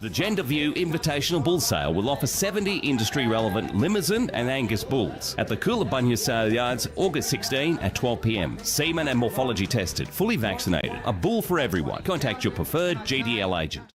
The Gender View Invitational Bull Sale will offer 70 industry-relevant Limousin and Angus bulls at the Coolangatta Sale Yards, August 16 at 12 p.m. Semen and morphology tested, fully vaccinated. A bull for everyone. Contact your preferred GDL agent.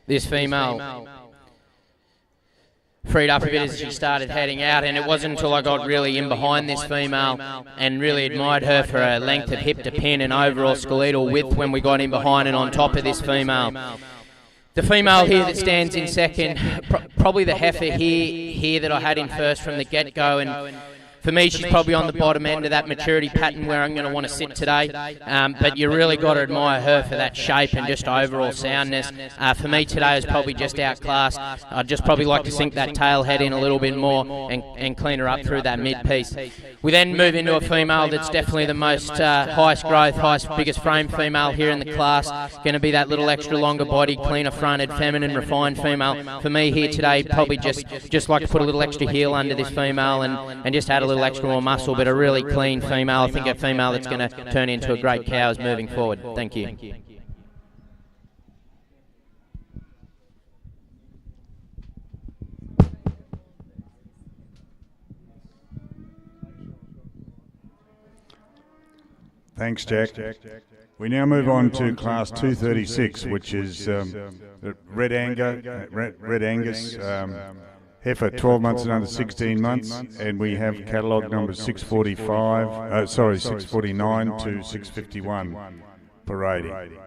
This female freed up a bit as she started heading out, and it wasn't until I got really in behind this female and really admired her for her length of hip to pin and overall skeletal width when we got in behind and on top of this female. The female here that stands in second, probably the heifer here that I had in first from the get-go, and for me, she's probably on the bottom end of that maturity pattern where I'm going to want to sit today. But you really got to admire her for that shape and just overall soundness. For me today is probably just outclassed. I'd just probably like to sink that tail head in a little bit more and clean her up through that mid-piece. We then move into a female that's definitely the most highest growth, biggest frame female here in the class. Going to be that little extra longer body, cleaner fronted, feminine, refined female. For me here today, probably just like to put a little extra heel under this female and just add a little extra more muscle, but a really clean female. I think a female that's going to turn into a great cow is moving forward. Thank you. Thanks, Jack. We now move on to Class 236, which is Red Angus, heifer 12 months and under 16 months, and we have catalogue number 649 to 651 parading.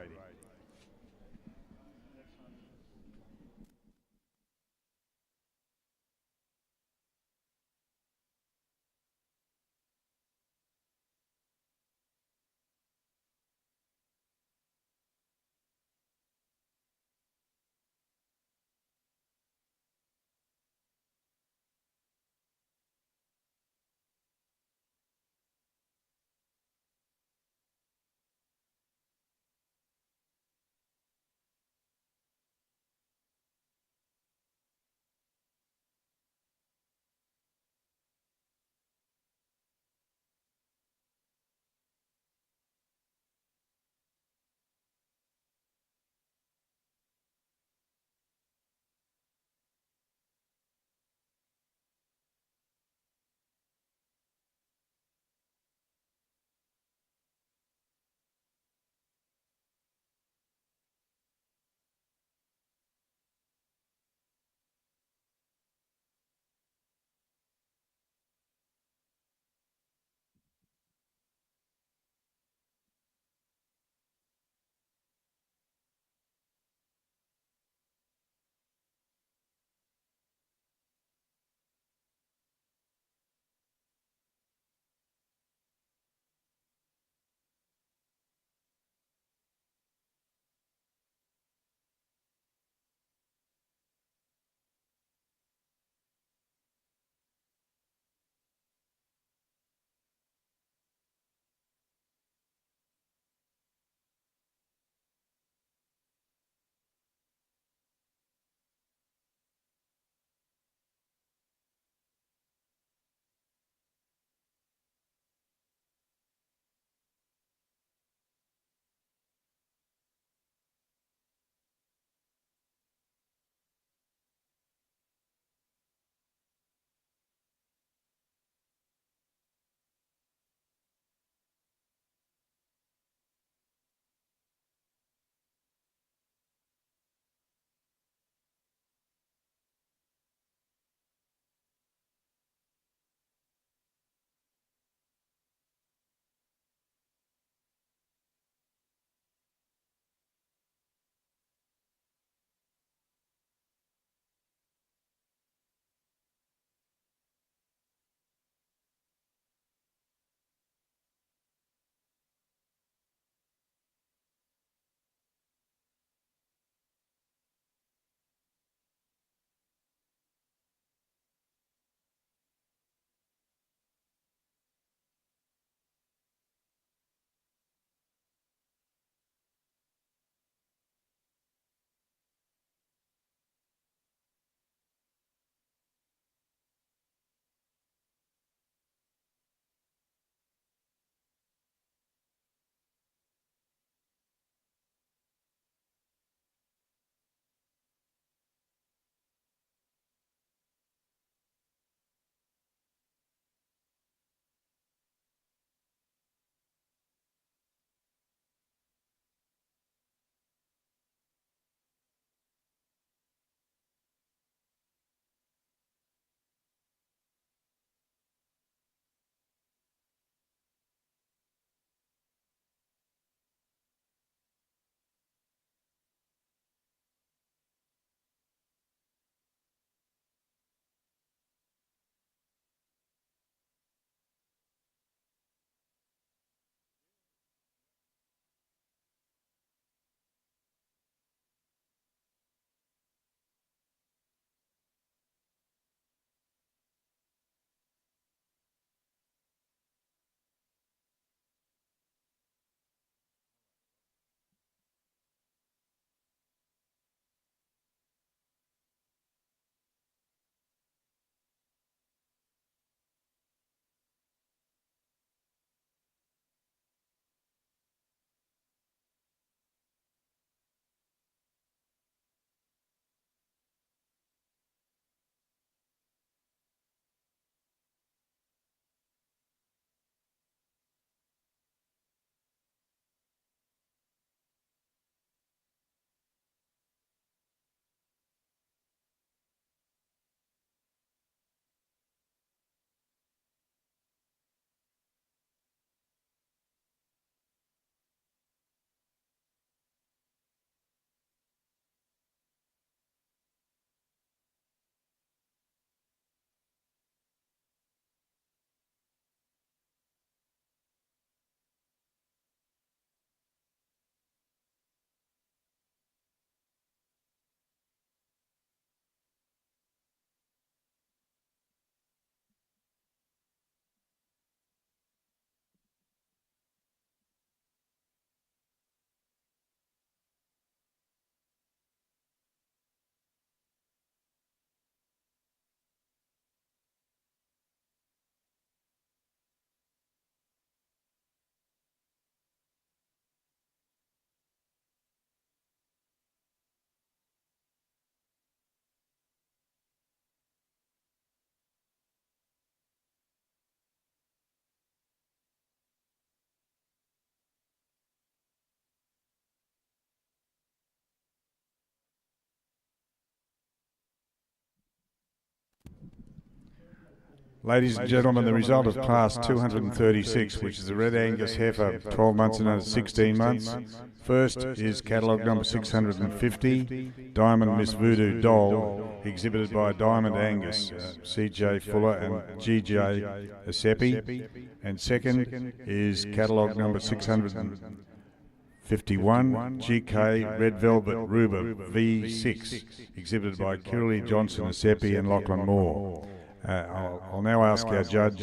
Ladies and gentlemen, the result of Class 236, which is the Red Angus heifer, 12 months and under 16 months. First is catalogue number 650, Diamond Miss Voodoo Doll, exhibited by Diamond Angus, C.J. Fuller and G.J. Asepi. And second is catalogue number 651, G.K. Red Velvet Ruber V6, exhibited by Kirley Johnson Asepi and Lachlan Moore. I'll now ask our judge,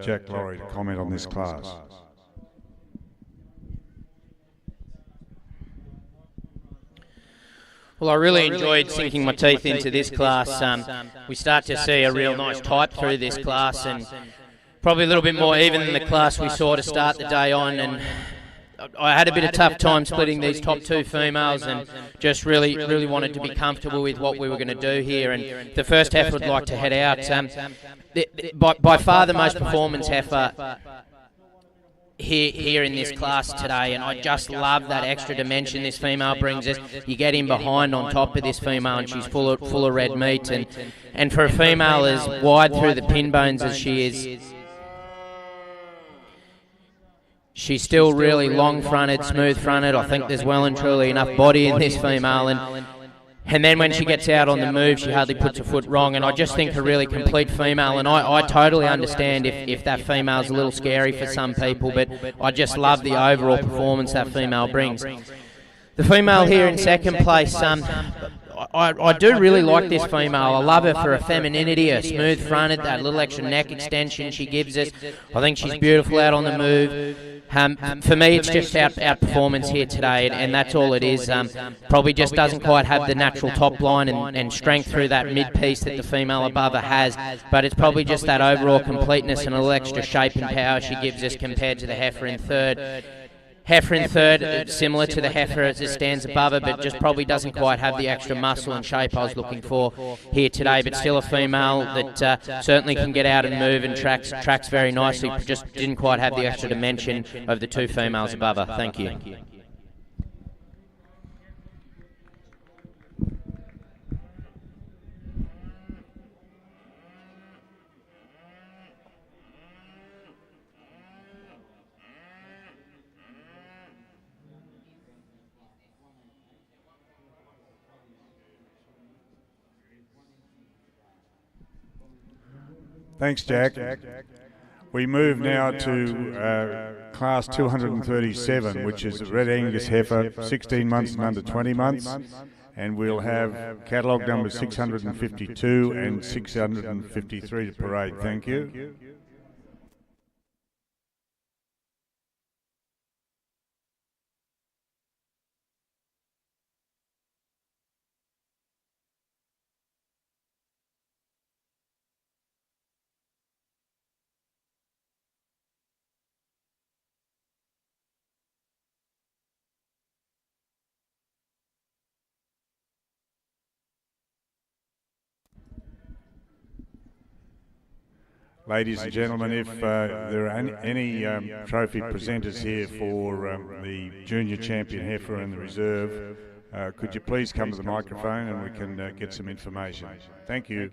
Jack Laurie, to comment on this class. Well, I really enjoyed sinking my teeth into this class. We start to see a real nice type through this class, and probably a little bit more even than the class we saw to start the day on. And I had a bit of tough time splitting these top two females, and just really wanted to be comfortable with what we were going to do here. And the first heifer would like to head out. By far the most performance heifer here in this class today, and I just love that extra dimension this female brings us. You get in behind on top of this female, and she's full of red meat. And for a female as wide through the pin bones as she is, she's still really long-fronted, smooth-fronted. I think there's well and truly enough body in this female. And then when she gets out on the move, she hardly puts a foot wrong. And I just think a really complete female. And I totally understand if that female's a little scary for some people, but I just love the overall performance that female brings. The female here in second place, I do really like this female. I love her for her femininity, her smooth fronted, that little extra neck extension she gives us. I think she's beautiful out on the move. For me, it's just our performance here today, and that's all it is. Probably just doesn't quite have the natural top line and strength through that mid-piece that the female above her has, but it's probably just that overall completeness and a little extra shape and power she gives us compared to the heifer in third. Heifer in third, similar to the heifer as it stands above her, but just probably doesn't quite have the extra muscle and shape I was looking for here today. But still a female that certainly can get out and move and tracks very nicely. Just didn't quite have the extra dimension of the two females above her. Thank you. Thanks, Jack. We move now to Class 237, which is a Red Angus heifer, 16 months and under 20 months. And we'll have catalogue numbers 652 and 653 to parade. Thank you. Ladies and gentlemen, if there are any trophy presenters here for the Junior Champion heifer and the reserve, could you please come to the microphone and we can get some information. Thank you.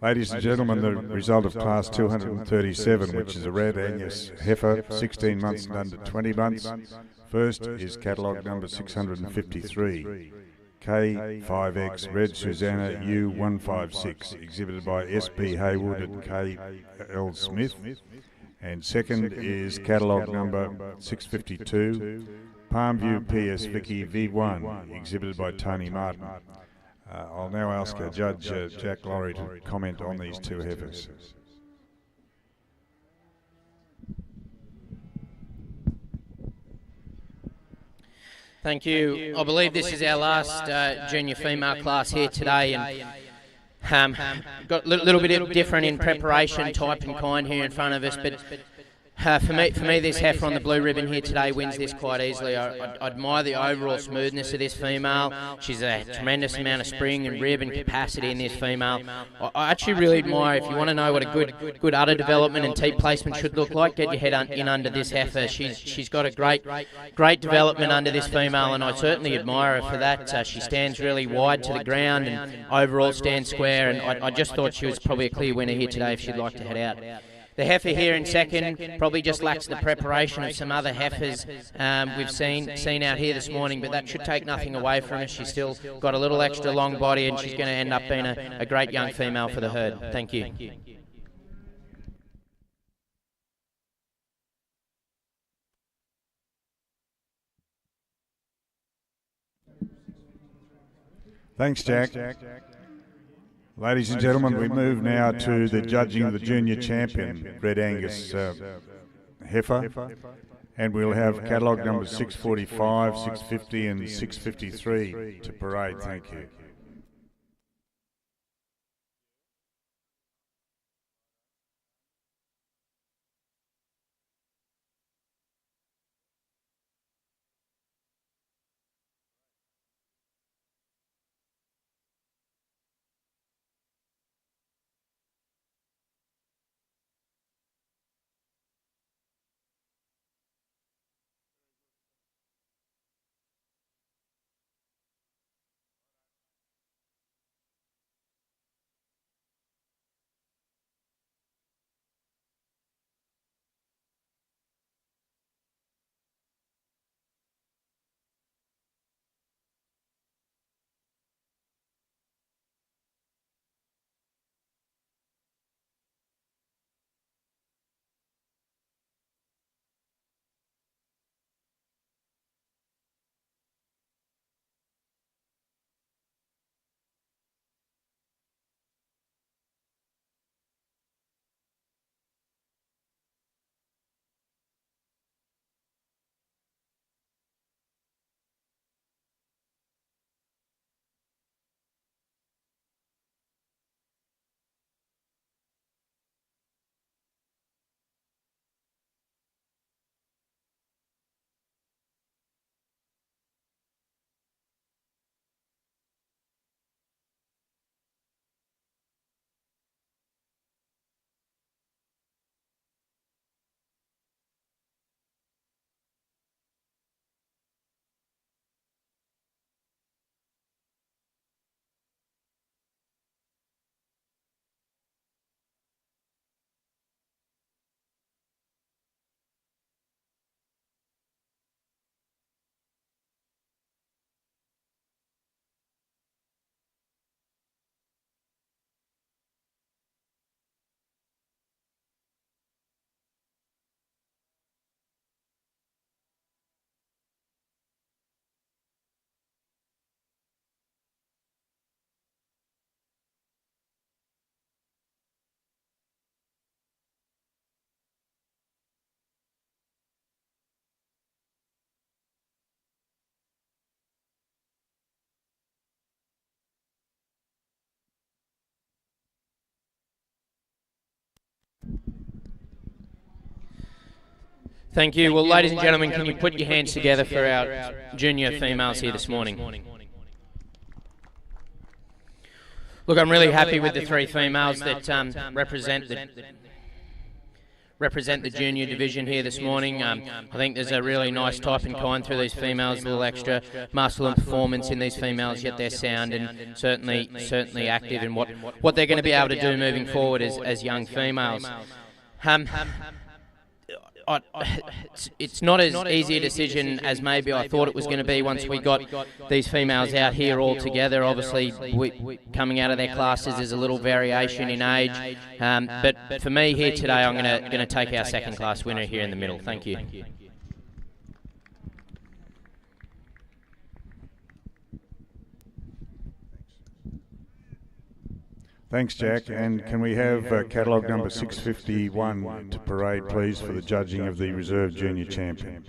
Ladies and gentlemen, the result of Class 237, which is a Red Angus heifer, 16 months and under 20 months. First is catalogue number 653, K5X Red Susanna U156, exhibited by S.P. Haywood and K.L. Smith. And second is catalogue number 652, Palmview PS Vicky V1, exhibited by Tony Martin. I'll now ask Judge Jack Laurie to comment on these two heifers. Thank you. I believe this is our last junior female class here today, and got a little bit different in preparation, type and kind here in front of us, but for me, this heifer on the blue ribbon here today wins this quite easily. I admire the overall smoothness of this female. She's a tremendous amount of spring and rib and capacity in this female. I actually really admire, if you want to know what a good udder development and teat placement should look like, get your head in under this heifer. She's got a great development under this female, and I certainly admire her for that. She stands really wide to the ground and overall stands square, and I just thought she was probably a clear winner here today if she'd like to head out. The heifer here in second probably just lacks the preparation of some other heifers we've seen out here this morning, but that should take nothing away from her. She's still got a little extra long body, and she's going to end up being a great young female for the herd. Thank you. Thanks, Jack. Ladies and gentlemen, we move now to the judging of the junior champion, Red Angus heifer, and we'll have catalogue numbers 645, 650 and 653 to parade. Thank you. Thank you. Well, ladies and gentlemen, can you put your hands together for our junior females here this morning? Look, I'm really happy with the three females that represent represent the junior division here this morning. I think there's a really nice type and kind through these females, a little extra muscle and performance in these females, yet they're sound and certainly active in what they're going to be able to do moving forward as young females. It's not as easy a decision as maybe I thought it was going to be once we got these females out here all together. Obviously, coming out of their classes, there's a little variation in age. But for me here today, I'm going to take our second class winner here in the middle. Thank you. Thanks, Jack. And can we have catalogue number 651 to parade, please, for the judging of the reserve junior champion?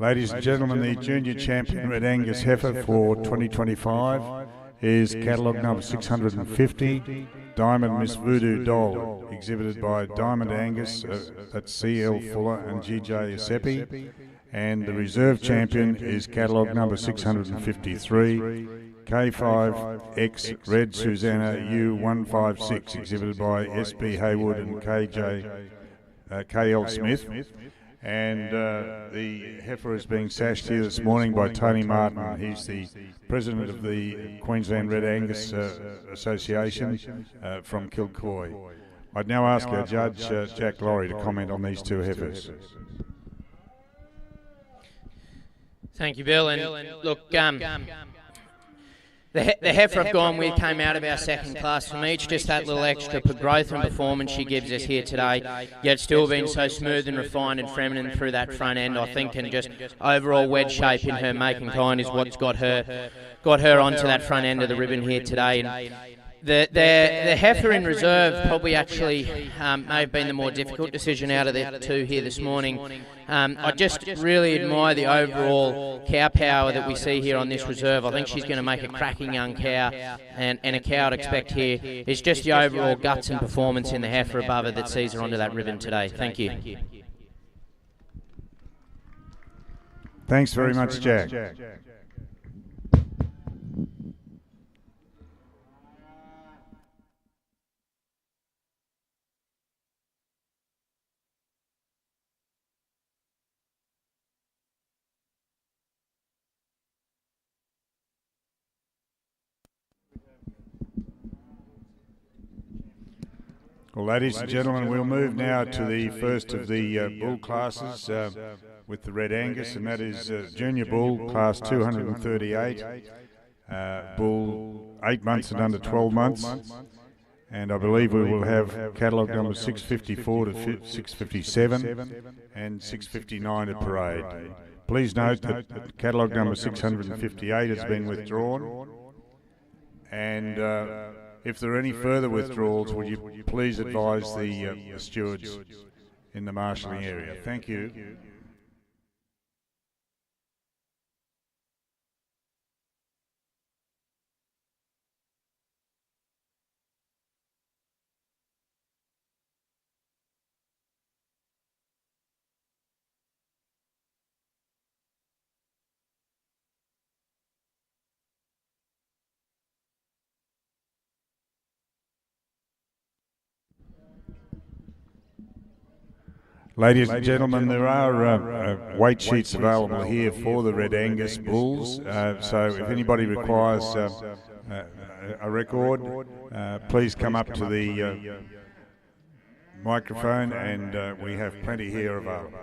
Ladies and gentlemen, the junior champion Red Angus heifer for 2025 is catalogue number 650, Diamond Miss Voodoo Doll, exhibited by Diamond Angus, that's C.L. Fuller and G.J. Asepi, and the reserve champion is catalogue number 653, K5X Red Susanna U156, exhibited by S.B. Haywood and K.L. Smith. And the heifer is being sashed here this morning by Tony Martin. He's the president of the Queensland Red Angus Association from Kilcoy. I'd now ask our judge, Jack Laurie, to comment on these two heifers. Thank you, Bill. And look, the heifer I've gone with came out of our second class. For me, it's just that little extra growth and performance she gives us here today, yet still being so smooth and refined and feminine through that front end, I think, and just overall wedge shape in her make and kind is what's got her onto that front end of the ribbon here today. And the heifer in reserve probably actually may have been the more difficult decision out of the two here this morning. I just really admire the overall cow power that we see here on this reserve. I think she's going to make a cracking young cow, and a cow I'd expect here is just the overall guts and performance in the heifer above her that sees her onto that ribbon today. Thank you. Thanks very much, Jack. Well, ladies and gentlemen, we'll move now to the first of the bull classes with the Red Angus, and that is Junior Bull, class 238, bull 8 months and under 12 months. And I believe we will have catalogue number 654 to 657 and 659 at parade. Please note that catalogue number 658 has been withdrawn. And if there are any further withdrawals, would you please advise the stewards in the marshalling area? Thank you. Ladies and gentlemen, there are weight sheets available here for the Red Angus bulls. So if anybody requires a record, please come up to the microphone, and we have plenty here available.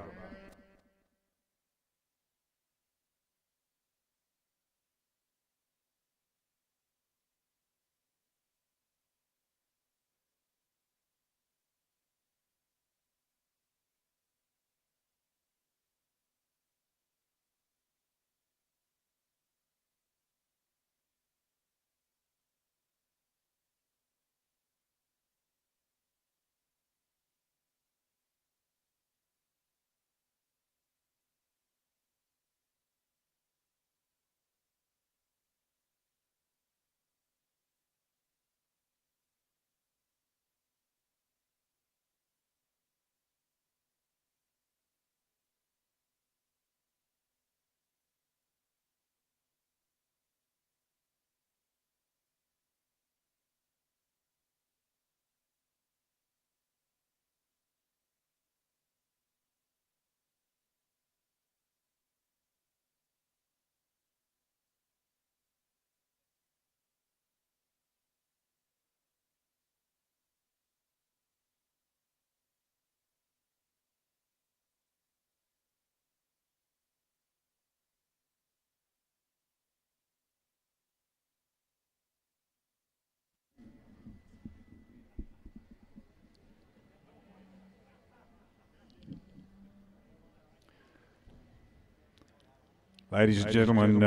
Ladies and gentlemen,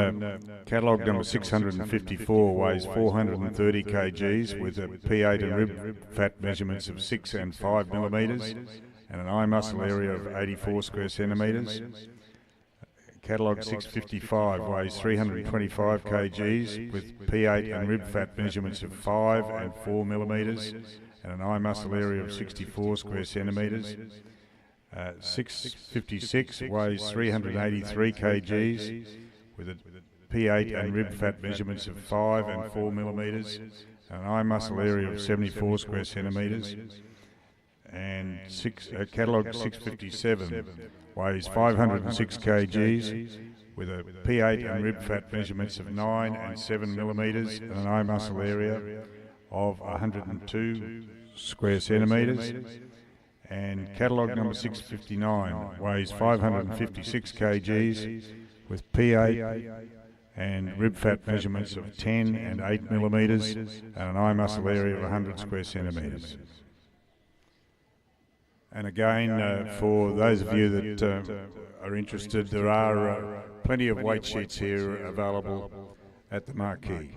catalogue number 654 weighs 430 kgs with a P8 and rib fat measurements of 6 and 5 millimetres and an eye muscle area of 84 square centimetres. Catalogue 655 weighs 325 kgs with P8 and rib fat measurements of 5 and 4 millimetres and an eye muscle area of 64 square centimetres. 656 weighs 383 kgs with a P8 and rib fat measurements of 5 and 4 millimetres, an eye muscle area of 74 square centimetres. And catalogue 657 weighs 506 kgs with a P8 and rib fat measurements of 9 and 7 millimetres and an eye muscle area of 102 square centimetres. And catalogue number 659 weighs 556 kgs with P8 and rib fat measurements of 10 and 8 millimetres and an eye muscle area of 100 square centimetres. And again, for those of you that are interested, there are plenty of weight sheets here available at the marquee.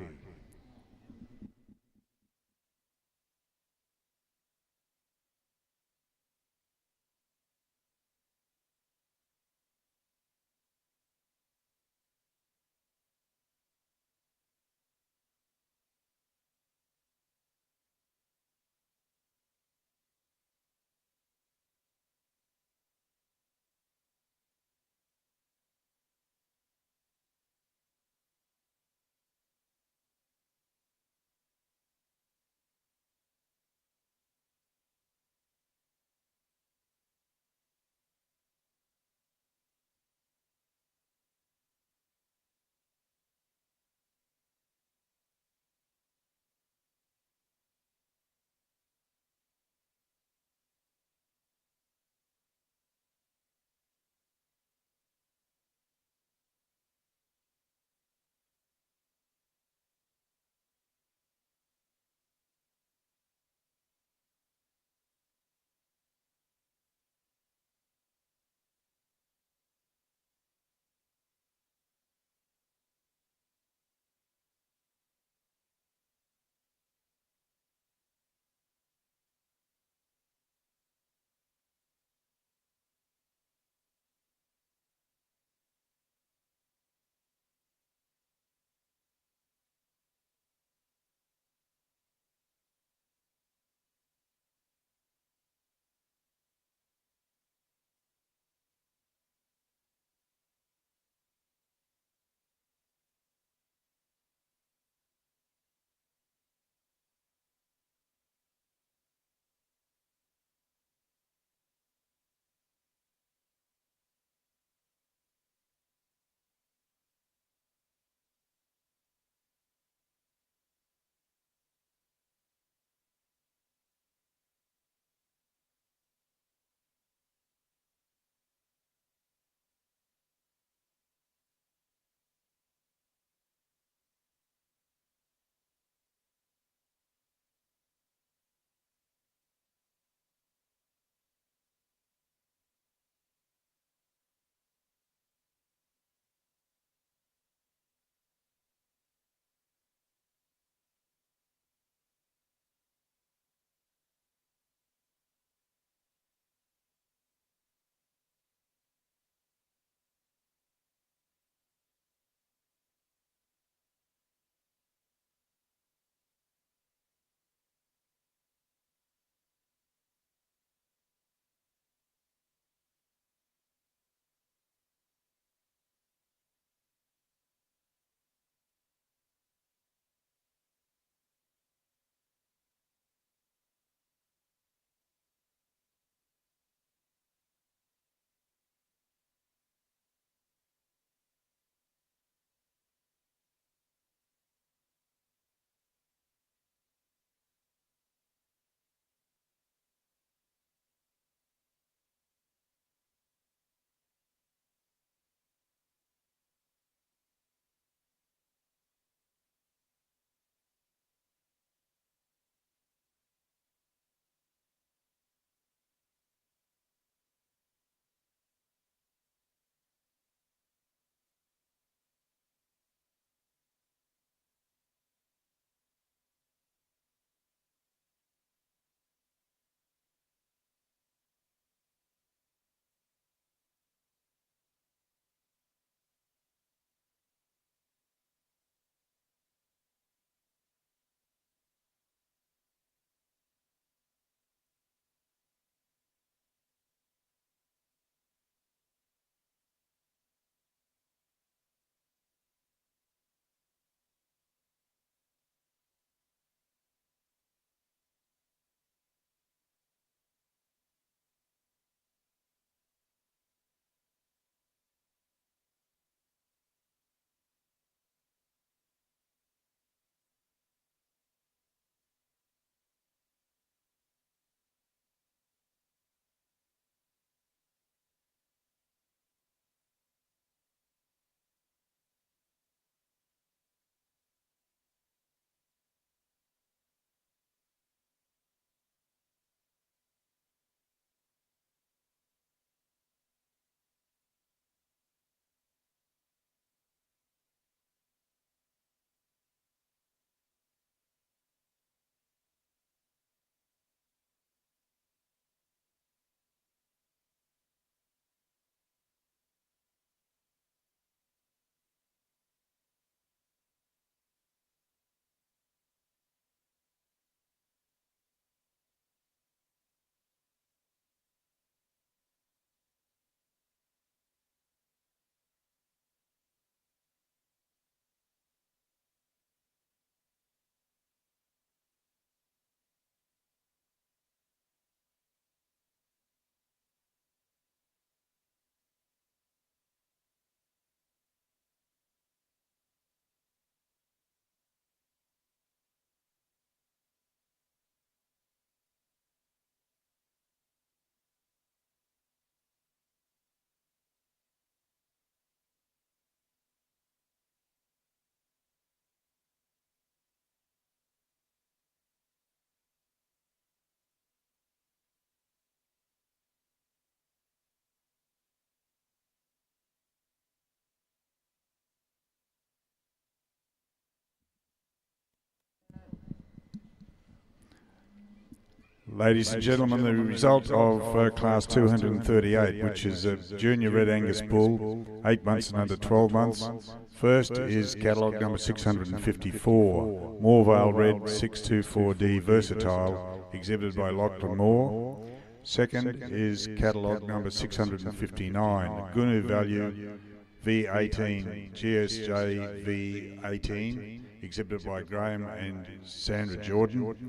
Ladies and gentlemen, the result of Class 238, which is a Junior Red Angus Bull, 8 months and under 12 months. First is catalogue number 654, Moorvale Red 624D Versatile, exhibited by Lachlan Moore. Second is catalogue number 659, Gunu Value V18 GSJ V18, exhibited by Graham and Sandra Jordan.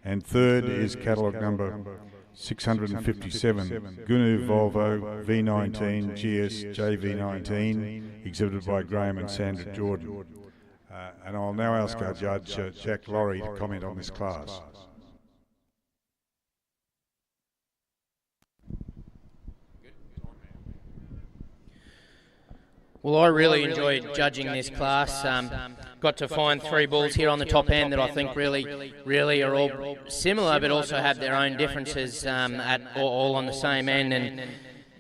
And third is catalogue number 657, Gunu Volvo V19 GSJ V19, exhibited by Graham and Sandra Jordan. And I'll now ask our judge, Jack Laurie, to comment on this class. Well, I really enjoyed judging this class. Got to find 3 bulls here on the top end that I think really are all similar, but also have their own differences all on the same end. And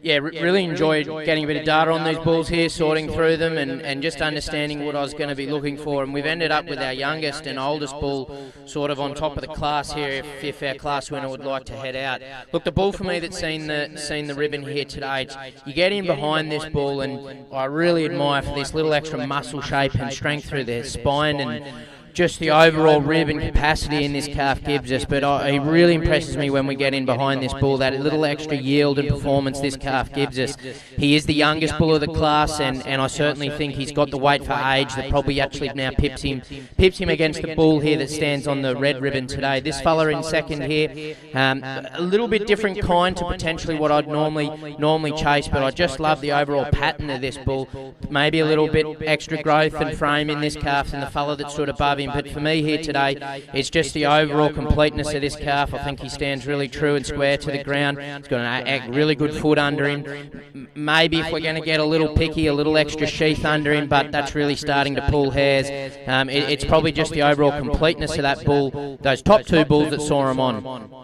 yeah, really enjoyed getting a bit of data on these bulls here, sorting through them and just understanding what I was going to be looking for. And we've ended up with our youngest and oldest bull sort of on top of the class here if our class winner would like to head out. Look, the bull for me that's seen the ribbon here today, you get in behind this bull, and I really admire for this little extra muscle shape and strength through their spine and just the overall rib and capacity in this calf gives us. But he really impresses me when we get in behind this bull, that little extra yield and performance this calf gives us. He is the youngest bull of the class, and I certainly think he's got the weight for age that probably actually now pips him against the bull here that stands on the red ribbon today. This fella in second here, a little bit different kind to potentially what I'd normally chase, but I just love the overall pattern of this bull. Maybe a little bit extra growth and frame in this calf than the fella that stood above him. But for me here today, it's just the overall completeness of this calf. I think he stands really true and square to the ground. He's got a really good foot under him. Maybe if we're going to get a little picky, a little extra sheath under him, but that's really starting to pull hairs. It's probably just the overall completeness of that bull, those top 2 bulls that saw him on.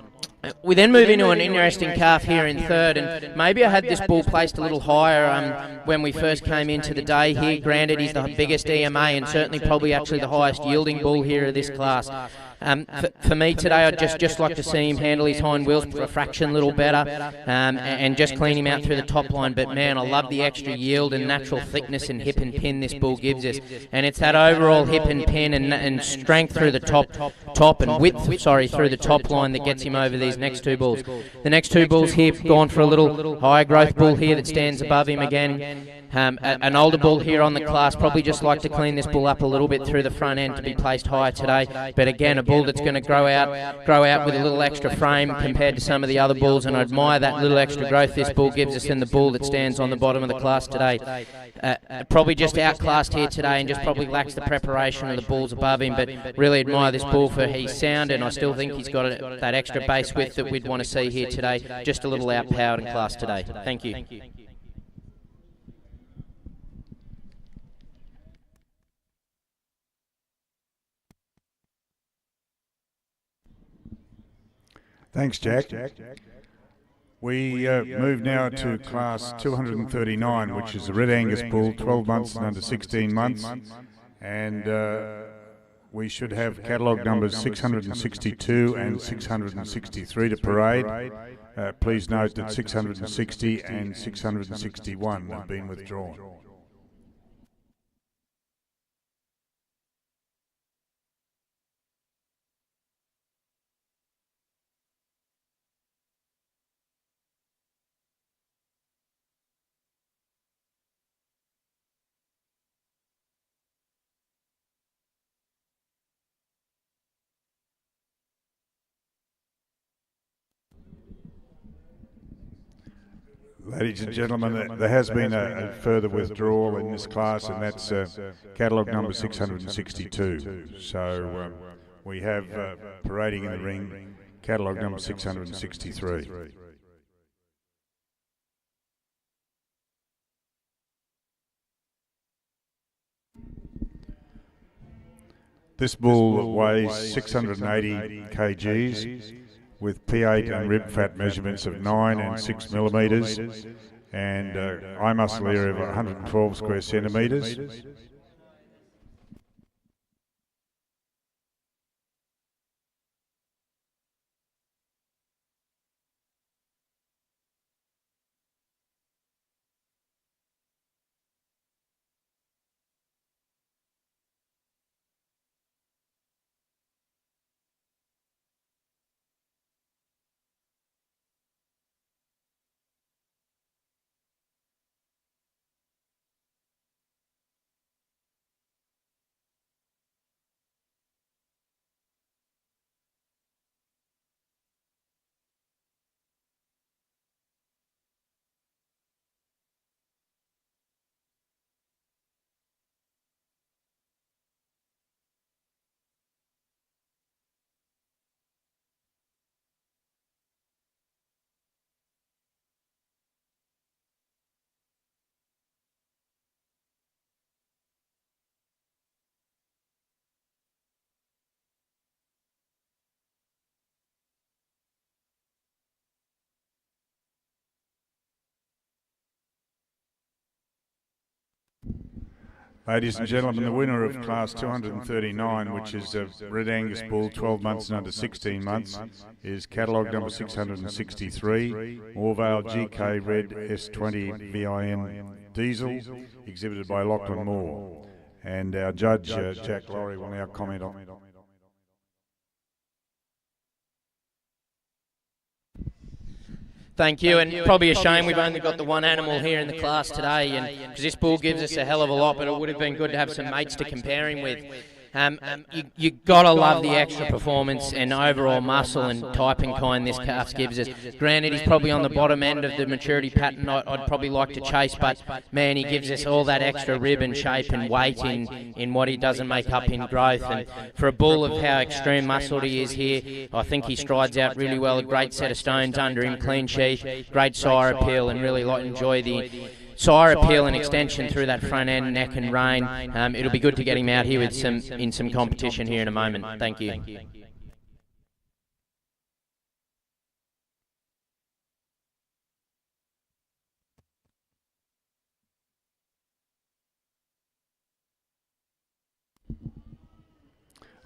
We then move into an interesting calf here in third, and maybe I had this bull placed a little higher when we first came into the day here. Granted, he's the biggest EMA and certainly probably actually the highest yielding bull here of this class. For me today, I'd just like to see him handle his hind wheels a fraction little better and just clean him out through the top line. But man, I love the extra yield and natural thickness and hip and pin this bull gives us. And it's that overall hip and pin and strength through the top and width, through the top line that gets him over these next 2 bulls. The next 2 bulls here have gone for a little higher growth bull here that stands above him again. An older bull here on the class, probably just like to clean this bull up a little bit through the front end to be placed higher today. But again, a bull that's going to grow out with a little extra frame compared to some of the other bulls, and I admire that little extra growth this bull gives us in the bull that stands on the bottom of the class today. Probably just outclassed here today and just probably lacks the preparation of the bulls above him, but really admire this bull for his sound, and I still think he's got that extra base width that we'd want to see here today. Just a little outpowered in class today. Thank you. Thanks, Jack. We move now to class 239, which is a Red Angus bull, 12 months and under 16 months. And we should have catalogue numbers 662 and 663 to parade. Please note that 660 and 661 have been withdrawn. Ladies and gentlemen, there has been a further withdrawal in this class, and that's catalogue number 662. So we have parading in the ring, catalogue number 663. This bull weighs 680 kgs. With P8 and rib fat measurements of 9 and 6 millimetres and eye muscle area of 112 square centimetres. Ladies and gentlemen, the winner of Class 239, which is a Red Angus Bull, 12 months and under 16 months, is catalogue number 663, Morvale GK Red S20 VIM Diesel, exhibited by Lachlan Moore. And our judge, Jack Laurie, will now comment on it. Thank you, and probably a shame we've only got the one animal here in the class today, and because this bull gives us a hell of a lot, but it would have been good to have some mates to compare him with. You gotta love the extra performance and overall muscle and type and kind this calf gives us. Granted, he's probably on the bottom end of the maturity pattern I'd probably like to chase, but man, he gives us all that extra rib and shape and weight in what he doesn't make up in growth. And for a bull of how extreme muscled he is here, I think he strides out really well. A great set of stones under him, clean sheath, great sire appeal, and really enjoy the sire appeal and extension through that front end, neck and rein. It'll be good to get him out here with some competition here in a moment. Thank you.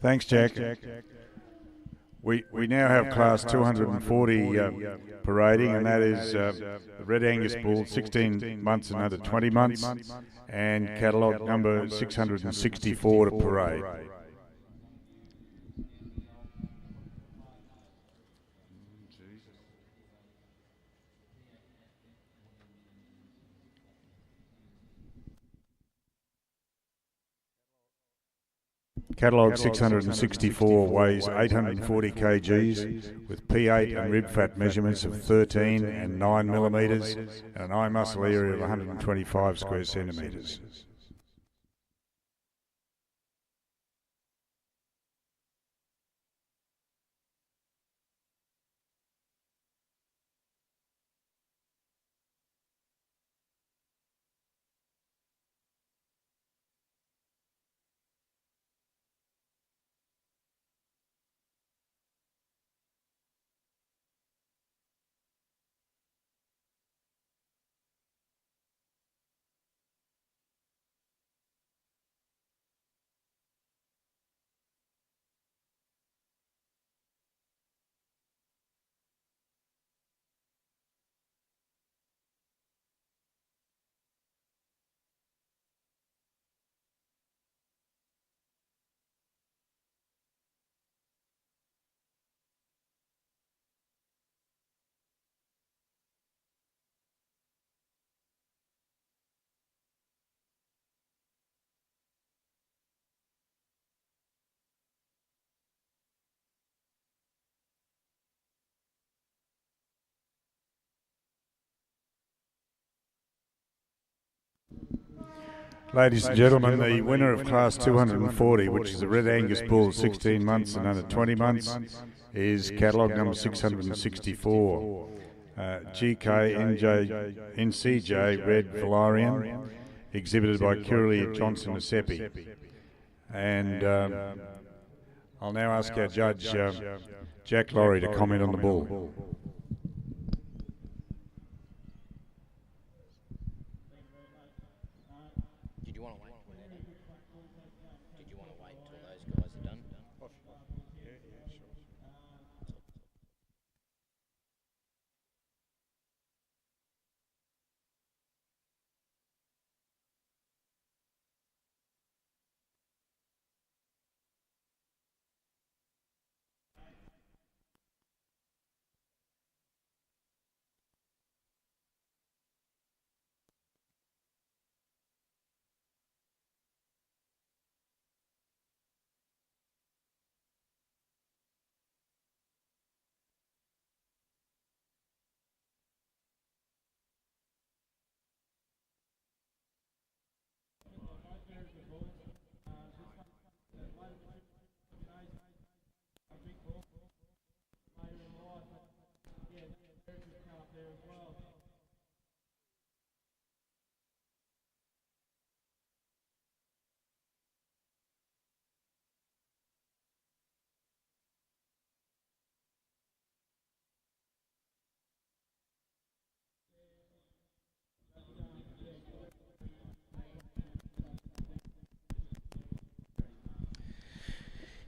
Thanks, Jack. We now have Class 240 parading, and that is the Red Angus Bull, 16 months and under 20 months, and catalogue number 664 to parade. Catalogue 664 weighs 840 kgs with P8 and rib fat measurements of 13 and 9 millimetres and an eye muscle area of 125 square centimetres. Ladies and gentlemen, the winner of Class 240, which is a Red Angus Bull, 16 months and under 20 months, is catalogue number 664. GK NCJ Red Valerian, exhibited by Curly Johnson Masepi. And I'll now ask our judge, Jack Laurie, to comment on the bull.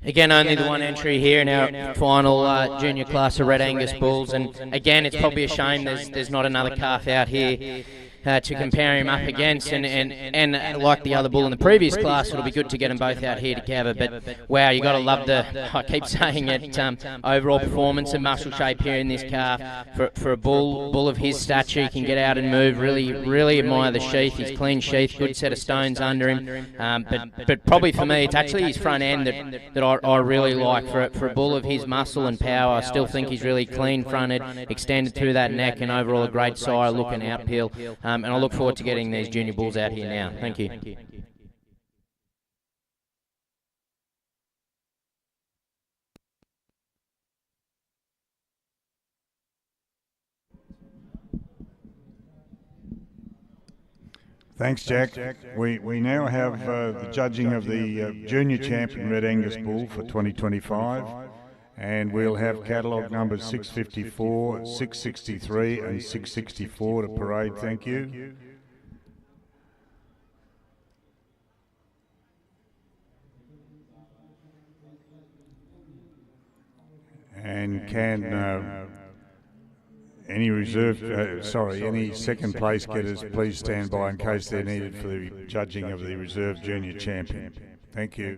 Again, only the one entry here in our final junior class of Red Angus bulls, and again, it's probably a shame there's not another calf out here to compare him up against, and like the other bull in the previous class, it'll be good to get them both out here together. But wow, you got to love I keep saying it, overall performance and muscle shape here in this calf for a bull of his stature. He can get out and move. Really admire the sheath. He's clean sheath, good set of stones under him. But probably for me, it's actually his front end that I really like for a bull of his muscle and power. I still think he's really clean fronted, extended through that neck, and overall a great sire looking outpeel. And I look forward to getting these junior bulls out here now. Thank you. Thanks, Jack. We now have the judging of the Junior Champion Red Angus Bull for 2025, and we'll have catalogue numbers 654, 663 and 664 to parade. Thank you. And can any second place getters please stand by in case they're needed for the judging of the reserve junior champion. Thank you.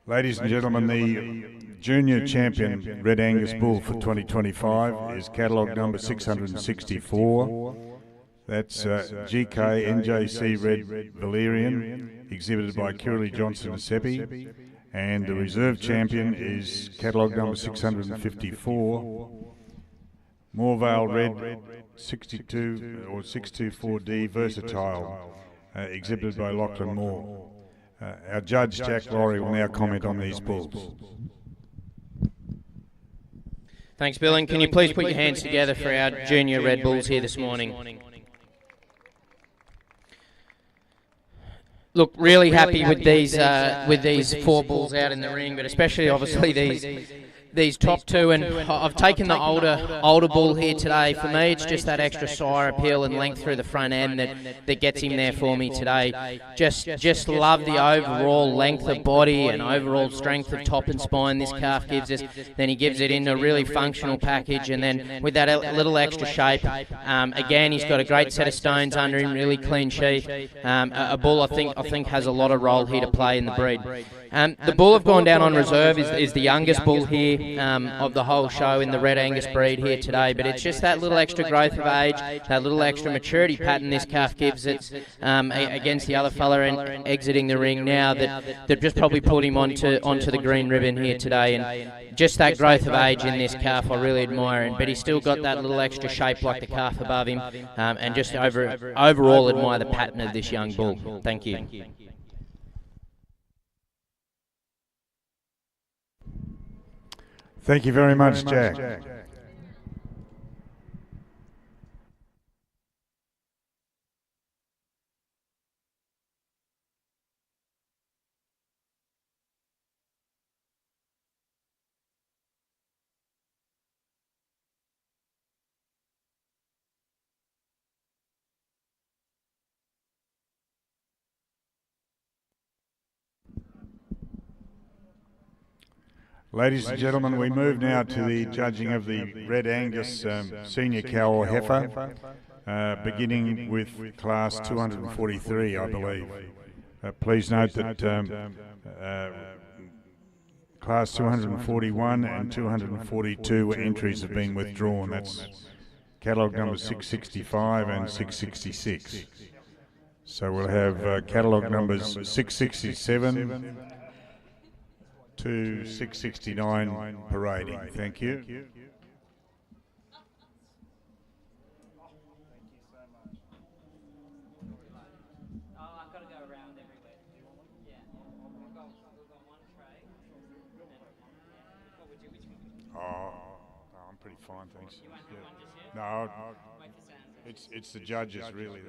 Ladies and gentlemen, the Junior Champion Red Angus Bull for 2025 is catalogue number 664. That's GK NJC Red Valerian, exhibited by Kirley Johnson and Seppi. And the reserve champion is catalogue number 654. Moorvale Red 62 or 624D Versatile, exhibited by Lachlan Moore. Our judge, Jack Laurie, will now comment on these bulls. Thanks, Bill, and can you please put your hands together for our junior Red Bulls here this morning? Look, really happy with these four bulls out in the ring, but especially obviously these top two, and I've taken the older bull here today. For me, it's just that extra sire appeal and length through the front end that gets him there for me today. Just love the overall length of body and overall strength of top and spine this calf gives us. Then he gives it in a really functional package, and then with that little extra shape, again he's got a great set of stones under him, really clean sheath. A bull I think has a lot of role here to play in the breed. The bull I've gone down on reserve is the youngest bull here of the whole show in the Red Angus breed here today, but it's just that little extra growth of age, that little extra maturity pattern this calf gives it against the other fella and exiting the ring now that just probably put him onto the green ribbon here today, and just that growth of age in this calf I really admire, but he's still got that little extra shape like the calf above him, and just overall admire the pattern of this young bull. Thank you. Thank you very much, Jack. Ladies and gentlemen, we move now to the judging of the Red Angus Senior Cow or Heifer, beginning with class 243, I believe. Please note that class 241 and 242 entries have been withdrawn. That's catalogue numbers 665 and 666. So we'll have catalogue numbers 667 to 669 parading. Thank you. Oh, I'm pretty fine, thanks. No, it's the judges really.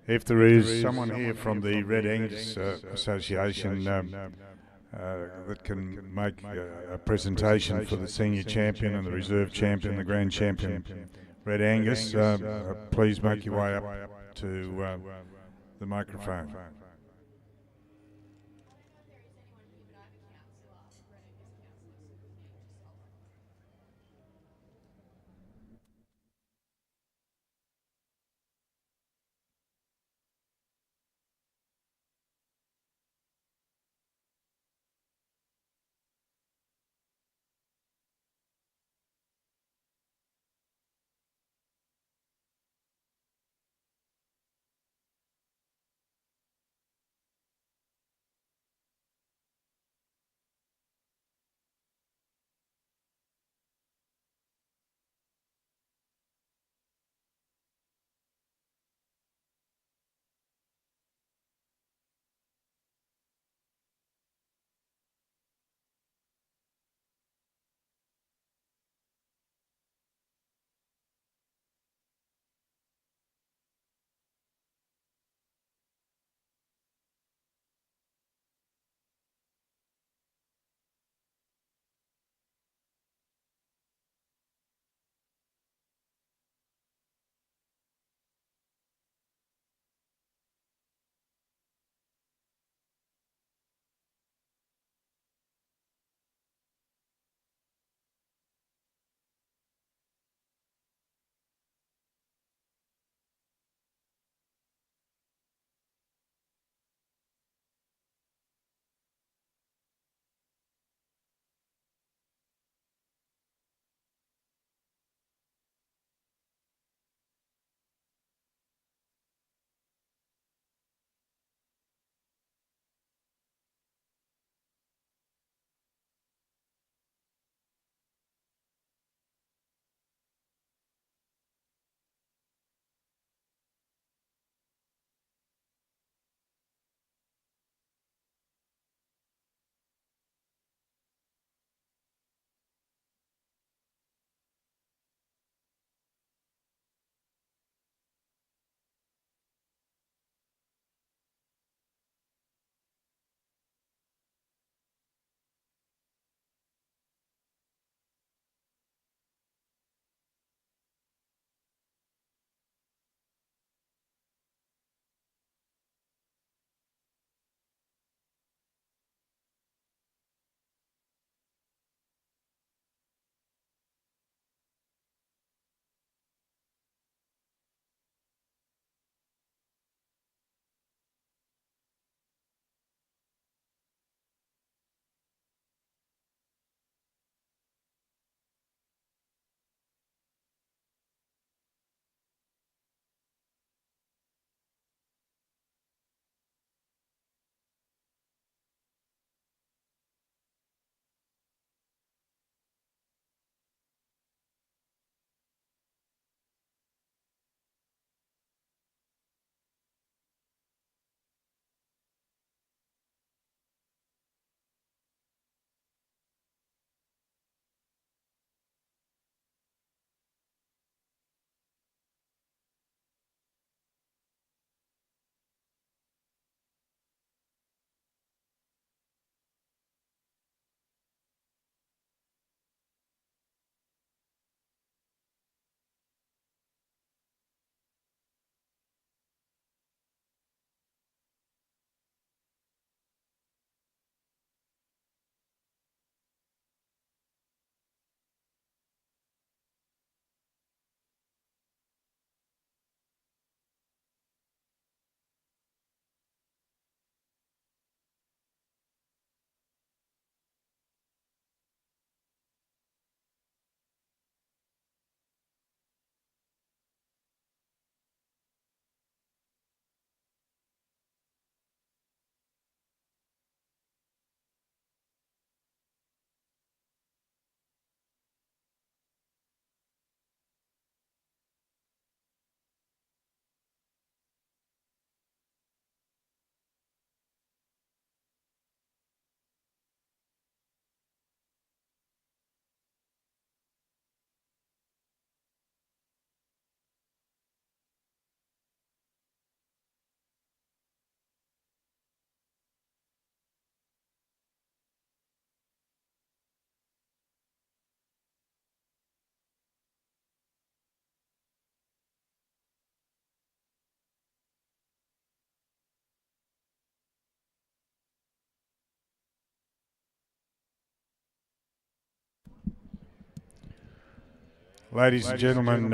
If there is someone here from the Red Angus Association that can make a presentation for the senior champion and the reserve champion, the grand champion, Red Angus, please make your way up to the microphone. Ladies and gentlemen,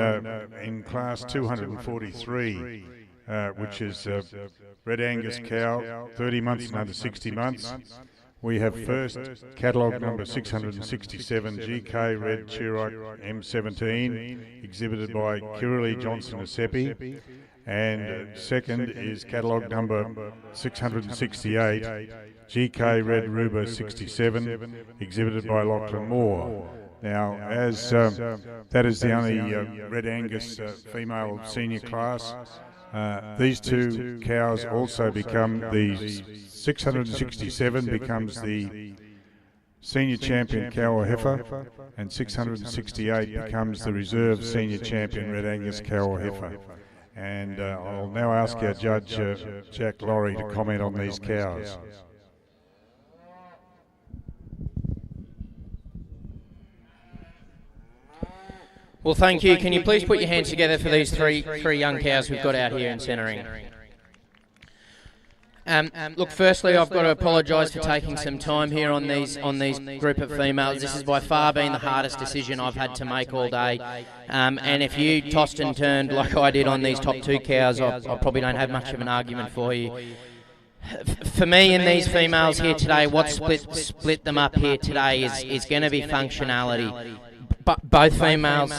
in class 243, which is Red Angus cow, 30 months and under 60 months, we have first catalogue number 667, GK Red Chirok M17, exhibited by Kirili Johnson Asepi. And second is catalogue number 668, GK Red Ruba 67, exhibited by Lachlan Moore. Now, as that is the only Red Angus female senior class, these two cows also become the 667 becomes the senior champion cow or heifer, and 668 becomes the reserve senior champion Red Angus cow or heifer. And I'll now ask our judge, Jack Laurie, to comment on these cows. Well, thank you. Can you please put your hands together for these three young cows we've got out here in centering? Look, firstly, I've got to apologise for taking some time here on these group of females. This has by far been the hardest decision I've had to make all day. And if you tossed and turned like I did on these top two cows, I probably don't have much of an argument for you. For me and these females here today, what split them up here today is going to be functionality. Both females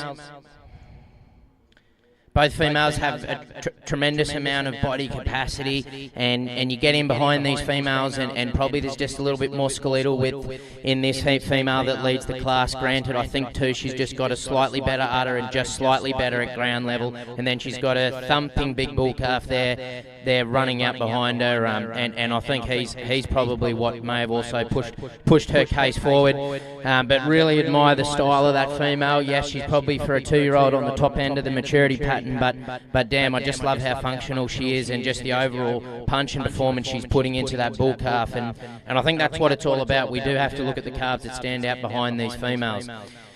have a tremendous amount of body capacity, and you get in behind these females, and probably there's just a little bit more skeletal width in this female that leads the class. Granted, I think too she's just got a slightly better udder and just slightly better at ground level, and then she's got a thumping big bull calf there running out behind her, and I think he's probably what may have also pushed her case forward. But really admire the style of that female. Yes, she's probably for a 2-year-old on the top end of the maturity pattern, but damn, I just love how functional she is, and just the overall punch and performance she's putting into that bull calf, and I think that's what it's all about. We do have to look at the calves that stand out behind these females.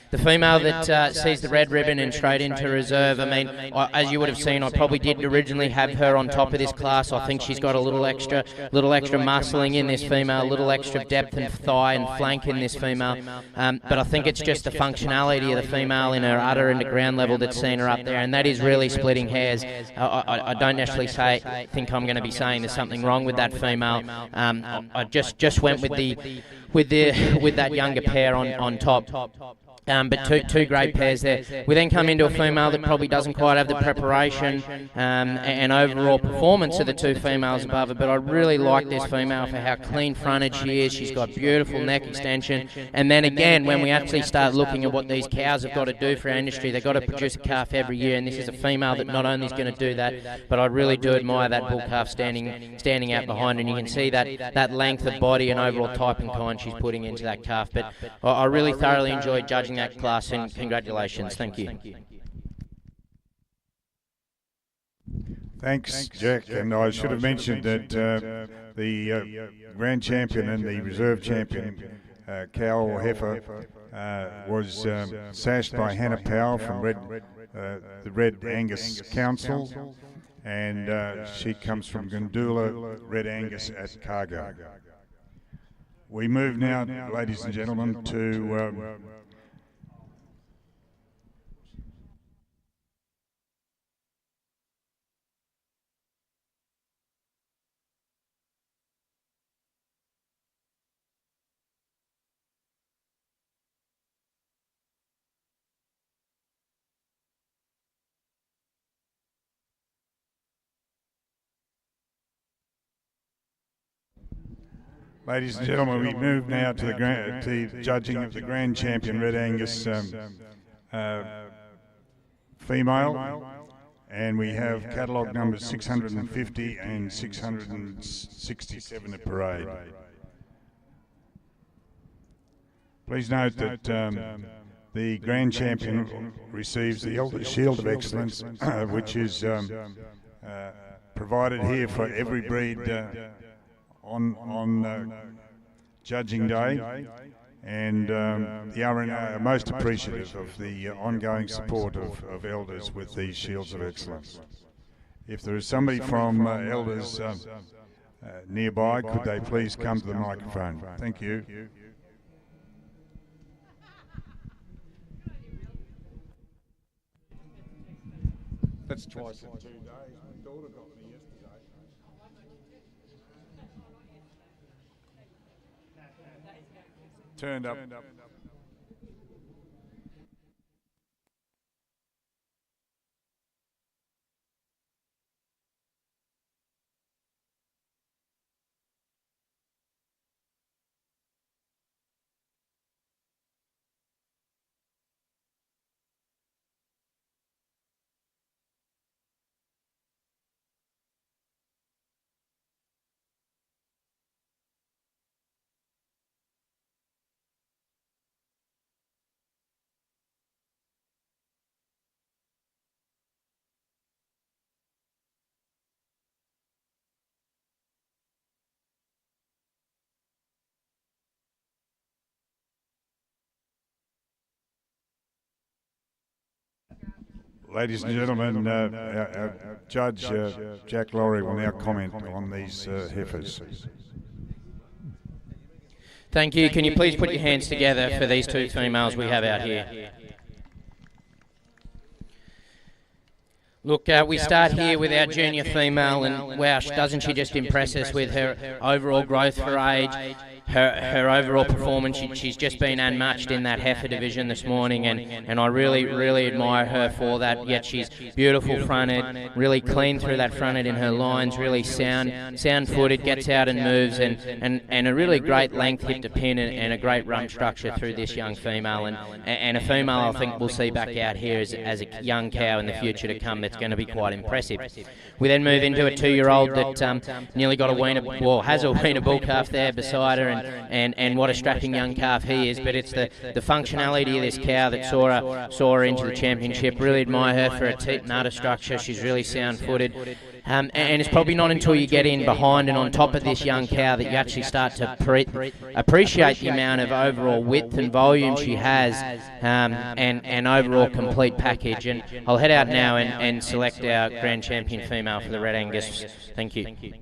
The female that sees the red ribbon and straight into reserve, I mean, as you would have seen, I probably did originally have her on top of this class. I think she's got a little extra muscling in this female, a little extra depth and thigh and flank in this female. But I think it's just the functionality of the female in her udder and the ground level that's seen her up there, and that is really splitting hairs. I don't necessarily think I'm going to be saying there's something wrong with that female. I just went with that younger pair on top. But two great pairs there. We then come into a female that probably doesn't quite have the preparation and overall performance of the two females above her, but I really like this female for how clean-fronted she is. She's got beautiful neck extension. And then again, when we actually start looking at what these cows have got to do for our industry, they've got to produce a calf every year, and this is a female that not only is going to do that, but I really do admire that bull calf standing out behind, and you can see that length of body and overall type and kind she's putting into that calf. But I really thoroughly enjoyed judging that class, and congratulations. Thank you. Thanks, Jack. And I should have mentioned that the grand champion and the reserve champion cow or heifer was sashed by Hannah Powell from the Red Angus Council, and she comes from Gundula Red Angus at Cargo. We move now, ladies and gentlemen, to ladies and gentlemen, we move now to the judging of the grand champion Red Angus female, and we have catalogue numbers 650 and 667 at parade. Please note that the grand champion receives the Elder Shield of Excellence, which is provided here for every breed on judging day, and the RNA are most appreciative of the ongoing support of Elders with these Shields of Excellence. If there is somebody from Elders nearby, could they please come to the microphone? Thank you. That's twice in 2 days. My daughter got me yesterday. Turned up. Ladies and gentlemen, Judge Jack Laurie will now comment on these heifers. Thank you. Can you please put your hands together for these two females we have out here? Look, we start here with our junior female, and wow, doesn't she just impress us with her overall growth for age, her overall performance. She's just been unmatched in that heifer division this morning, and I really admire her for that. Yet she's beautiful fronted, really clean through that fronted in her lines, really sound footed, gets out and moves, and a really great length hip to pin, and a great rump structure through this young female, and a female I think we'll see back out here as a young cow in the future to come that's going to be quite impressive. We then move into a 2-year-old that nearly got a weaner, well, has a weaner bull calf there beside her, and what a strapping young calf he is. But it's the functionality of this cow that saw her into the championship. Really admire her for her teat and udder structure. She's really sound-footed. And it's probably not until you get in behind and on top of this young cow that you actually start to appreciate the amount of overall width and volume she has, and overall complete package. And I'll head out now and select our Grand Champion female for the Red Angus. Thank you.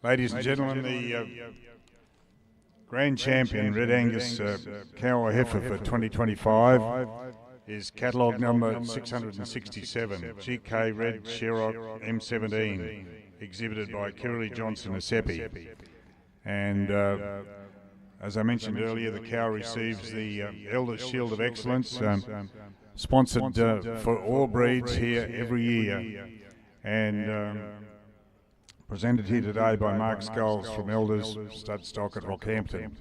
Ladies and gentlemen, the Grand Champion Red Angus cow or heifer for 2025 is catalogue number 667, GK Red Sherrock M17, exhibited by Kirley Johnson Asepi. And as I mentioned earlier, the cow receives the Elder Shield of Excellence, sponsored for all breeds here every year. And Presented here today by Mark Scholes from Elders Stud Stock at Rockhampton.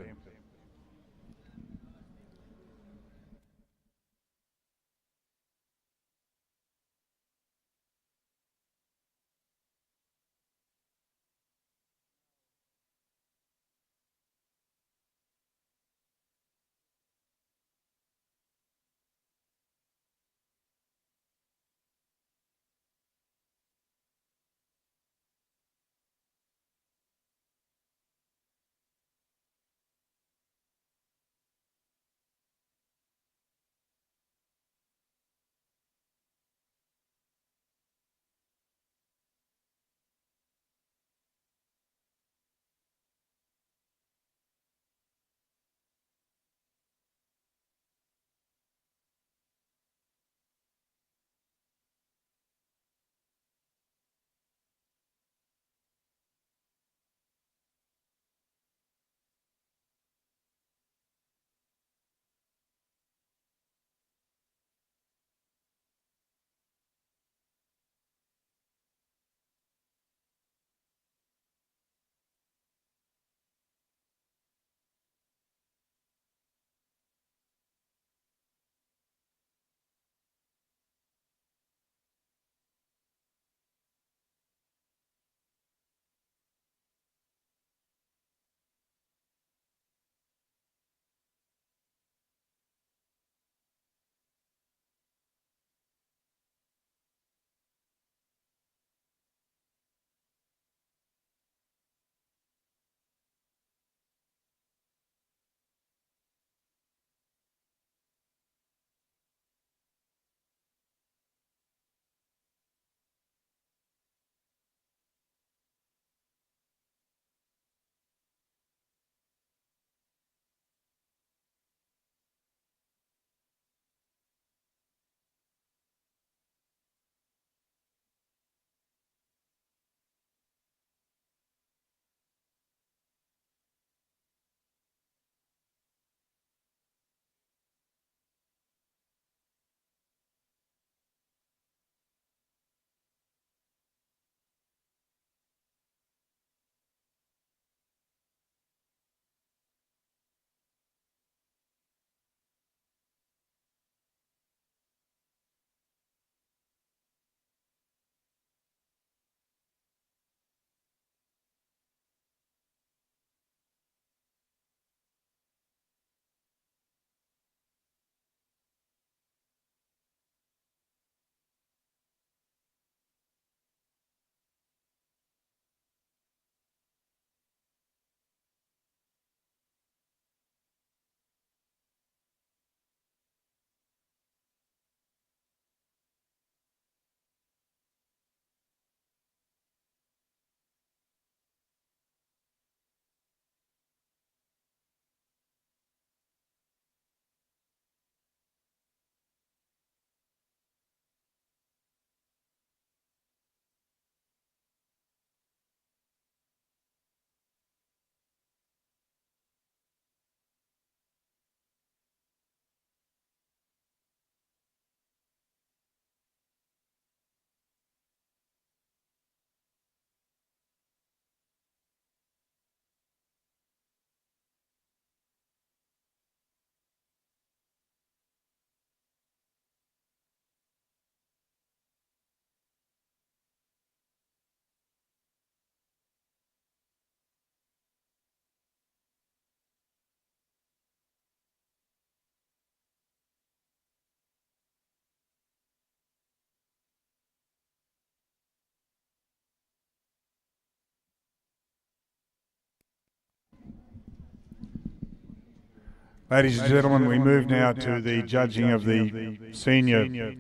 Ladies and gentlemen, we move now to the judging of the senior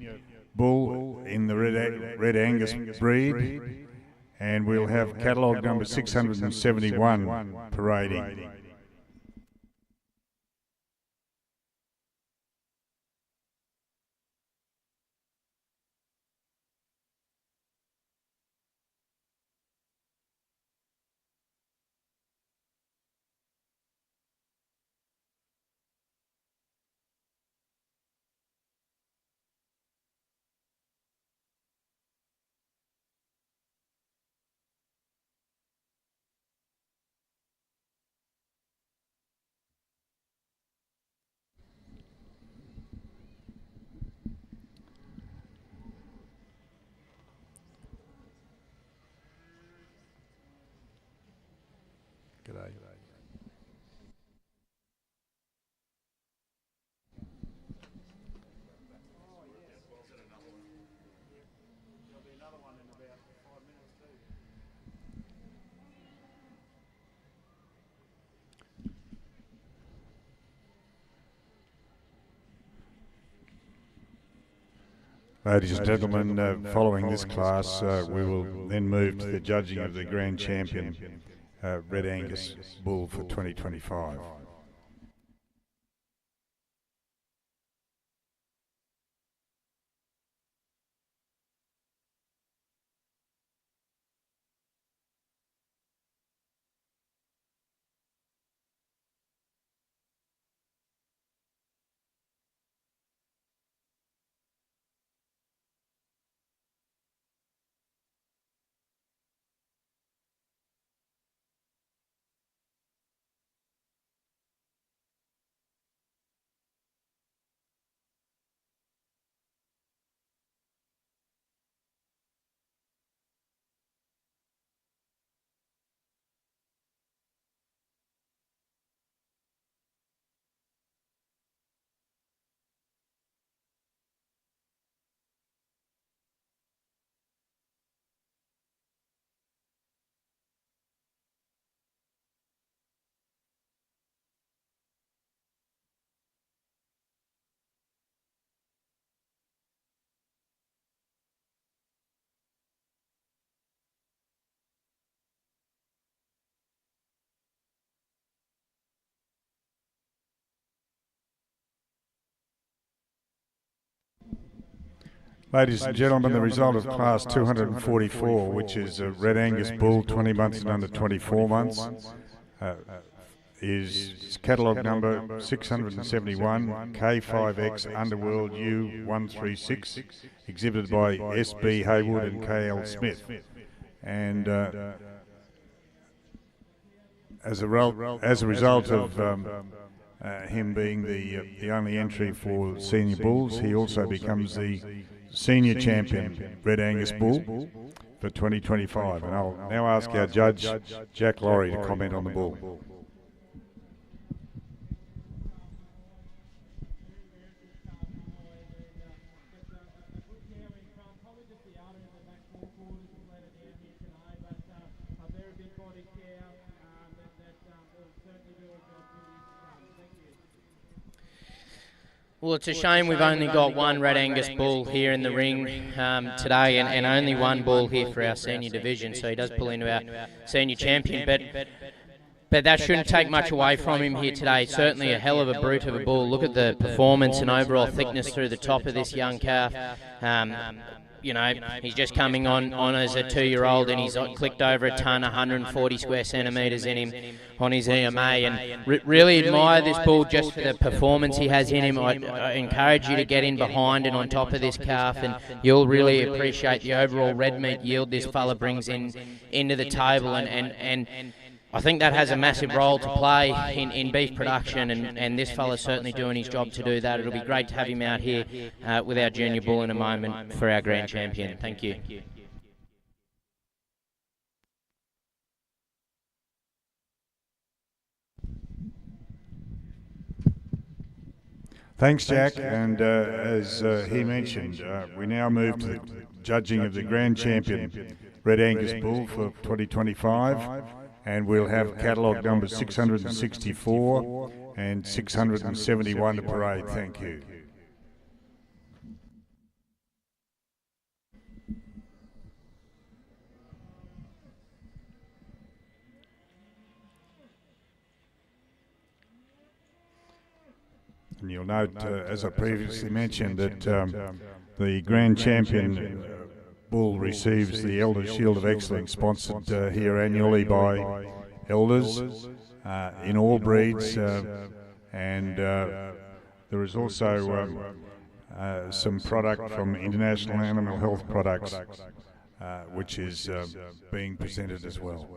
bull in the Red Angus breed, and we'll have catalogue number 671 parading. Ladies and gentlemen, following this class, we will then move to the judging of the Grand Champion Red Angus Bull for 2025. Ladies and gentlemen, the result of Class 244, which is a Red Angus Bull, 20 months and under 24 months, is catalogue number 671, K5X Underworld U136, exhibited by S.B. Haywood and K.L. Smith. And as a result of him being the only entry for senior bulls, he also becomes the senior champion Red Angus Bull for 2025. And I'll now ask our judge, Jack Laurie, to comment on the bull. Well, it's a shame we've only got one Red Angus bull here in the ring today, and only one bull here for our senior division, so he does pull into our senior champion. But that shouldn't take much away from him here today. Certainly a hell of a brute of a bull. Look at the performance and overall thickness through the top of this young calf. You know, he's just coming on as a 2-year-old, and he's clicked over a tonne, 140 square centimetres in him on his EMA, and really admire this bull just for the performance he has in him. I encourage you to get in behind and on top of this calf, and you'll really appreciate the overall red meat yield this fella brings into the table, and I think that has a massive role to play in beef production, and this fella's certainly doing his job to do that. It'll be great to have him out here with our junior bull in a moment for our grand champion. Thank you. Thanks, Jack. And as he mentioned, we now move to the judging of the grand champion Red Angus Bull for 2025. And we'll have catalogue numbers 664 and 671 to parade. Thank you. And you'll note, as I previously mentioned, that the grand champion bull receives the Elders Shield of Excellence, sponsored here annually by Elders in all breeds, and there is also some product from International Animal Health Products which is being presented as well.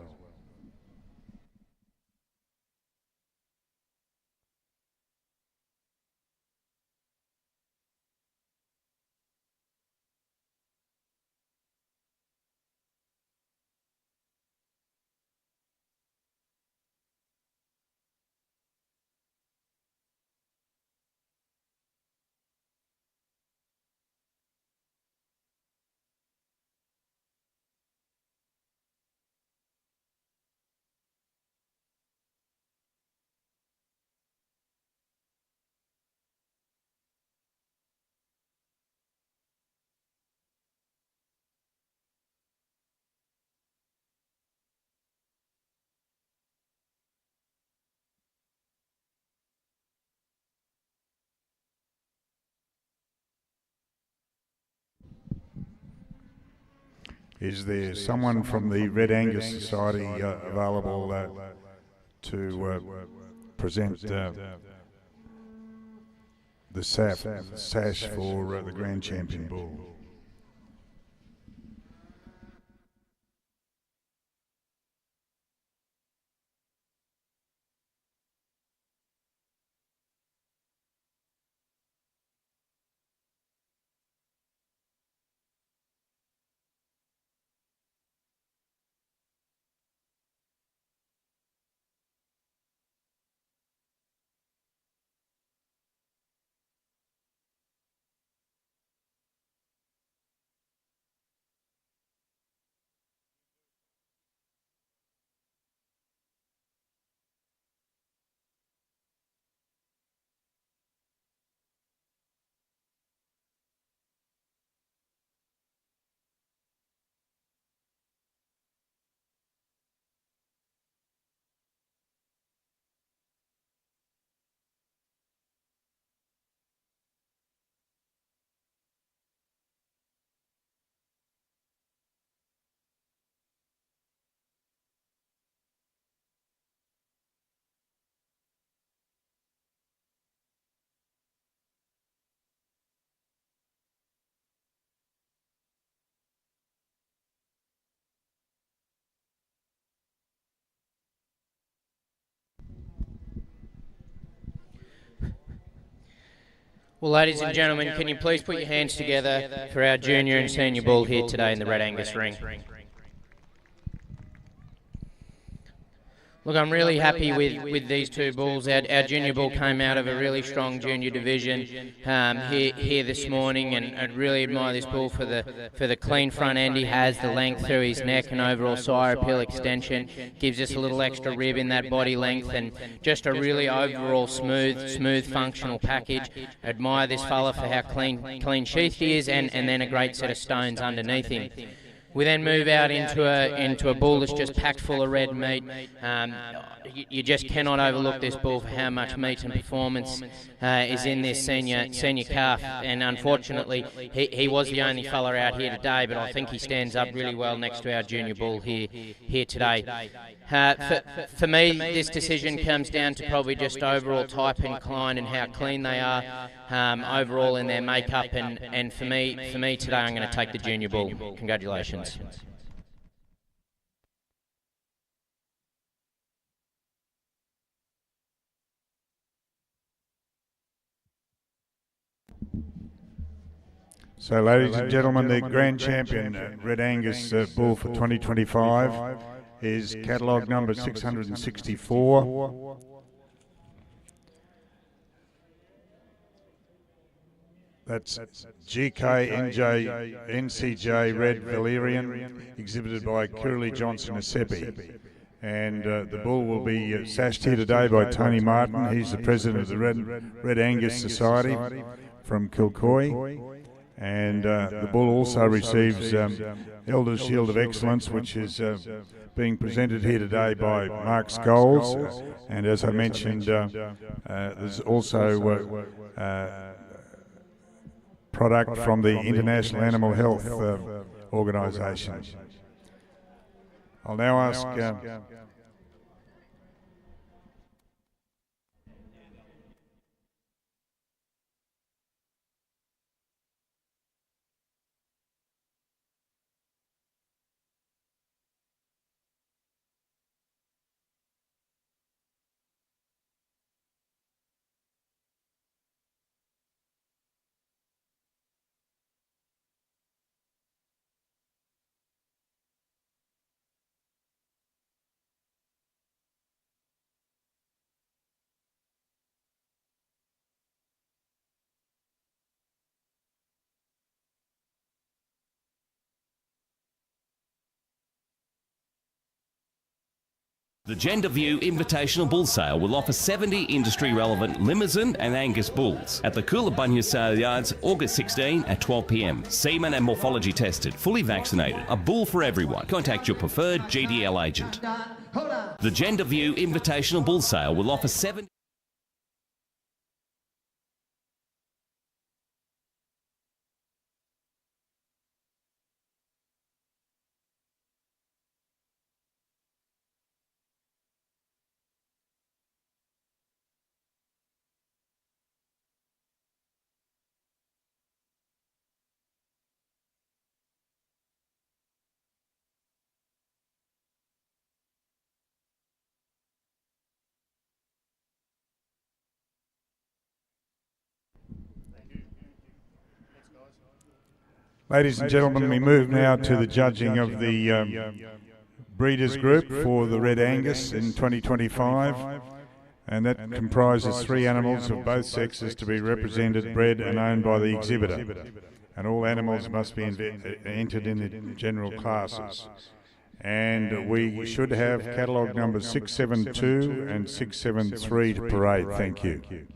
Is there someone from the Red Angus Society available to present the sash for the Grand Champion Bull? Well, ladies and gentlemen, can you please put your hands together for our junior and senior bull here today in the Red Angus ring? Look, I'm really happy with these two bulls. Our junior bull came out of a really strong junior division here this morning, and I really admire this bull for the clean front end he has, the length through his neck and overall sire appeal extension. Gives us a little extra rib in that body length, and just a really overall smooth functional package. Admire this fella for how clean sheathed he is, and then a great set of stones underneath him. We then move out into a bull that's just packed full of red meat. You just cannot overlook this bull for how much meat and performance is in this senior calf. And unfortunately, he was the only fella out here today, but I think he stands up really well next to our junior bull here today. For me, this decision comes down to probably just overall type and incline and how clean they are overall in their makeup. And for me today, I'm going to take the junior bull. Congratulations. So, ladies and gentlemen, the Grand Champion Red Angus Bull for 2025 is catalogue number 664. That's GKNJ NCJ Red Valerian, exhibited by Curly Johnson Asepi. And the bull will be sashed here today by Tony Martin. He's the president of the Red Angus Society from Kilcoy. And the bull also receives Elder's Shield of Excellence, which is being presented here today by Mark Scholes. And as I mentioned, there's also product from the International Animal Health Organisation. I'll now ask The Gender View Invitational Bull Sale will offer 70 industry-relevant Limousin and Angus bulls at the Coolabunga Sale Yards, August 16 at 12 p.m. Semen and morphology tested, fully vaccinated. A bull for everyone. Contact your preferred GDL agent. The Gender View Invitational Bull Sale will offer 70... Ladies and gentlemen, we move now to the judging of the breeders group for the Red Angus in 2025, and that comprises 3 animals of both sexes to be represented, bred and owned by the exhibitor, and all animals must be entered in the general classes. And we should have catalogue numbers 672 and 673 to parade. Thank you.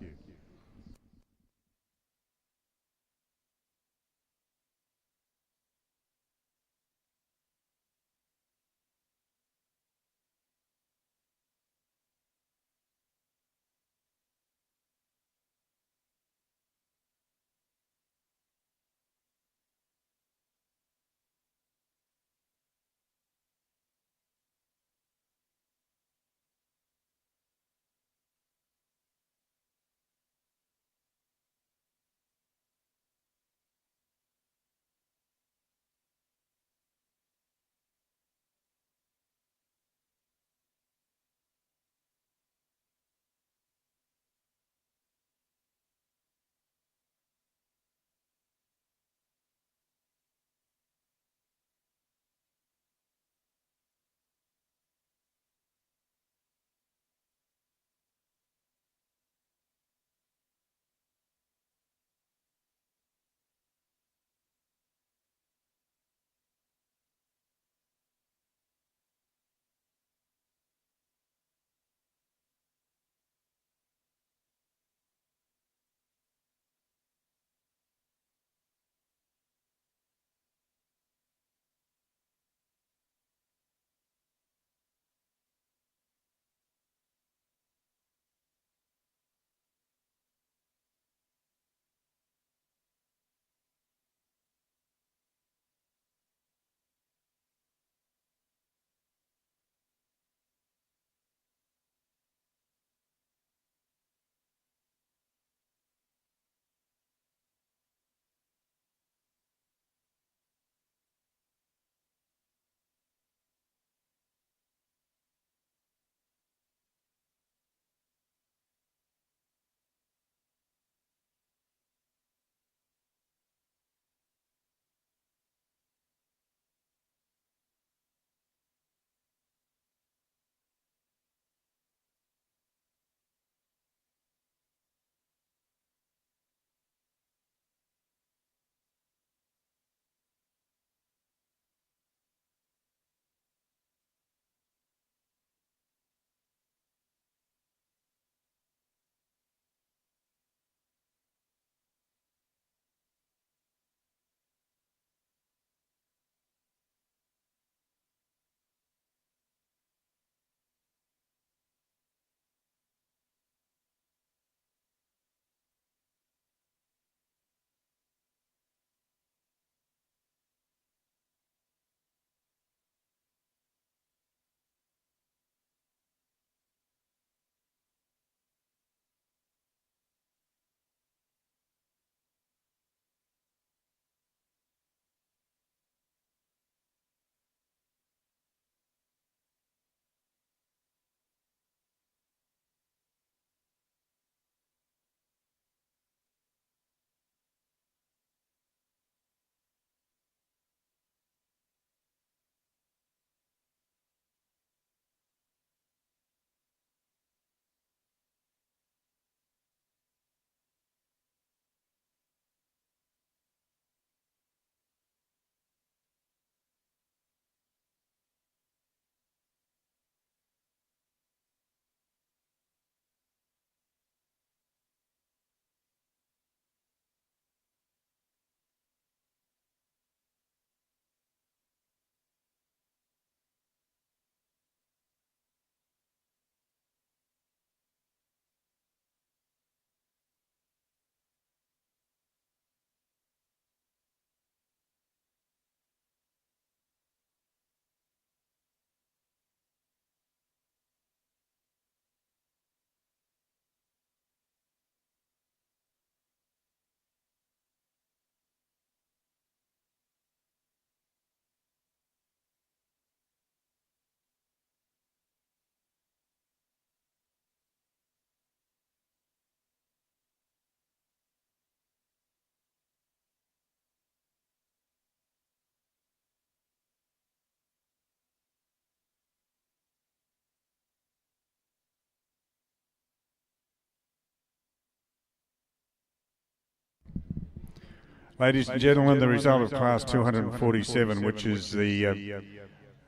Ladies and gentlemen, the result of Class 247, which is the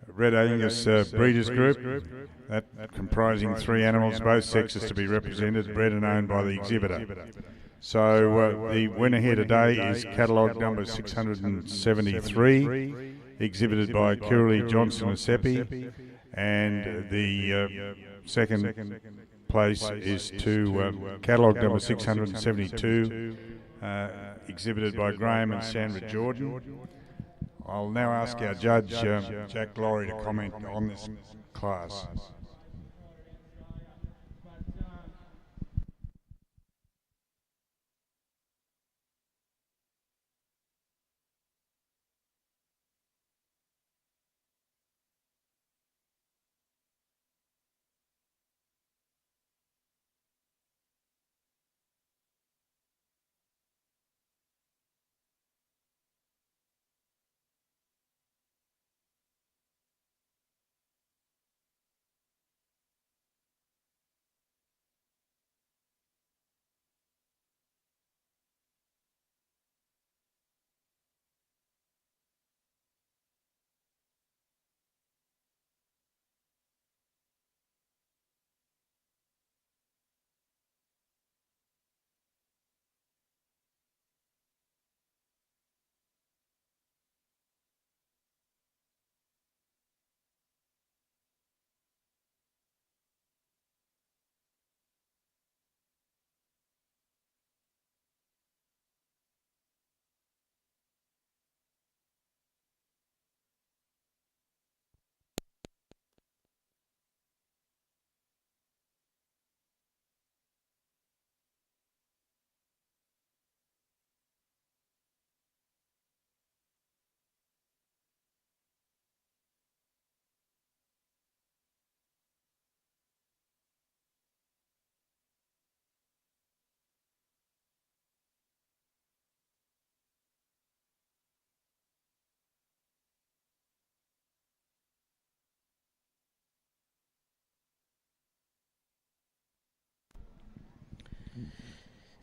Red Angus Breeders Group, that comprising 3 animals, both sexes to be represented, bred and owned by the exhibitor. So the winner here today is catalogue number 673, exhibited by Curly Johnson and Seppi, and the second place is to catalogue number 672, exhibited by Graham and Sandra Jordan. I'll now ask our judge, Jack Laurie, to comment on this class.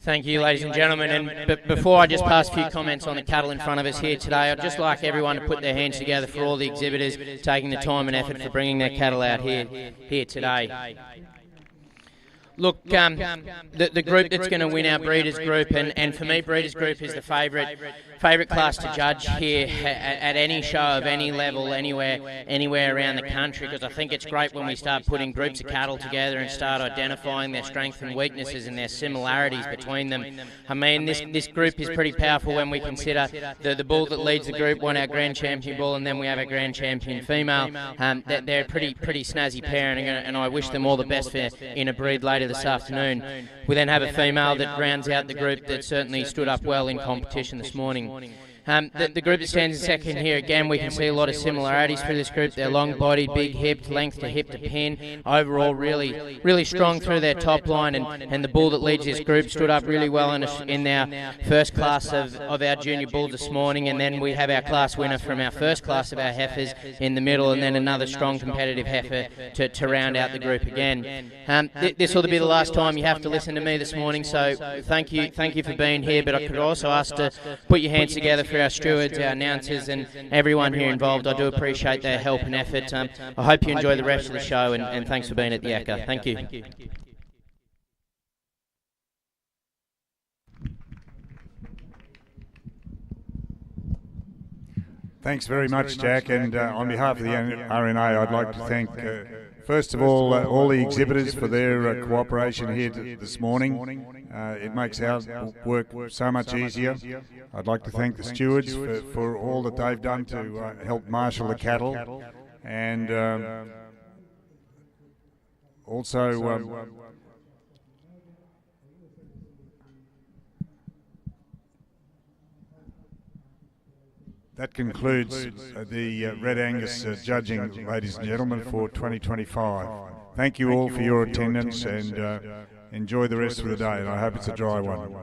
Thank you, ladies and gentlemen. And before I just pass a few comments on the cattle in front of us here today, I'd just like everyone to put their hands together for all the exhibitors taking the time and effort for bringing their cattle out here today. Look, the group that's going to win our Breeders Group, and for me, Breeders Group is the favourite class to judge here at any show of any level, anywhere around the country, because I think it's great when we start putting groups of cattle together and start identifying their strengths and weaknesses and their similarities between them. I mean, this group is pretty powerful when we consider the bull that leads the group won our Grand Champion bull, and then we have a Grand Champion female. They're a pretty snazzy pair, and I wish them all the best in a breed later this afternoon. We then have a female that rounds out the group that certainly stood up well in competition this morning. The group that stands in second here, again, we can see a lot of similarities for this group. They're long-bodied, big-hipped, length to hip to pin. Overall, really strong through their top line, and the bull that leads this group stood up really well in our first class of our junior bulls this morning, and then we have our class winner from our first class of our heifers in the middle, and then another strong competitive heifer to round out the group again. This will be the last time you have to listen to me this morning, so thank you for being here, but I could also ask to put your hands together for our stewards, our announcers, and everyone here involved. I do appreciate their help and effort. I hope you enjoy the rest of the show, and thanks for being at the ACCA. Thank you. Thanks very much, Jack, and on behalf of the RNA, I'd like to thank first of all the exhibitors for their cooperation here this morning. It makes our work so much easier. I'd like to thank the stewards for all that they've done to help marshal the cattle, and also that concludes the Red Angus judging, ladies and gentlemen, for 2025. Thank you all for your attendance, and enjoy the rest of the day, and I hope it's a dry one.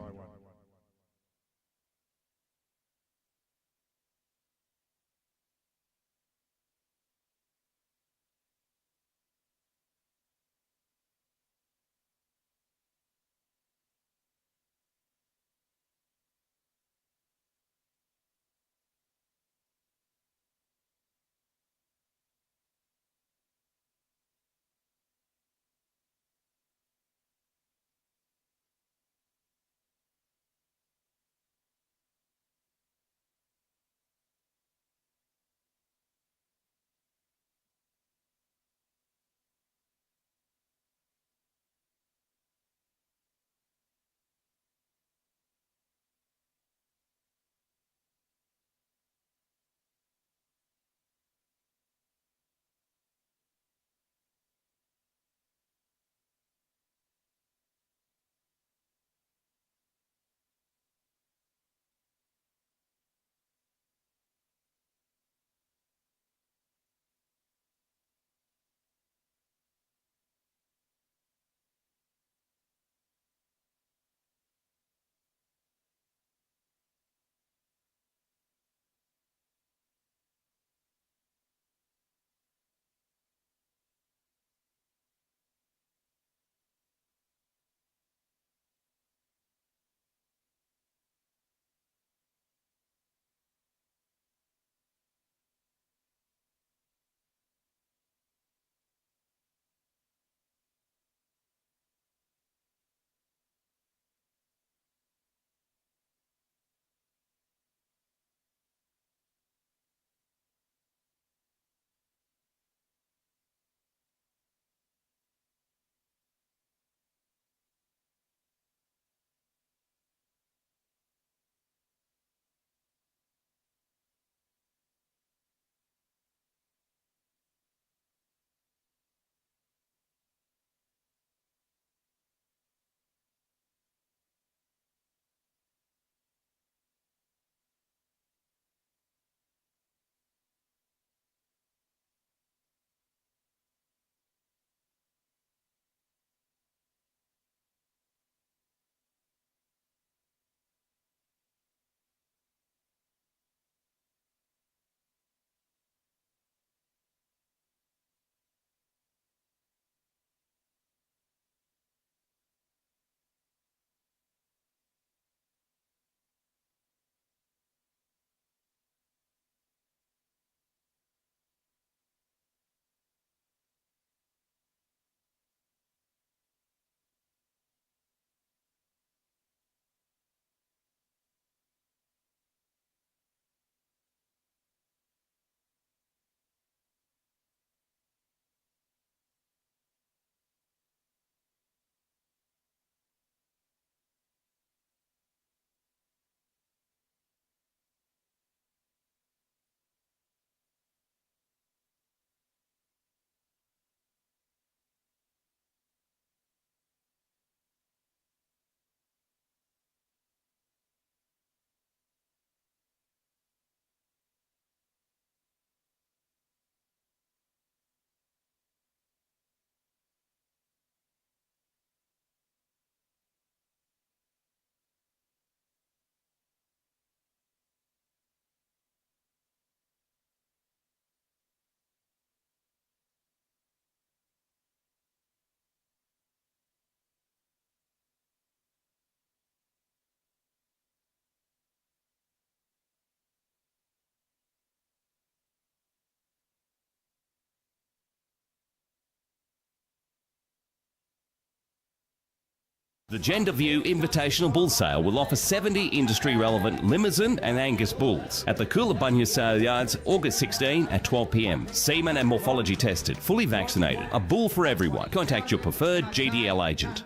The Gender View Invitational Bull Sale will offer 70 industry-relevant Limousin and Angus bulls at the Coolabunga Sale Yards, August 16 at 12 p.m. Semen and morphology tested, fully vaccinated. A bull for everyone. Contact your preferred GDL agent.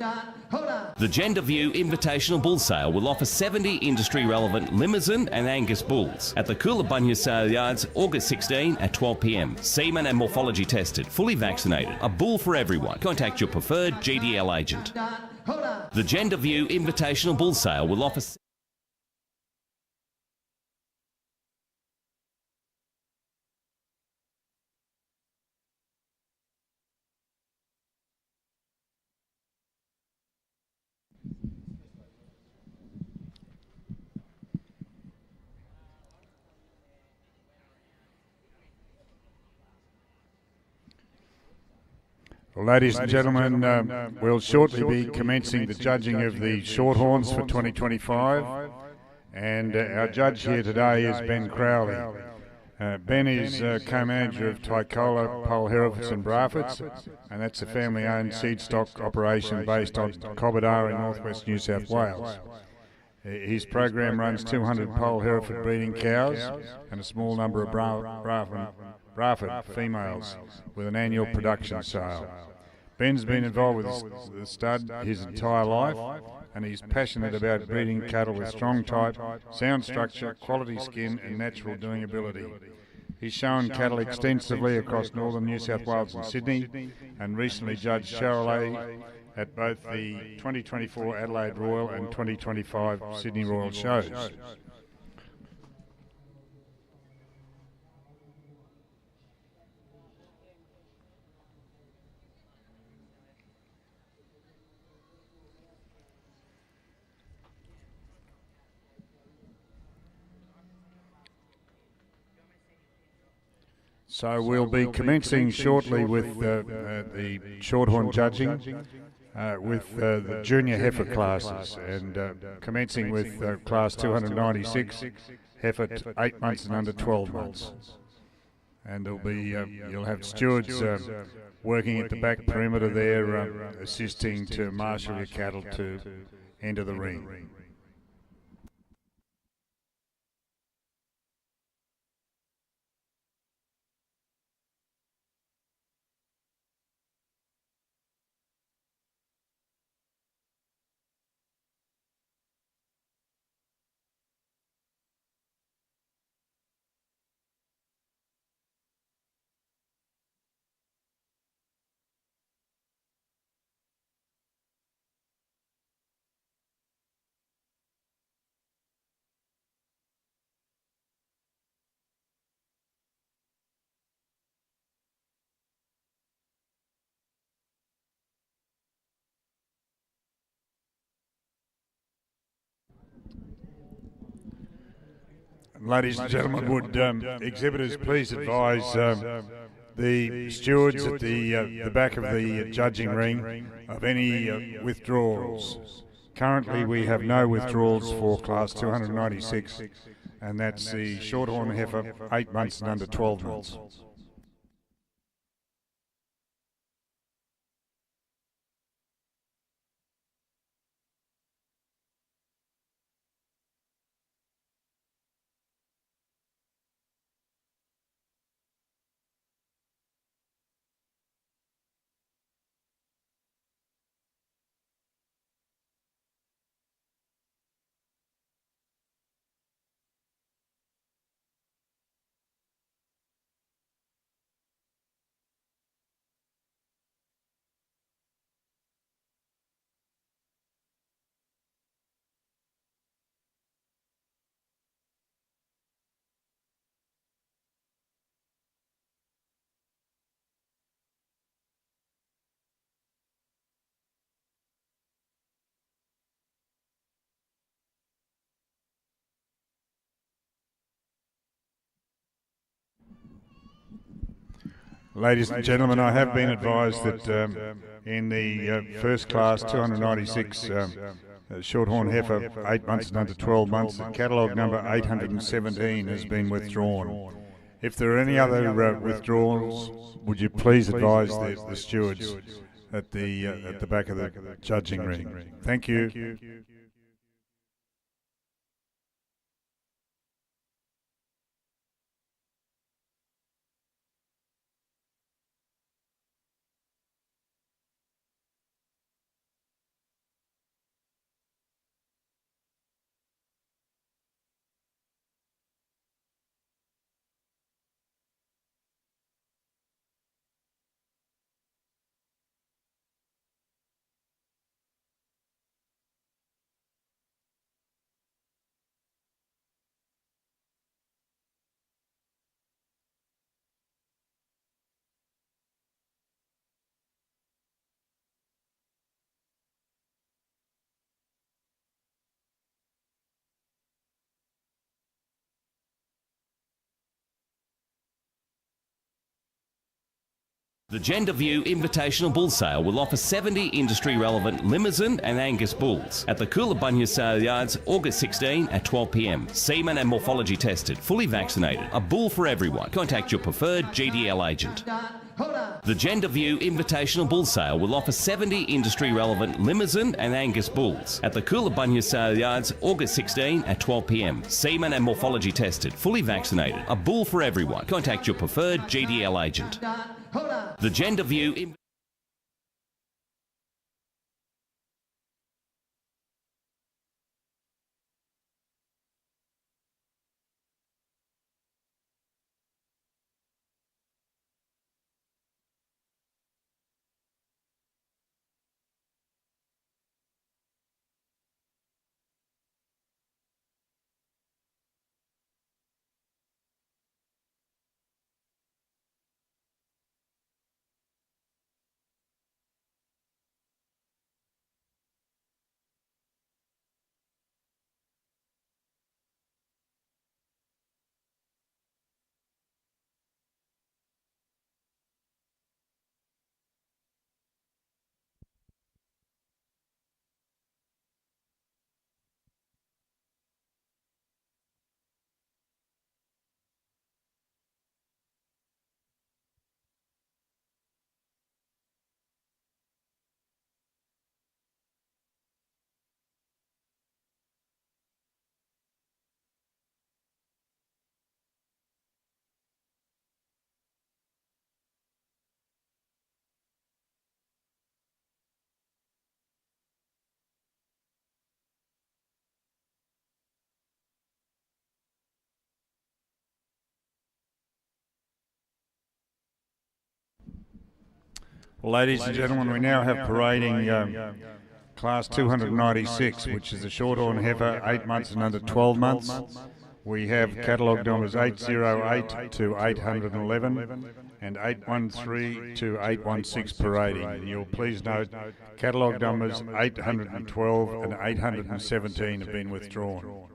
The Gender View Invitational Bull Sale will offer 70 industry-relevant Limousin and Angus bulls at the Coolabunga Sale Yards, August 16 at 12 p.m. Semen and morphology tested, fully vaccinated. A bull for everyone. Contact your preferred GDL agent. The Gender View Invitational Bull Sale will offer... Well, ladies and gentlemen, we'll shortly be commencing the judging of the Shorthorns for 2025, and our judge here today is Ben Crowley. Ben is co-manager of Tycola, Pole Herefords and Braffords, and that's a family-owned seed stock operation based on Cobbadar in northwest New South Wales. His program runs 200 Pole Hereford breeding cows and a small number of Braford females with an annual production sale. Ben's been involved with the stud his entire life, and he's passionate about breeding cattle with strong type, sound structure, quality skin and natural doing ability. He's shown cattle extensively across northern New South Wales and Sydney, and recently judged Charolais at both the 2024 Adelaide Royal and 2025 Sydney Royal shows. So we'll be commencing shortly with the Shorthorn judging with the junior heifer classes, and commencing with class 296 heifer 8 months and under 12 months. And there'll be you'll have stewards working at the back perimeter there, assisting to marshal your cattle to enter the ring. Ladies and gentlemen, would exhibitors please advise the stewards at the back of the judging ring of any withdrawals. Currently we have no withdrawals for class 296, and that's the Shorthorn heifer 8 months and under 12 months. Ladies and gentlemen, I have been advised that in the first class 296 Shorthorn heifer 8 months and under 12 months, the catalogue number 817 has been withdrawn. If there are any other withdrawals, would you please advise the stewards at the back of the judging ring. Thank you. The Gender View Invitational Bull Sale will offer 70 industry-relevant Limousin and Angus bulls at the Coolabunga Sale Yards, August 16 at 12 p.m. Semen and morphology tested, fully vaccinated. A bull for everyone. Contact your preferred GDL agent. The Gender View Invitational Bull Sale will offer 70 industry-relevant Limousin and Angus bulls at the Coolabunga Sale Yards, August 16 at 12 p.m. Semen and morphology tested, fully vaccinated. A bull for everyone. Contact your preferred GDL agent. The Gender View Well, ladies and gentlemen, we now have parading class 296, which is a Shorthorn heifer, 8 months and under 12 months. We have catalogue numbers 808 to 811 and 813 to 816 parading. And you'll please note catalogue numbers 812 and 817 have been withdrawn.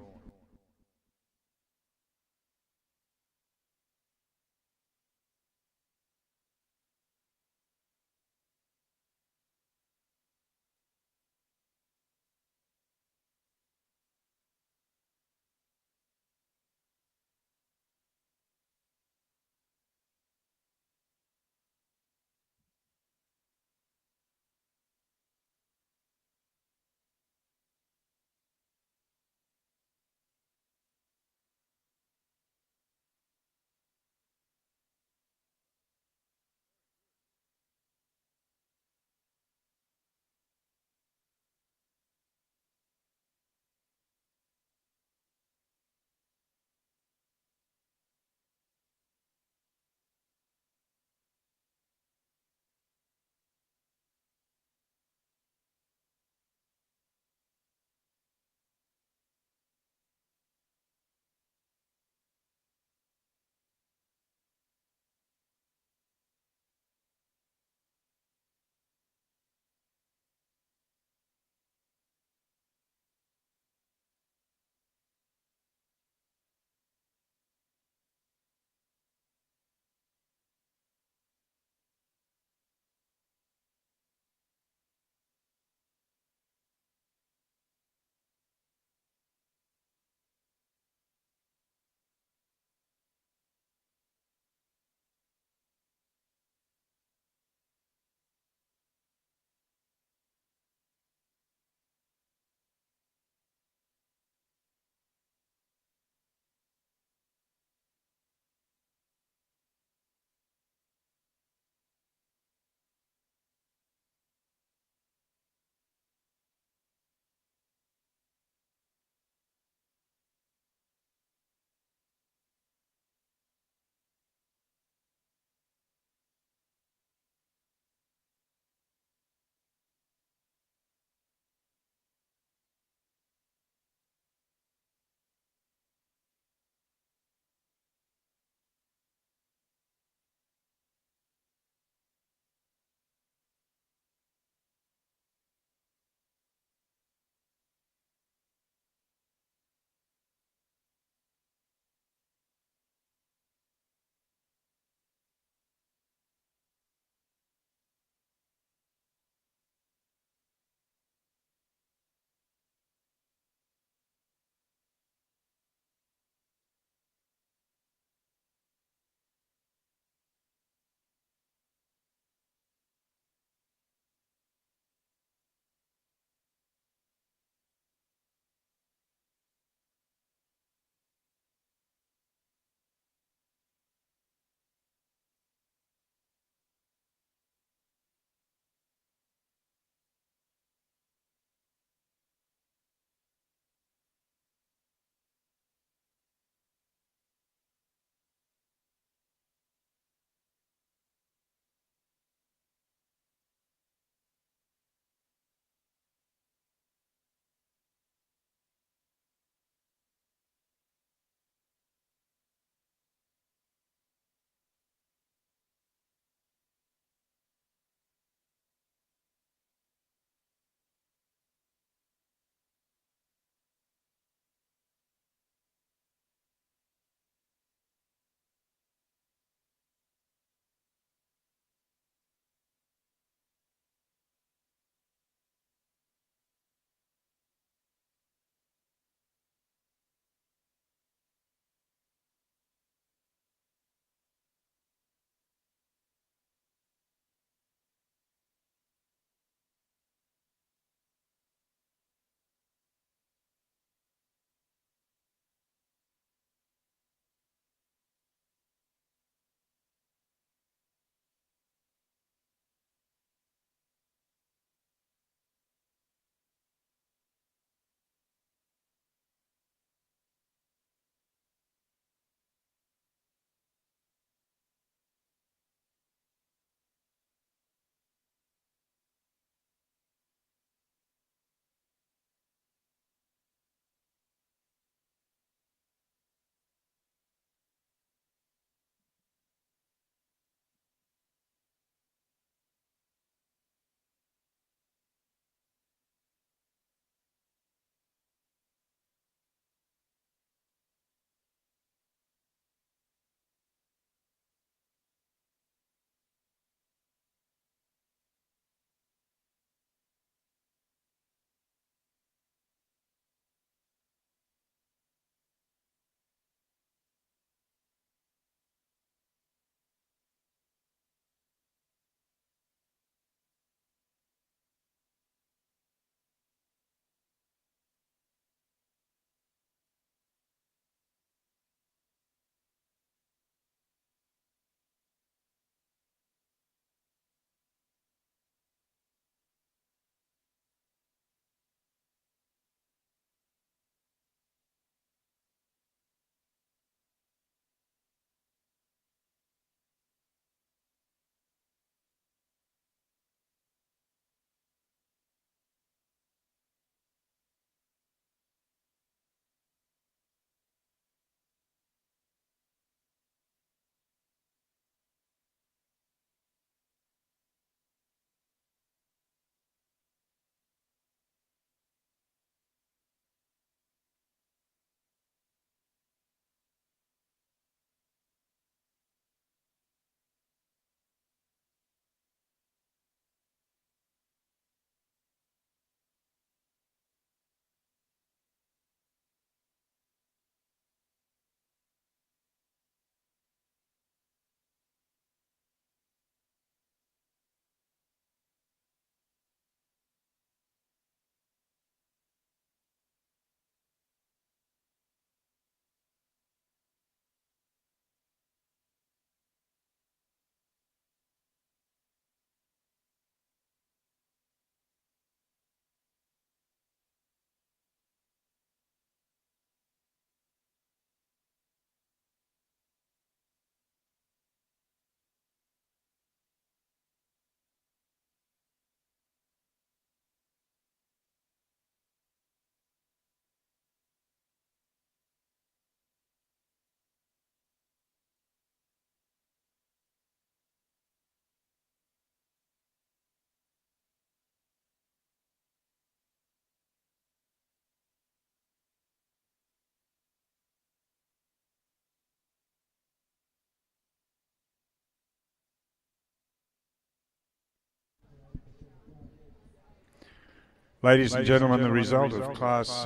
Ladies and gentlemen, the result of Class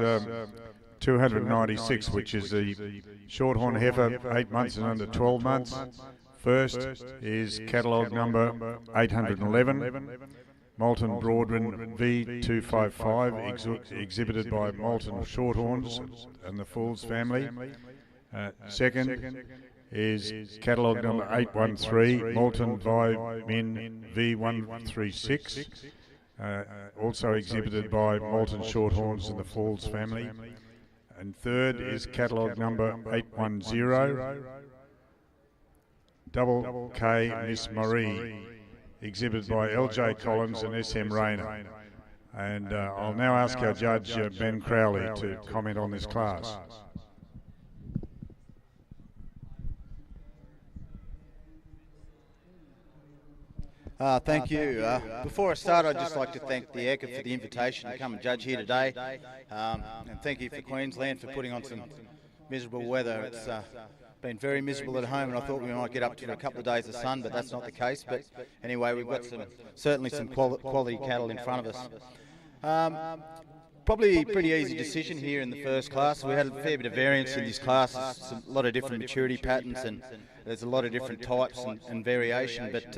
296, which is the Shorthorn heifer, 8 months and under 12 months. First is catalogue number 811, Moulton Broadman V255, exhibited by Moulton Shorthorns and the Fools family. Second is catalogue number 813, Moulton Min V136, also exhibited by Moulton Shorthorns and the Falls family. And third is catalogue number 810, Double K Miss Marie, exhibited by LJ Collins and SM Rayner. And I'll now ask our judge, Ben Crowley, to comment on this class. Thank you. Before I start, I'd just like to thank the ECA for the invitation to come and judge here today. And thank you for Queensland for putting on some miserable weather. It's been very miserable at home, and I thought we might get up to a couple of days of sun, but that's not the case. But anyway, we've got certainly some quality cattle in front of us. Probably a pretty easy decision here in the first class. We had a fair bit of variance in this class, a lot of different maturity patterns, and there's a lot of different types and variation. But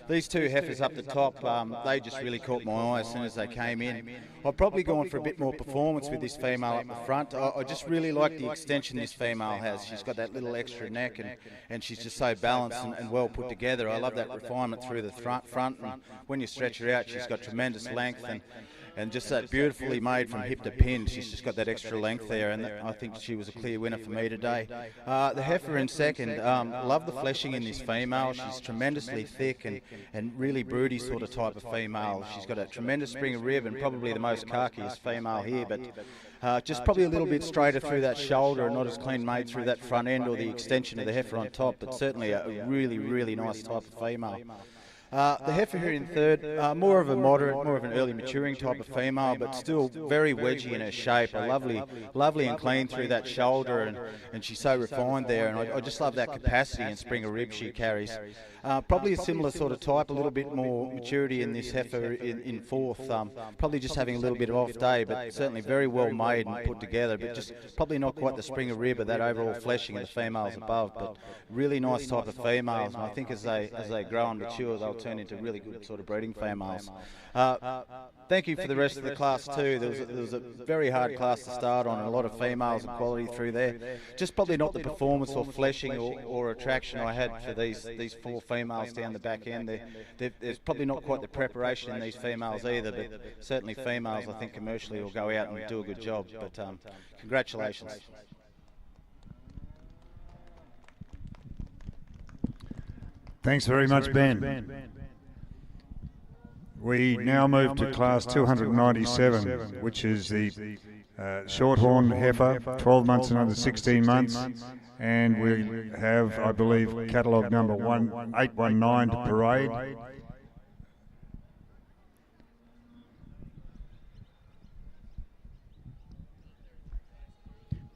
these two heifers up the top, they just really caught my eye as soon as they came in. I've probably gone for a bit more performance with this female up the front. I just really like the extension this female has. She's got that little extra neck, and she's just so balanced and well put together. I love that refinement through the front, and when you stretch her out, she's got tremendous length, and just that beautifully made from hip to pin. She's just got that extra length there, and I think she was a clear winner for me today. The heifer in second, love the fleshing in this female. She's tremendously thick and really broody sort of type of female. She's got a tremendous spring of rib and probably the most khaki-est female here, but just probably a little bit straighter through that shoulder and not as clean made through that front end or the extension of the heifer on top, but certainly a really, really nice type of female. The heifer here in third, more of a moderate, more of an early maturing type of female, but still very wedgy in her shape. Lovely and clean through that shoulder, and she's so refined there. And I just love that capacity and spring of rib she carries. Probably a similar sort of type, a little bit more maturity in this heifer in fourth. Probably just having a little bit of off day, but certainly very well made and put together. But just probably not quite the spring of rib or that overall fleshing of the females above. But really nice type of females, and I think as they grow and mature, they'll turn into really good sort of breeding females. Thank you for the rest of the class too. There was a very hard class to start on, and a lot of females and quality through there. Just probably not the performance or fleshing or attraction I had for these four females down the back end. There's probably not quite the preparation in these females either, but certainly females I think commercially will go out and do a good job. But congratulations. Thanks very much, Ben. We now move to class 297, which is the Shorthorn heifer, 12 months and under 16 months. And we have, I believe, catalogue number 819 to parade.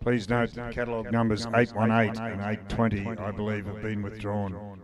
Please note catalogue numbers 818 and 820, I believe, have been withdrawn.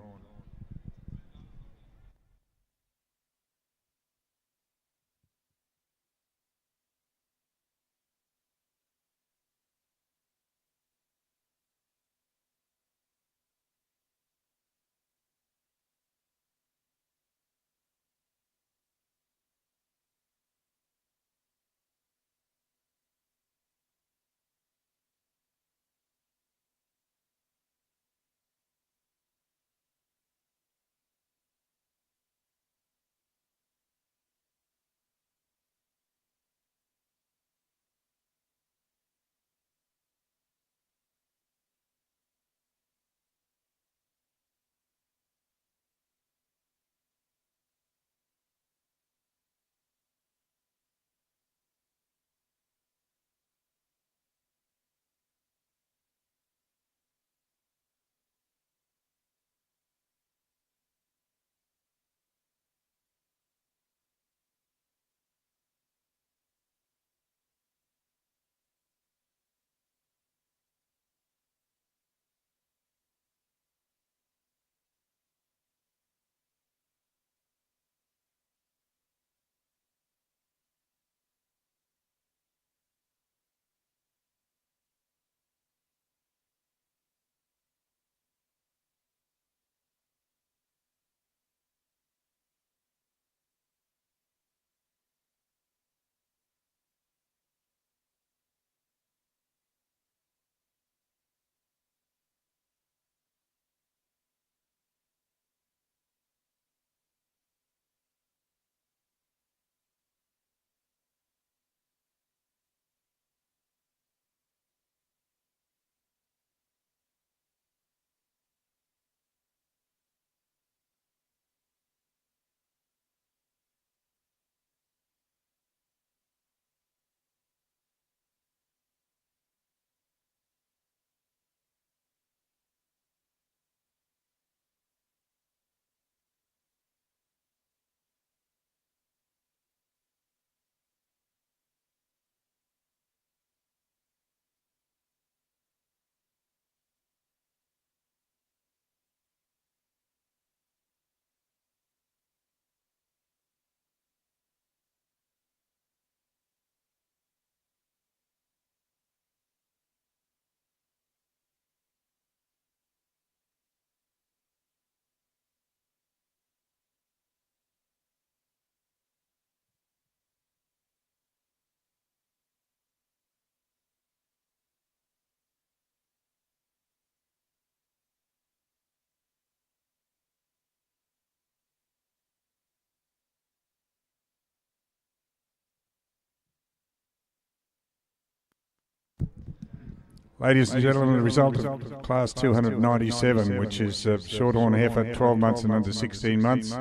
Ladies and gentlemen, the result of Class 297, which is Shorthorn heifer, 12 months and under 16 months.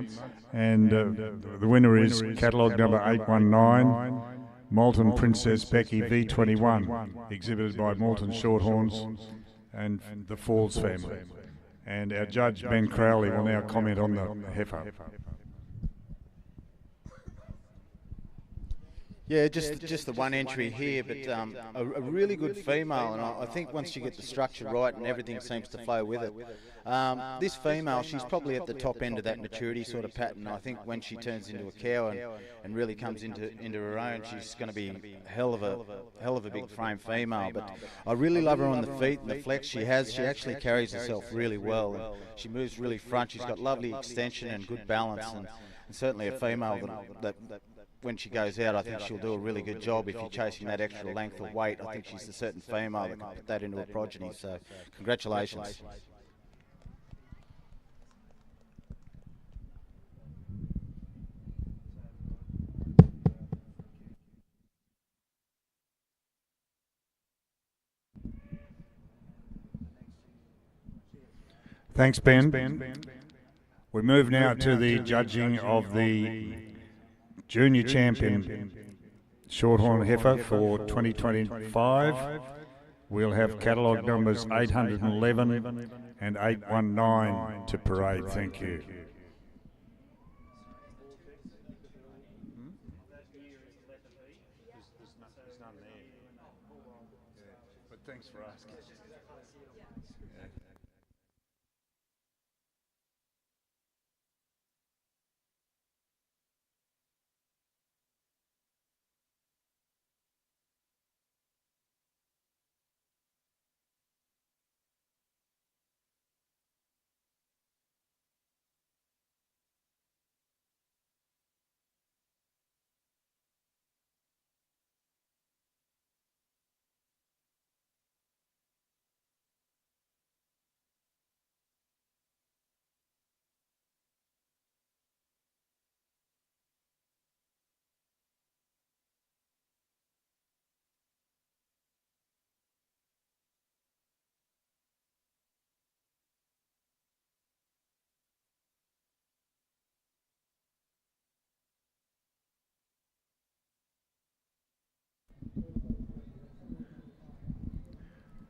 And the winner is catalogue number 819, Moulton Princess Becky V21, exhibited by Moulton Shorthorns and the Falls family. And our judge, Ben Crowley, will now comment on the heifer. Yeah, just the one entry here, but a really good female, and I think once you get the structure right and everything seems to flow with it. This female, she's probably at the top end of that maturity sort of pattern. I think when she turns into a cow and really comes into her own, she's going to be a hell of a big frame female. But I really love her on the feet and the flex she has. She actually carries herself really well, and she moves really front. She's got lovely extension and good balance, and certainly a female that when she goes out, I think she'll do a really good job. If you're chasing that extra length or weight, I think she's a certain female that can put that into a progeny. So, congratulations. Thanks, Ben. We move now to the judging of the Junior Champion Shorthorn heifer for 2025. We'll have catalogue numbers 811 and 819 to parade. Thank you. But thanks for asking.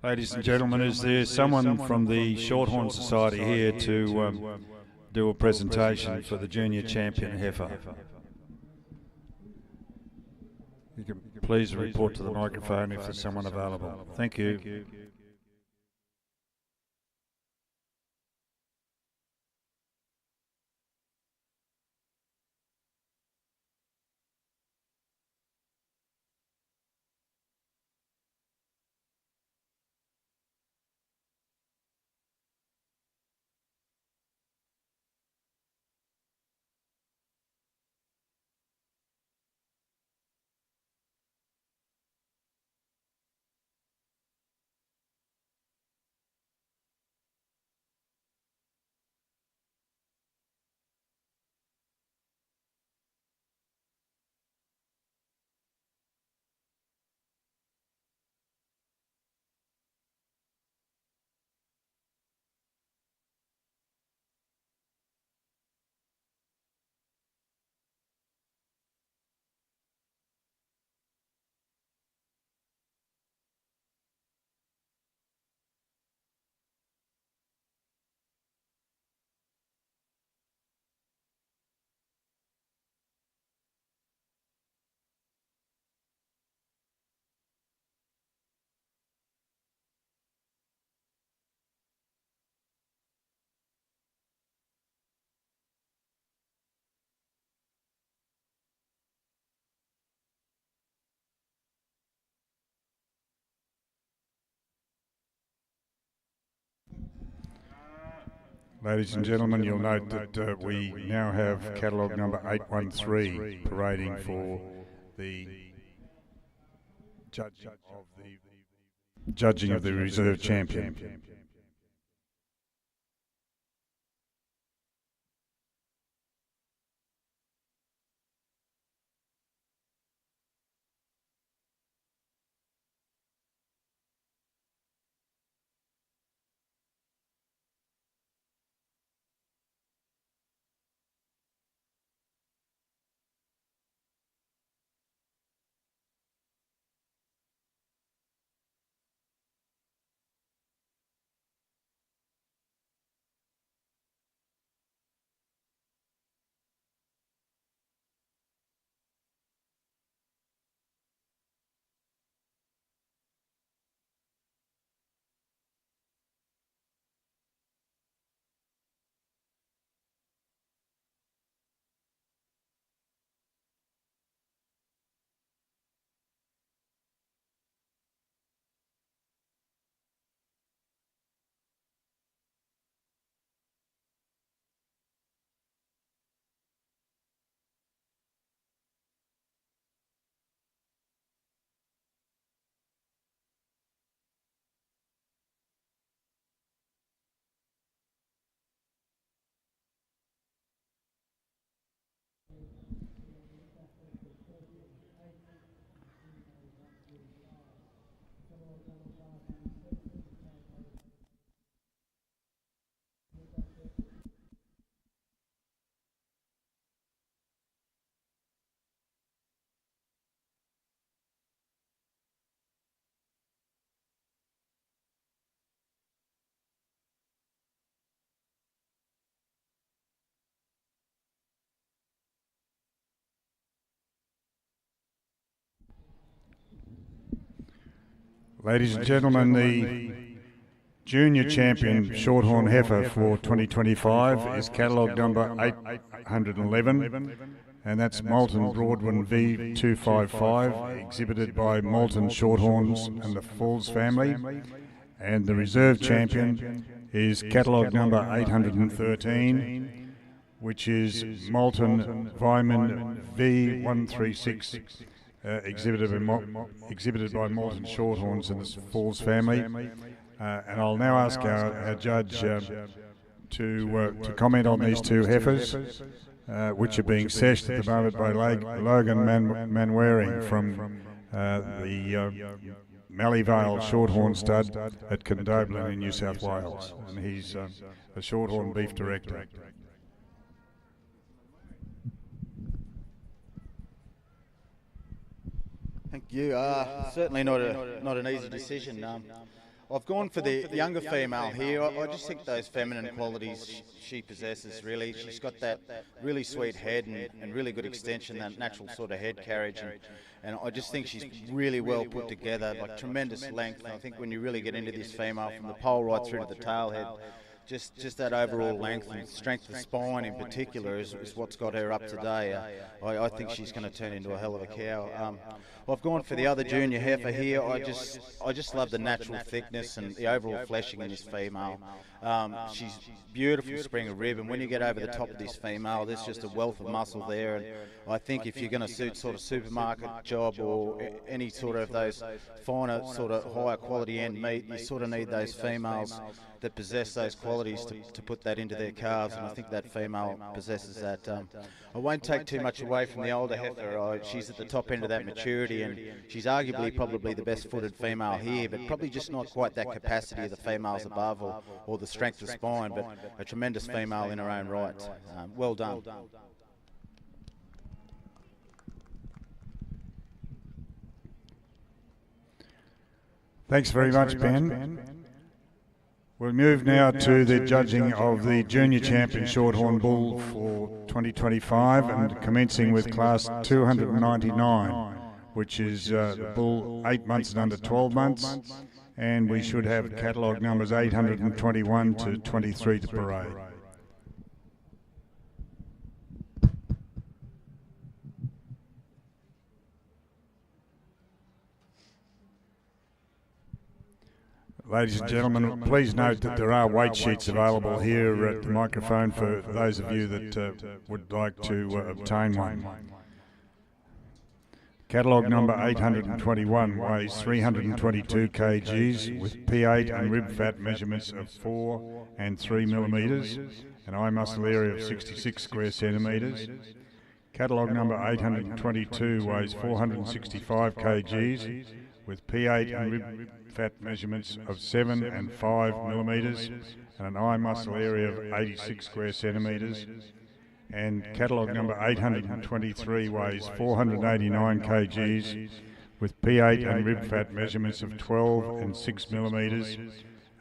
Ladies and gentlemen, is there someone from the Shorthorn Society here to do a presentation for the Junior Champion heifer? You can please report to the microphone if there's someone available. Thank you. Ladies and gentlemen, you'll note that we now have catalogue number 813 parading for the judging of the reserve champion. Ladies and gentlemen, the junior champion Shorthorn heifer for 2025 is catalogue number 811, and that's Moulton Broadwin V255, exhibited by Moulton Shorthorns and the Falls family. And the reserve champion is catalogue number 813, which is Moulton Vyman V136, exhibited by Moulton Shorthorns and the Falls family. And I'll now ask our judge to comment on these two heifers, which are being seshed at the moment by Logan Manwaring from the Malleevale Shorthorn stud at Condobolin in New South Wales. And he's a Shorthorn beef director. Thank you. Certainly not an easy decision. I've gone for the younger female here. I just think those feminine qualities she possesses, really. She's got that really sweet head and really good extension, that natural sort of head carriage. And I just think she's really well put together, like tremendous length. And I think when you really get into this female, from the pole right through to the tail head, just that overall length and strength of spine in particular is what's got her up today. I think she's going to turn into a hell of a cow. I've gone for the other junior heifer here. I just love the natural thickness and the overall fleshing in this female. She's beautiful spring of rib, and when you get over the top of this female, there's just a wealth of muscle there. And I think if you're going to suit sort of supermarket job or any sort of those finer sort of higher quality end meat, you sort of need those females that possess those qualities to put that into their calves, and I think that female possesses that. I won't take too much away from the older heifer. She's at the top end of that maturity, and she's arguably probably the best footed female here, but probably just not quite that capacity of the females above or the strength of spine, but a tremendous female in her own right. Well done. Thanks very much, Ben. We'll move now to the judging of the Junior Champion Shorthorn Bull for 2025, and commencing with Class 299, which is the bull 8 months and under 12 months, and we should have catalogue numbers 821 to 23 to parade. Ladies and gentlemen, please note that there are weight sheets available here at the microphone for those of you that would like to obtain one. Catalogue number 821 weighs 322 kgs with P8 and rib fat measurements of 4 and 3 millimetres, an eye muscle area of 66 square centimetres. Catalogue number 822 weighs 465 kgs with P8 and rib fat measurements of 7 and 5 millimetres and an eye muscle area of 86 square centimetres. And catalogue number 823 weighs 489 kgs with P8 and rib fat measurements of 12 and 6 millimetres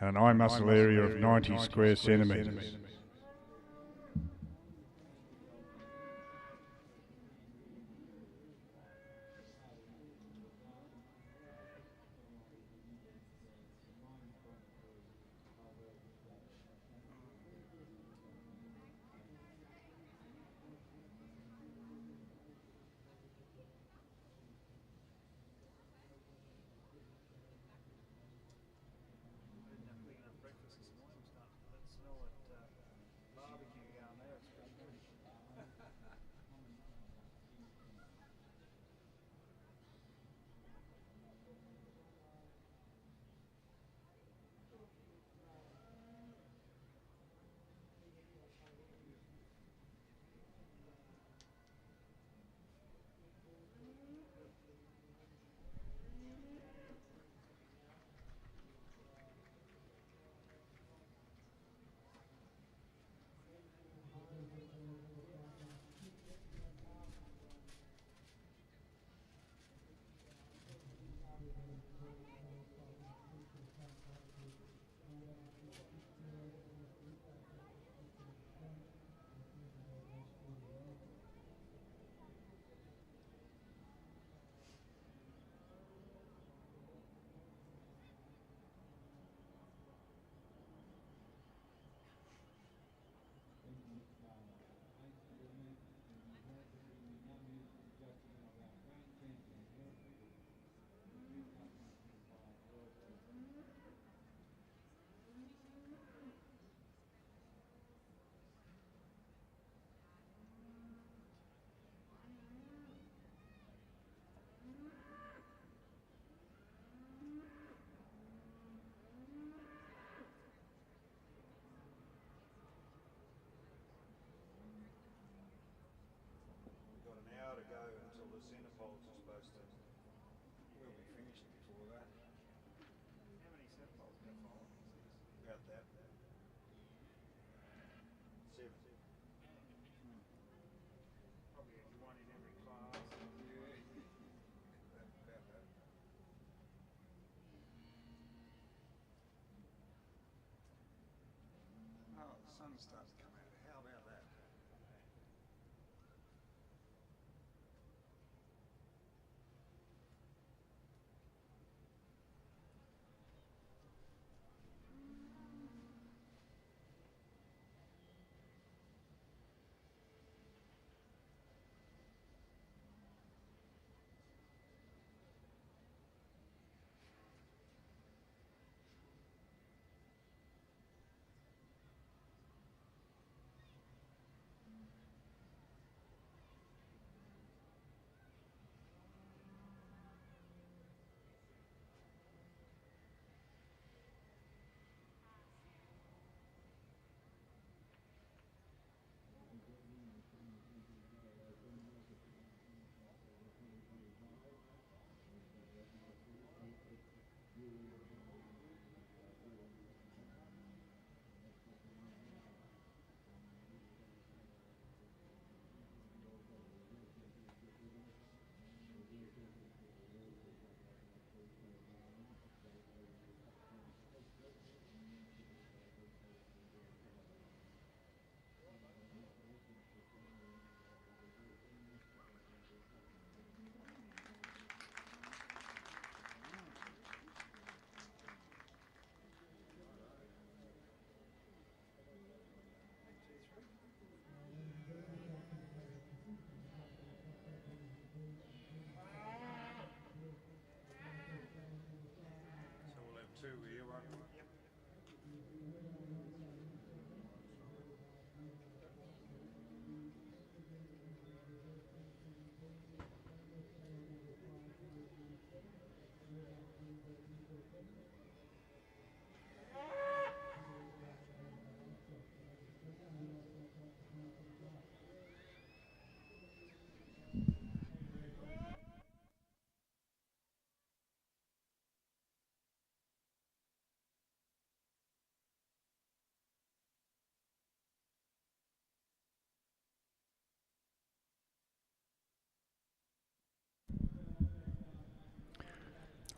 and an eye muscle area of 90 square centimetres.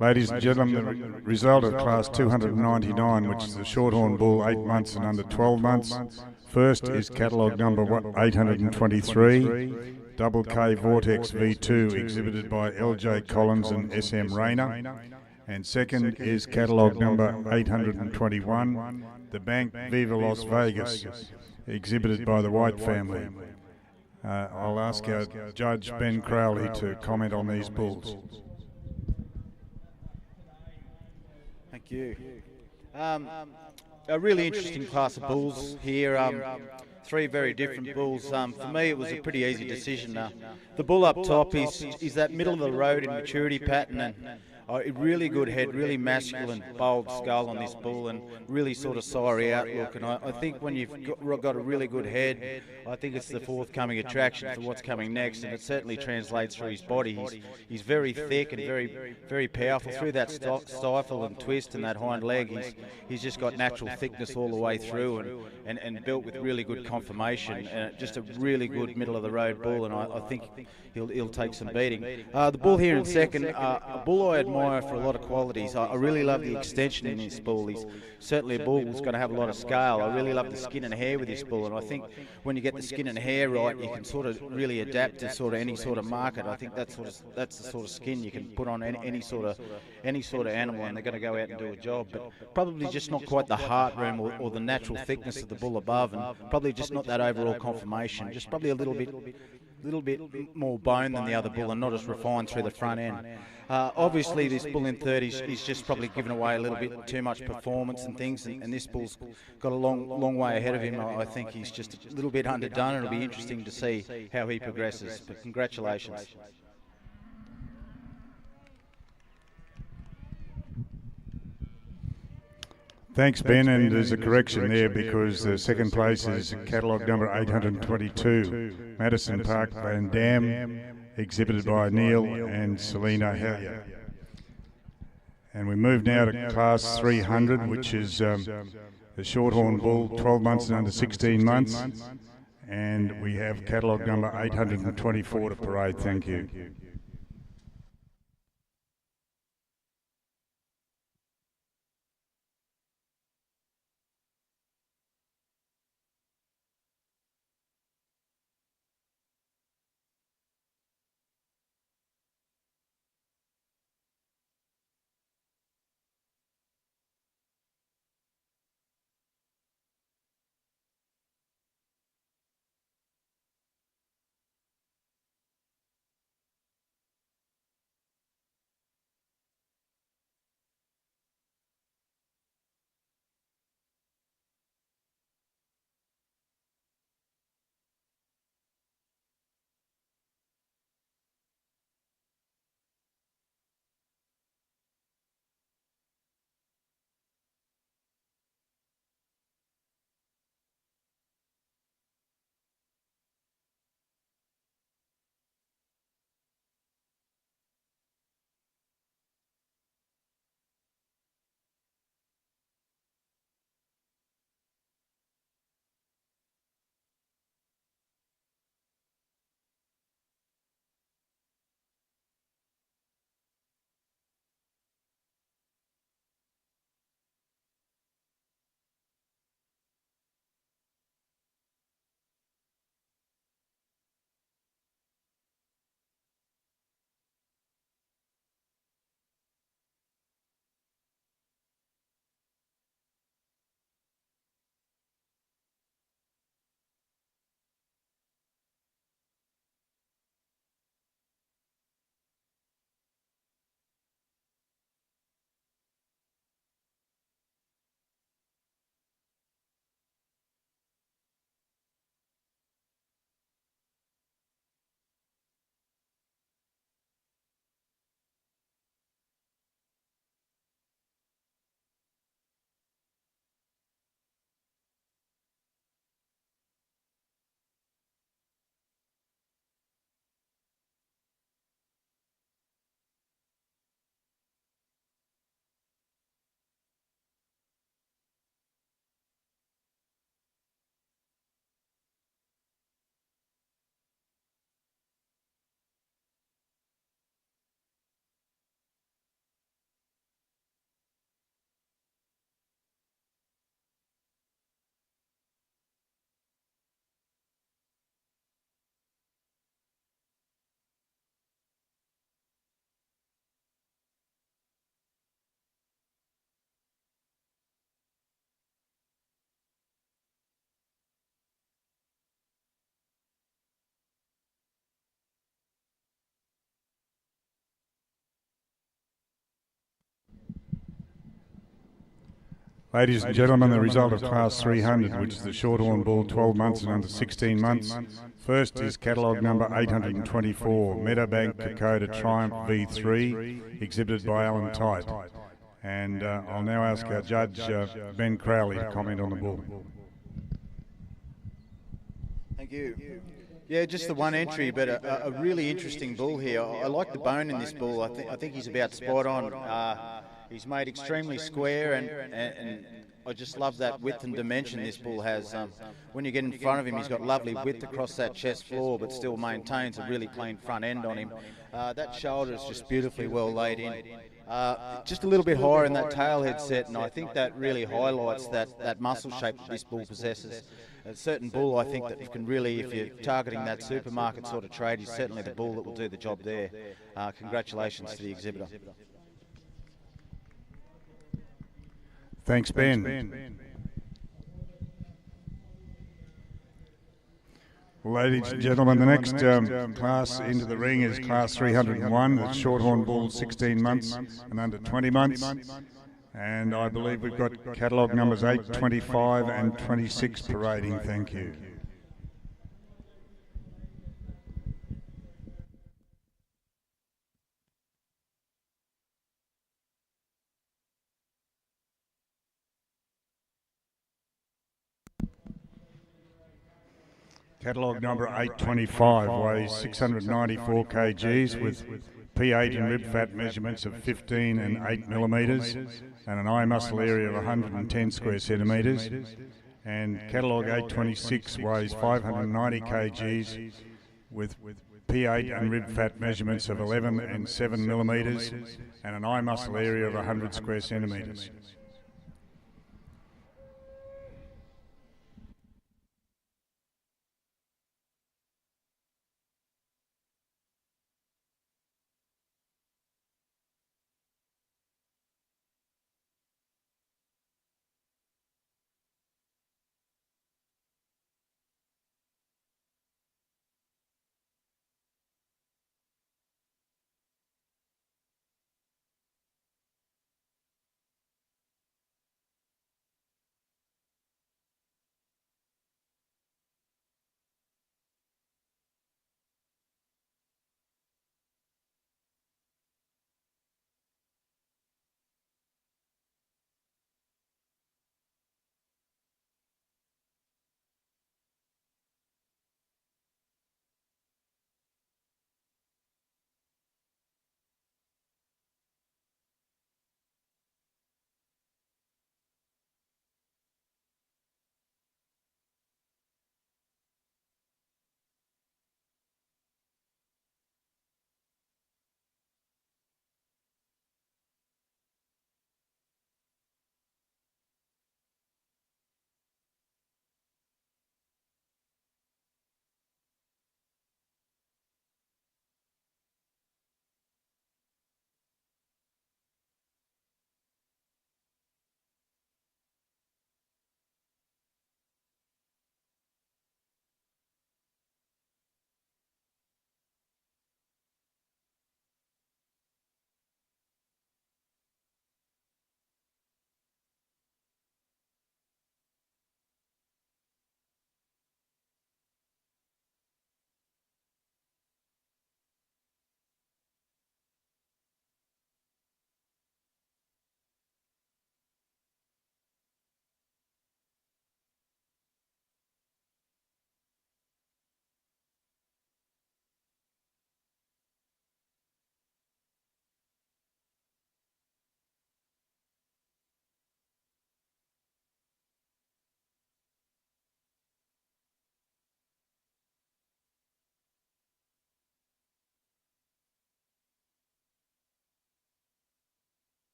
Ladies and gentlemen, the result of Class 299, which is the Shorthorn bull 8 months and under 12 months. First is catalogue number 823, Double K Vortex V2, exhibited by LJ Collins and SM Rayner. And second is catalogue number 821, The Bank Viva Las Vegas, exhibited by the White family. I'll ask our Judge Ben Crowley to comment on these bulls. Thank you. A really interesting class of bulls here. Three very different bulls. For me, it was a pretty easy decision. The bull up top is that middle of the road in maturity pattern, and a really good head, really masculine, bold skull on this bull, and really sort of sorry outlook. And I think when you've got a really good head, I think it's the forthcoming attraction for what's coming next, and it certainly translates through his body. He's very thick and very powerful through that stifle and twist and that hind leg. He's just got natural thickness all the way through, and built with really good conformation, and just a really good middle of the road bull. And I think he'll take some beating. The bull here in second, a bull I admire for a lot of qualities. I really love the extension in this bull. He's certainly a bull that's going to have a lot of scale. I really love the skin and hair with this bull, and I think when you get the skin and hair right, you can sort of really adapt to sort of any sort of market. I think that's the sort of skin you can put on any sort of animal, and they're going to go out and do a job. But probably just not quite the heart room or the natural thickness of the bull above, and probably just not that overall conformation. Just probably a little bit more bone than the other bull, and not as refined through the front end. Obviously, this bull in third is just probably given away a little bit too much performance and things, and this bull's got a long way ahead of him. I think he's just a little bit underdone, and it'll be interesting to see how he progresses. But congratulations. Thanks, Ben, and there's a correction there because the second place is catalogue number 822, Madison Park Van Dam, exhibited by Neil and Selena Hellier. And we move now to Class 300, which is the Shorthorn bull, 12 months and under 16 months. And we have catalogue number 824 to parade. Thank you. Ladies and gentlemen, the result of Class 300, which is the Shorthorn bull 12 months and under 16 months. First is catalogue number 824, Meadowbank Kokoda Triumph V3, exhibited by Alan Tite. And I'll now ask our judge, Ben Crowley, to comment on the bull. Thank you. Yeah, just the one entry, but a really interesting bull here. I like the bone in this bull. I think he's about spot on. He's made extremely square, and I just love that width and dimension this bull has. When you get in front of him, he's got lovely width across that chest floor, but still maintains a really clean front end on him. That shoulder is just beautifully well laid in. Just a little bit higher in that tail head set, and I think that really highlights that muscle shape that this bull possesses. A certain bull, I think, that can really, if you're targeting that supermarket sort of trade, is certainly the bull that will do the job there. Congratulations to the exhibitor. Thanks, Ben. Ladies and gentlemen, the next class into the ring is Class 301, the Shorthorn bull 16 months and under 20 months. And I believe we've got catalogue numbers 8, 25 and 26 parading. Thank you. Catalogue number 825 weighs 694 kgs with P8 and rib fat measurements of 15 and 8 millimetres and an eye muscle area of 110 square centimetres. And catalogue 826 weighs 590 kgs with P8 and rib fat measurements of 11 and 7 millimetres and an eye muscle area of 100 square centimetres.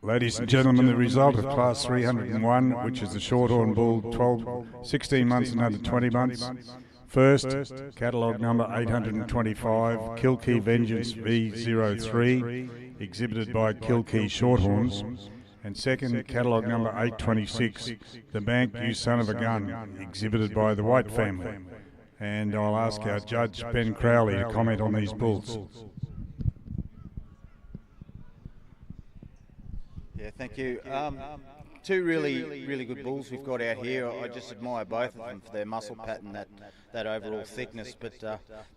Ladies and gentlemen, the result of Class 301, which is the Shorthorn Bull, 16 months and under 20 months. First, catalogue number 825, Kilkee Vengeance V03, exhibited by Kilkee Shorthorns. And second, catalogue number 826, The Bank, You Son of a Gun, exhibited by the White family. And I'll ask our judge, Ben Crowley, to comment on these bulls. Yeah, thank you. Two really good bulls we've got out here. I just admire both of them for their muscle pattern, that overall thickness. But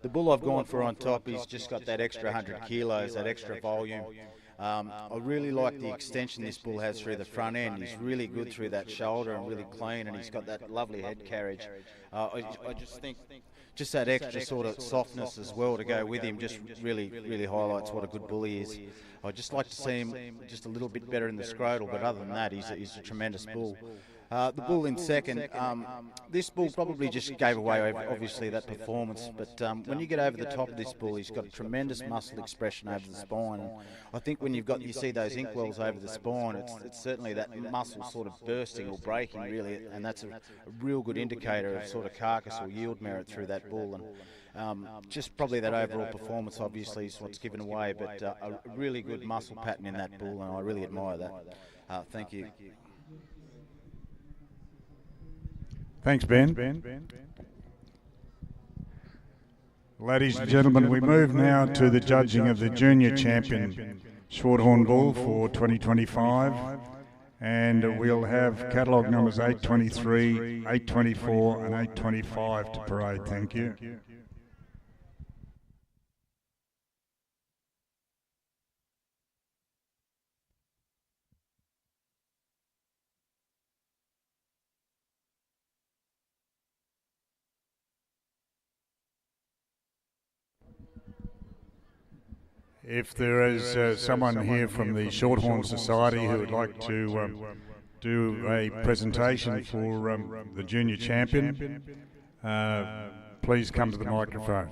the bull I've gone for on top, he's just got that extra 100 kilos, that extra volume. I really like the extension this bull has through the front end. He's really good through that shoulder and really clean, and he's got that lovely head carriage. I just think just that extra sort of softness as well to go with him just really highlights what a good bull he is. I'd just like to see him just a little bit better in the scrotal, but other than that, he's a tremendous bull. The bull in second, this bull probably just gave away, obviously, that performance, but when you get over the top of this bull, he's got a tremendous muscle expression over the spine. And I think when you see those inkwells over the spine, it's certainly that muscle sort of bursting or breaking, really, and that's a real good indicator of sort of carcass or yield merit through that bull. And just probably that overall performance, obviously, is what's given away, but a really good muscle pattern in that bull, and I really admire that. Thank you. Thanks, Ben. Ladies and gentlemen, we move now to the judging of the Junior Champion Shorthorn Bull for 2025. And we'll have catalogue numbers 823, 824 and 825 to parade. Thank you. If there is someone here from the Shorthorn Society who would like to do a presentation for the Junior Champion, please come to the microphone.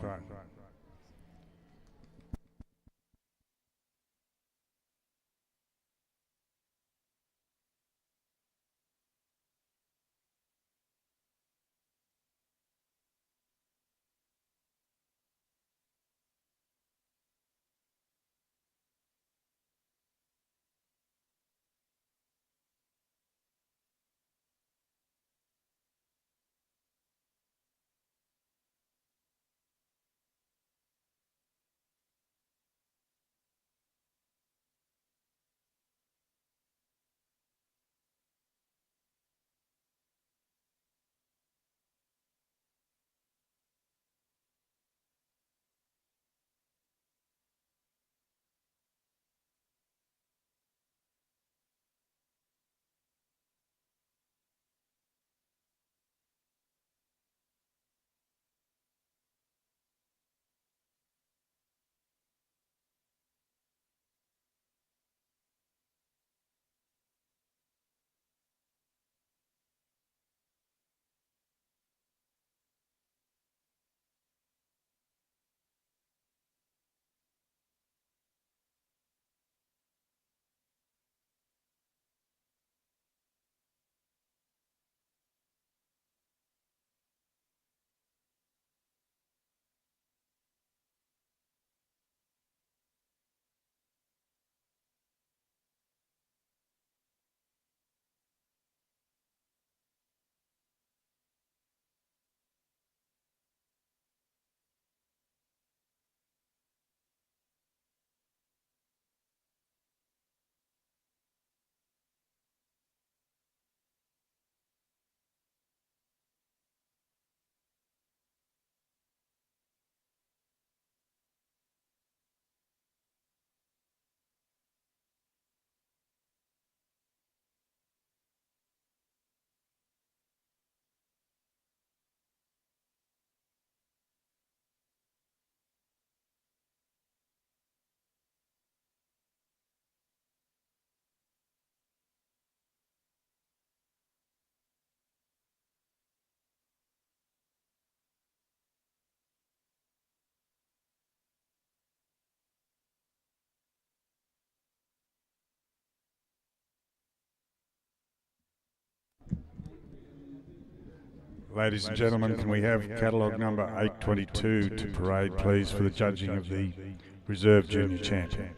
Ladies and gentlemen, can we have catalogue number 822 to parade, please, for the judging of the Reserve Junior Champion?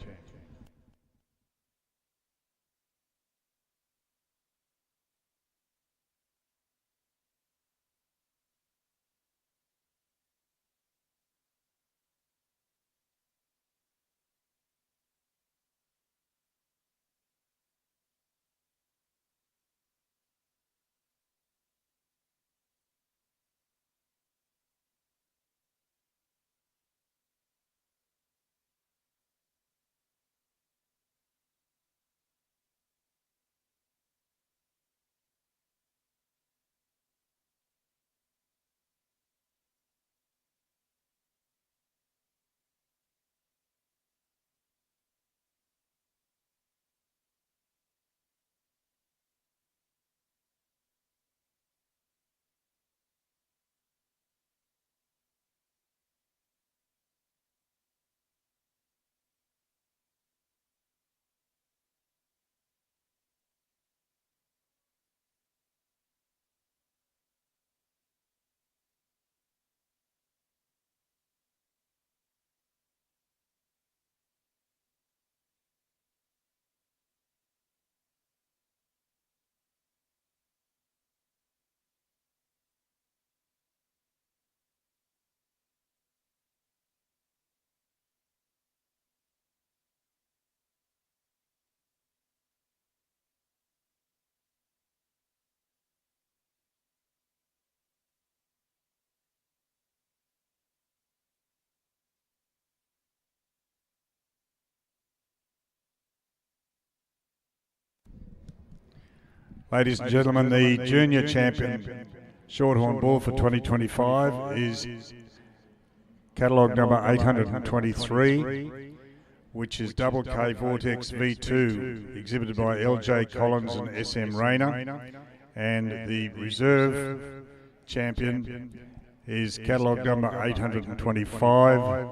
Ladies and gentlemen, the Junior Champion Shorthorn Bull for 2025 is catalogue number 823, which is Double K Vortex V2, exhibited by LJ Collins and SM Rayner. And the Reserve Champion is catalogue number 825,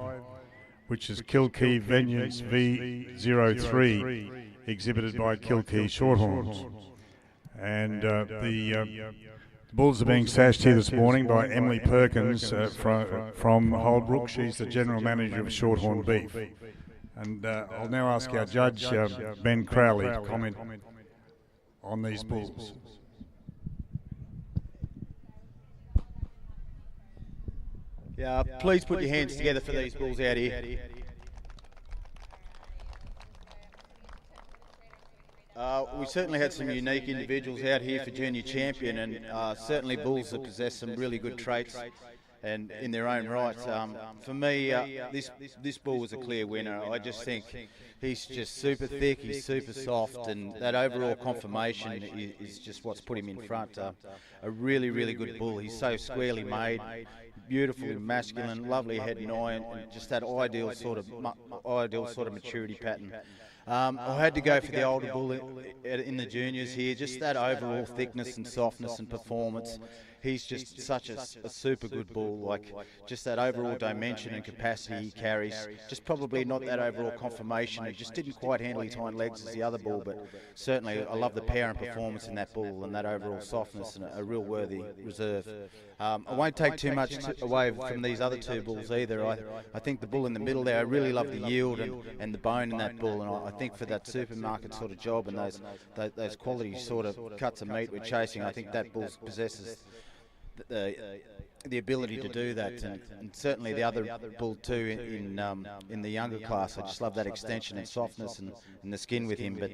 which is Kilkee Vengeance V03, exhibited by Kilkee Shorthorns. And the bulls are being sashed here this morning by Emily Perkins from Holbrook. She's the General Manager of Shorthorn Beef. And I'll now ask our judge, Ben Crowley, to comment on these bulls. Yeah, please put your hands together for these bulls out here. We certainly had some unique individuals out here for Junior Champion, and certainly bulls that possess some really good traits and in their own right. For me, this bull was a clear winner. I just think he's just super thick, he's super soft, and that overall conformation is just what's put him in front. A really, really good bull. He's so squarely made, beautifully masculine, lovely head and eye, and just that ideal sort of maturity pattern. I had to go for the older bull in the juniors here, just that overall thickness and softness and performance. He's just such a super good bull, like just that overall dimension and capacity he carries. Just probably not that overall conformation. It just didn't quite handle his hind legs as the other bull, but certainly I love the power and performance in that bull and that overall softness, and a real worthy reserve. I won't take too much away from these other two bulls either. I think the bull in the middle there, I really love the yield and the bone in that bull, and I think for that supermarket sort of job and those quality sort of cuts of meat we're chasing, I think that bull possesses the ability to do that, and certainly the other bull too in the younger class. I just love that extension and softness and the skin with him. But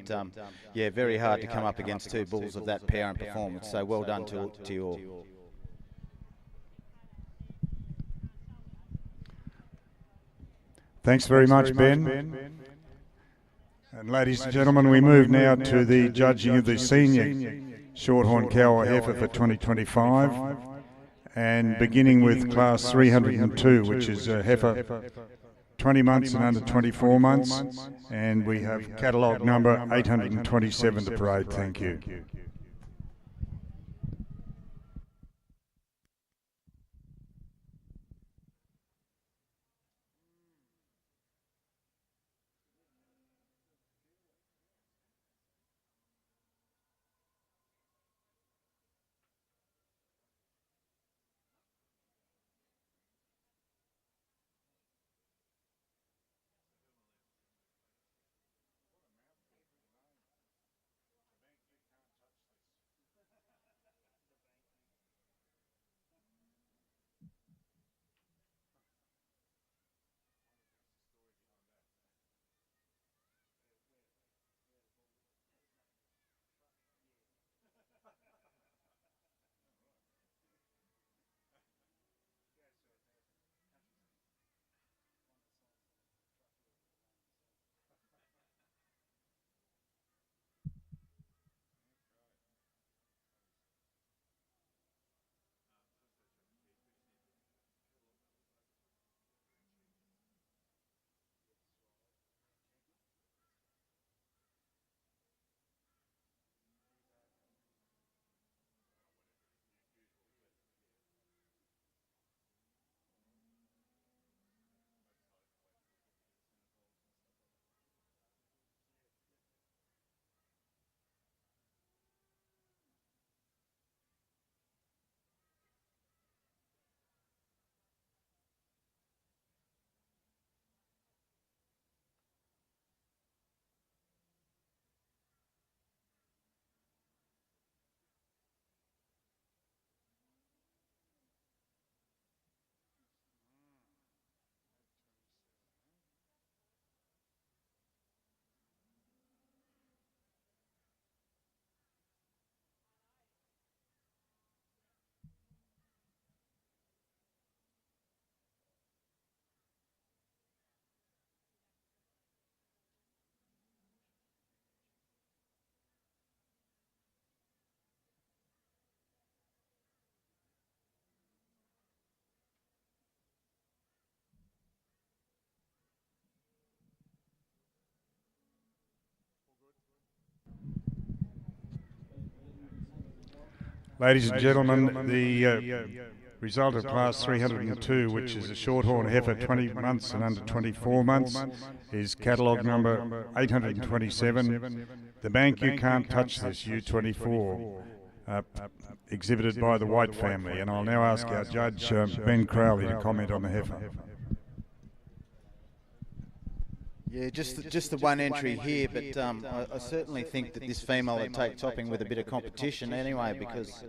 yeah, very hard to come up against two bulls of that power and performance. So well done to you all. Thanks very much, Ben. And ladies and gentlemen, we move now to the judging of the senior Shorthorn cow or heifer for 2025, and beginning with class 302, which is a heifer 20 months and under 24 months, and we have catalogue number 827 to parade. Thank you. Ladies and gentlemen, the result of Class 302, which is a Shorthorn heifer 20 months and under 24 months, is catalogue number 827. The bank You Can't Touch This, U24, exhibited by the White family. And I'll now ask our judge, Ben Crowley, to comment on the heifer. Yeah, just the one entry here, but I certainly think that this female would take topping with a bit of competition anyway, because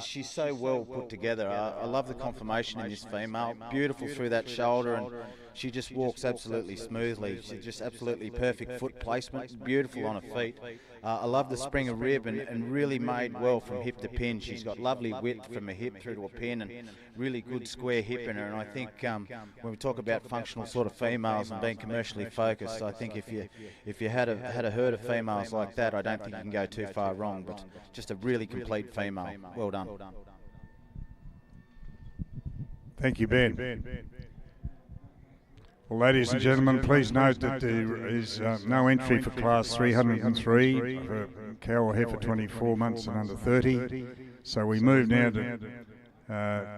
she's so well put together. I love the conformation in this female, beautiful through that shoulder, and she just walks absolutely smoothly. She's just absolutely perfect foot placement, beautiful on her feet. I love the spring of rib and really made well from hip to pin. She's got lovely width from a hip through to a pin and really good square hip in her. And I think when we talk about functional sort of females and being commercially focused, I think if you had a herd of females like that, I don't think you can go too far wrong. But just a really complete female. Well done. Thank you, Ben. Well, ladies and gentlemen, please note that there is no entry for Class 303 for cow or heifer 24 months and under 30. So we move now to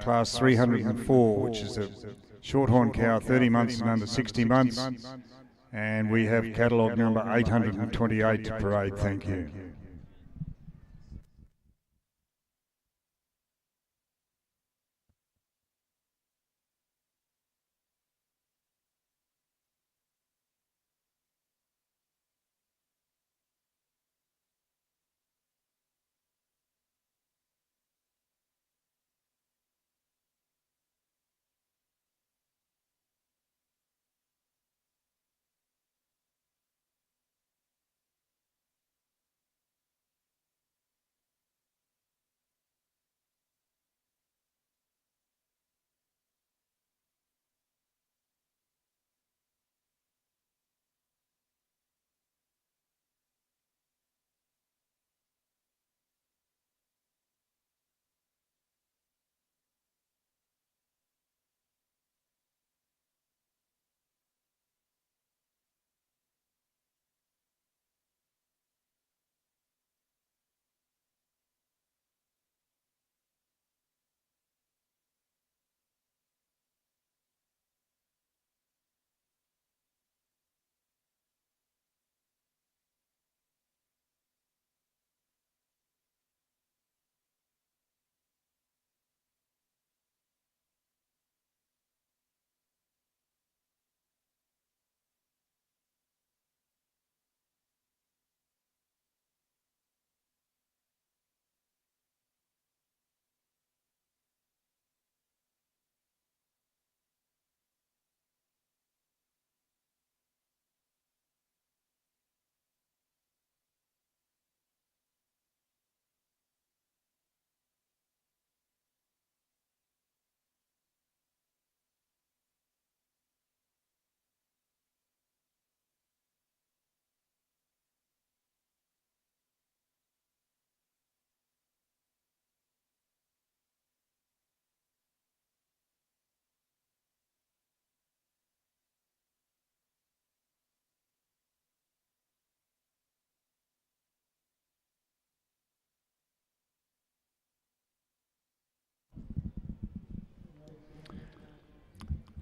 Class 304, which is a Shorthorn cow 30 months and under 60 months. And we have catalogue number 828 to parade. Thank you.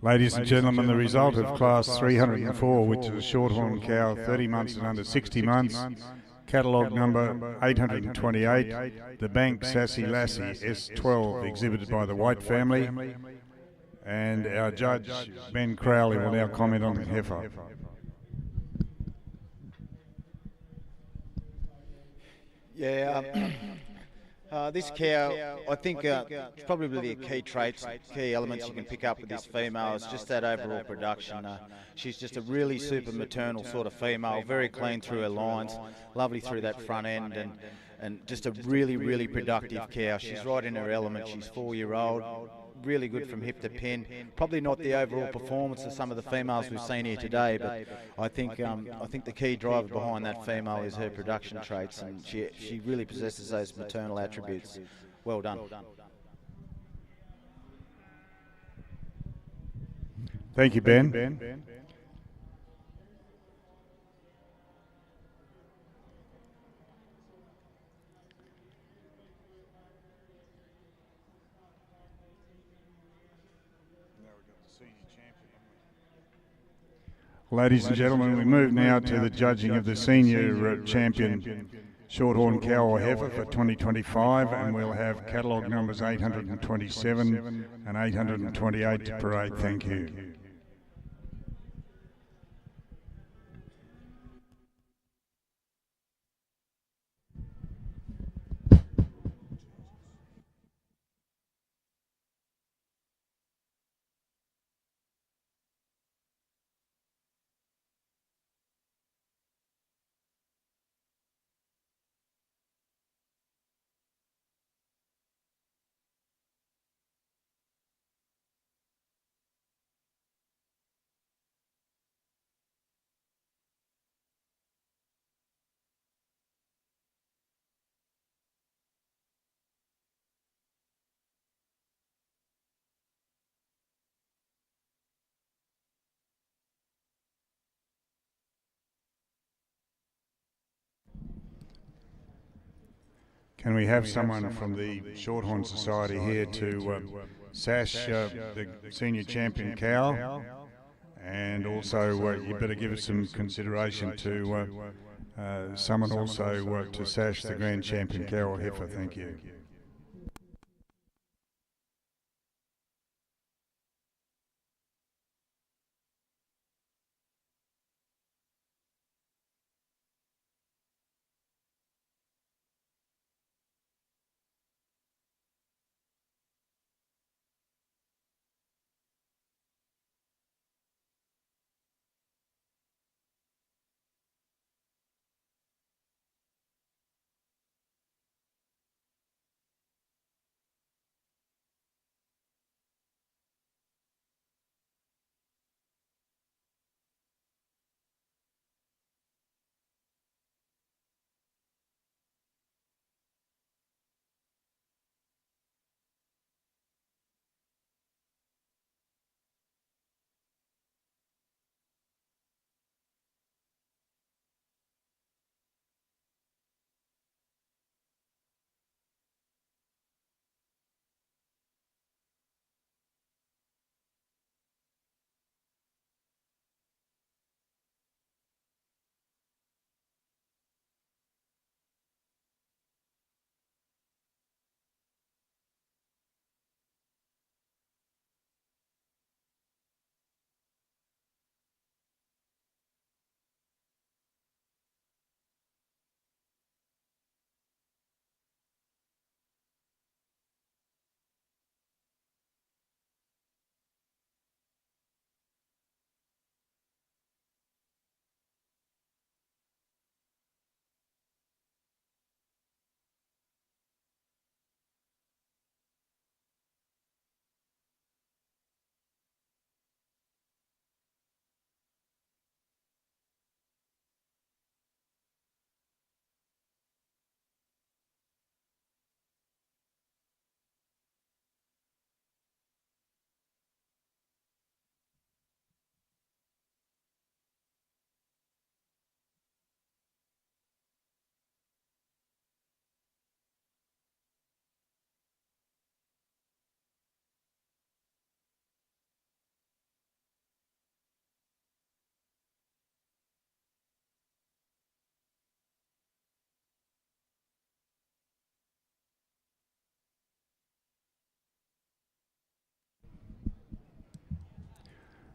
Ladies and gentlemen, the result of Class 304, which is a Shorthorn cow 30 months and under 60 months, catalogue number 828, the Bank Sassy Lassie S12, exhibited by the White family. And our judge, Ben Crowley, will now comment on the heifer. Yeah, this cow, I think it's probably the key traits, key elements you can pick up with this female is just that overall production. She's just a really super maternal sort of female, very clean through her lines, lovely through that front end, and just a really, really productive cow. She's right in her element. She's 4-year-old, really good from hip to pin. Probably not the overall performance of some of the females we've seen here today, but I think the key driver behind that female is her production traits, and she really possesses those maternal attributes. Well done. Thank you, Ben. Ladies and gentlemen, we move now to the judging of the senior champion Shorthorn cow or heifer for 2025, and we'll have catalogue numbers 827 and 828 to parade. Thank you. Can we have someone from the Shorthorn Society here to sash the senior champion cow? And also, you better give us some consideration to someone also to sash the grand champion cow or heifer. Thank you.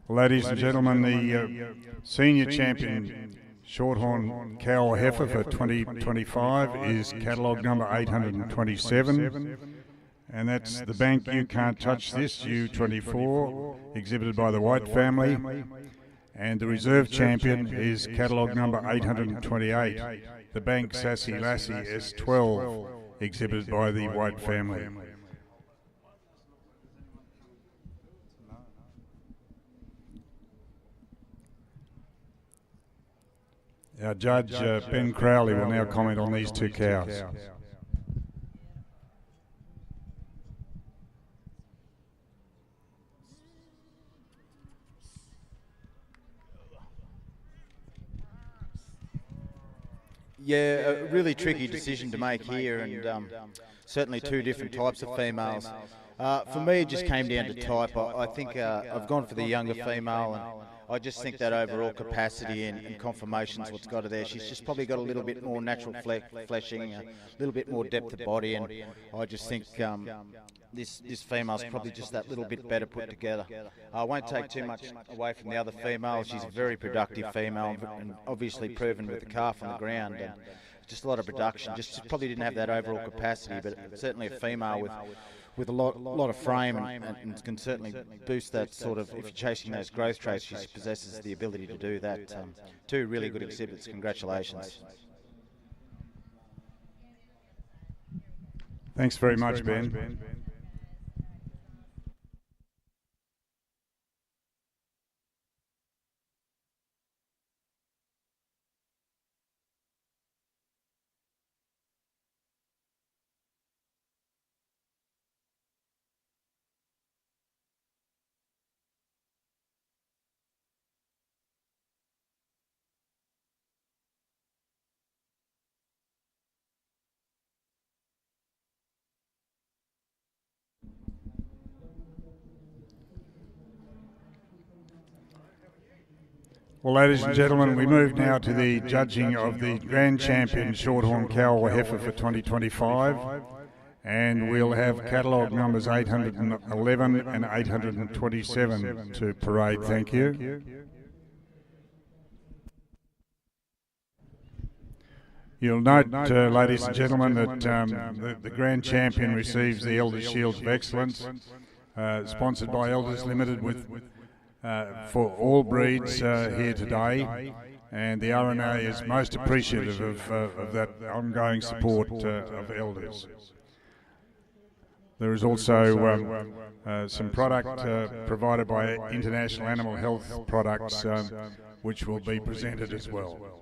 Ladies and gentlemen, the senior champion Shorthorn cow or heifer for 2025 is catalogue number 827, and that's the Bank You Can't Touch This U24, exhibited by the White family, and the reserve champion is catalogue number 828, the Bank Sassy Lassie S12, exhibited by the White family. Our judge, Ben Crowley, will now comment on these two cows. Yeah, a really tricky decision to make here, and certainly two different types of females. For me, it just came down to type. I think I've gone for the younger female, and I just think that overall capacity and conformation's what's got her there. She's just probably got a little bit more natural fleshing, a little bit more depth of body, and I just think this female's probably just that little bit better put together. I won't take too much away from the other female. She's a very productive female, and obviously proven with the calf on the ground. And just a lot of production. Just probably didn't have that overall capacity, but certainly a female with a lot of frame and can certainly boost that sort of, if you're chasing those growth traits, she possesses the ability to do that. Two really good exhibits. Congratulations. Thanks very much, Ben. Well, ladies and gentlemen, we move now to the judging of the Grand Champion Shorthorn Cow Heifer for 2025, and we'll have catalogue numbers 811 and 827 to parade. Thank you. You'll note, ladies and gentlemen, that the Grand Champion receives the Elders Shield of Excellence, sponsored by Elders Limited for all breeds here today, and the RNA is most appreciative of that ongoing support of Elders. There is also some product provided by International Animal Health Products, which will be presented as well.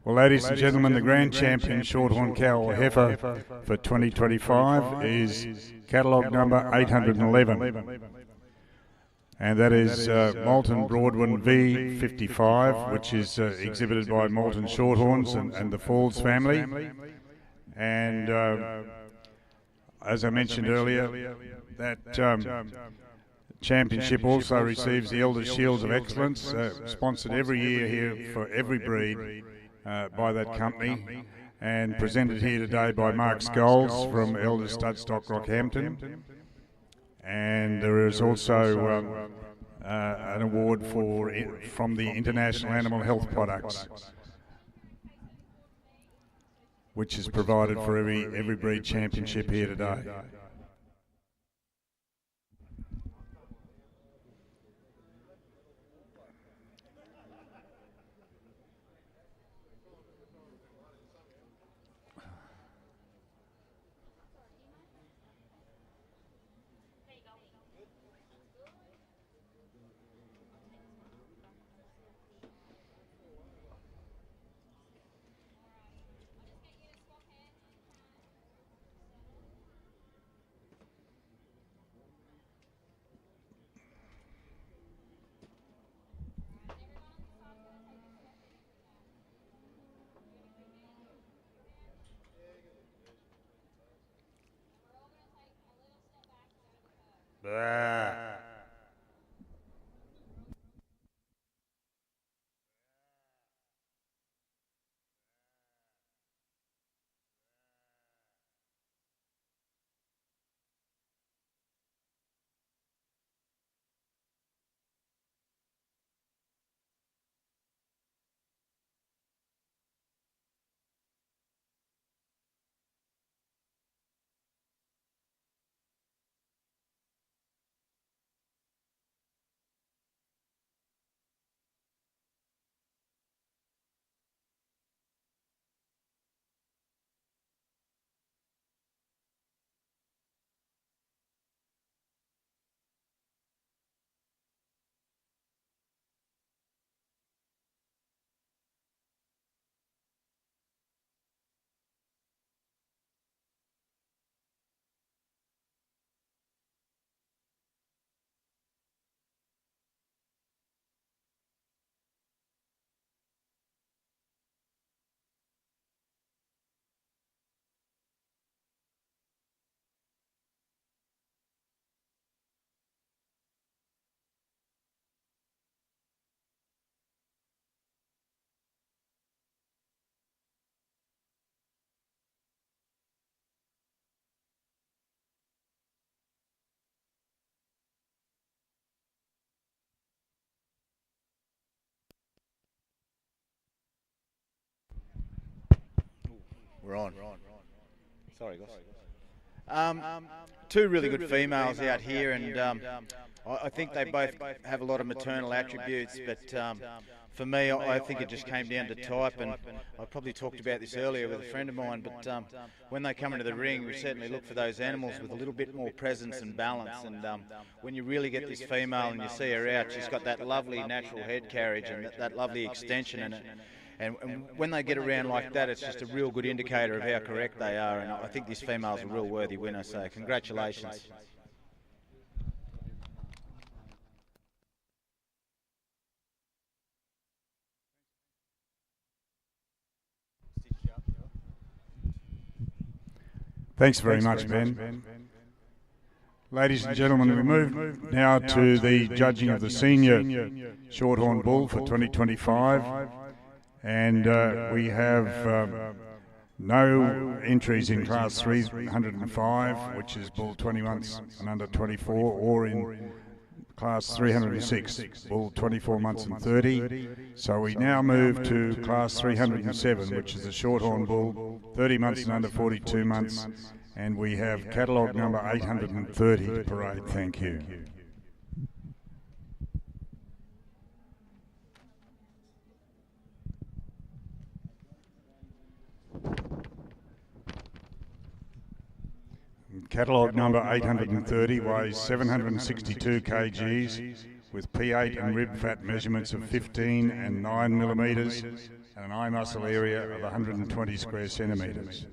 Well, ladies and gentlemen, the Grand Champion Shorthorn Cow or Heifer for 2025 is catalogue number 811. And that is Moulton Broadwin V55, which is exhibited by Moulton Shorthorns and the Falls family. And as I mentioned earlier, that championship also receives the Elders Shields of Excellence, sponsored every year here for every breed by that company, and presented here today by Mark Scholes from Elders Studstock Rockhampton. And there is also an award from the International Animal Health Products, which is provided for every breed championship here today. Blah. We're on. Sorry, guys. Two really good females out here, and I think they both have a lot of maternal attributes, but for me, I think it just came down to type, and I probably talked about this earlier with a friend of mine, but when they come into the ring, we certainly look for those animals with a little bit more presence and balance, and when you really get this female and you see her out, she's got that lovely natural head carriage and that lovely extension in it. And when they get around like that, it's just a real good indicator of how correct they are. And I think this female's a real worthy winner, so congratulations. Thanks very much, Ben. Ladies and gentlemen, we move now to the judging of the senior Shorthorn Bull for 2025. And we have no entries in class 305, which is bull 20 months and under 24, or in class 306, bull 24 months and 30. So we now move to class 307, which is the Shorthorn bull, 30 months and under 42 months. And we have catalogue number 830 to parade. Thank you. Catalogue number 830 weighs 762 kgs with P8 and rib fat measurements of 15 and 9 millimetres and an eye muscle area of 120 square centimetres.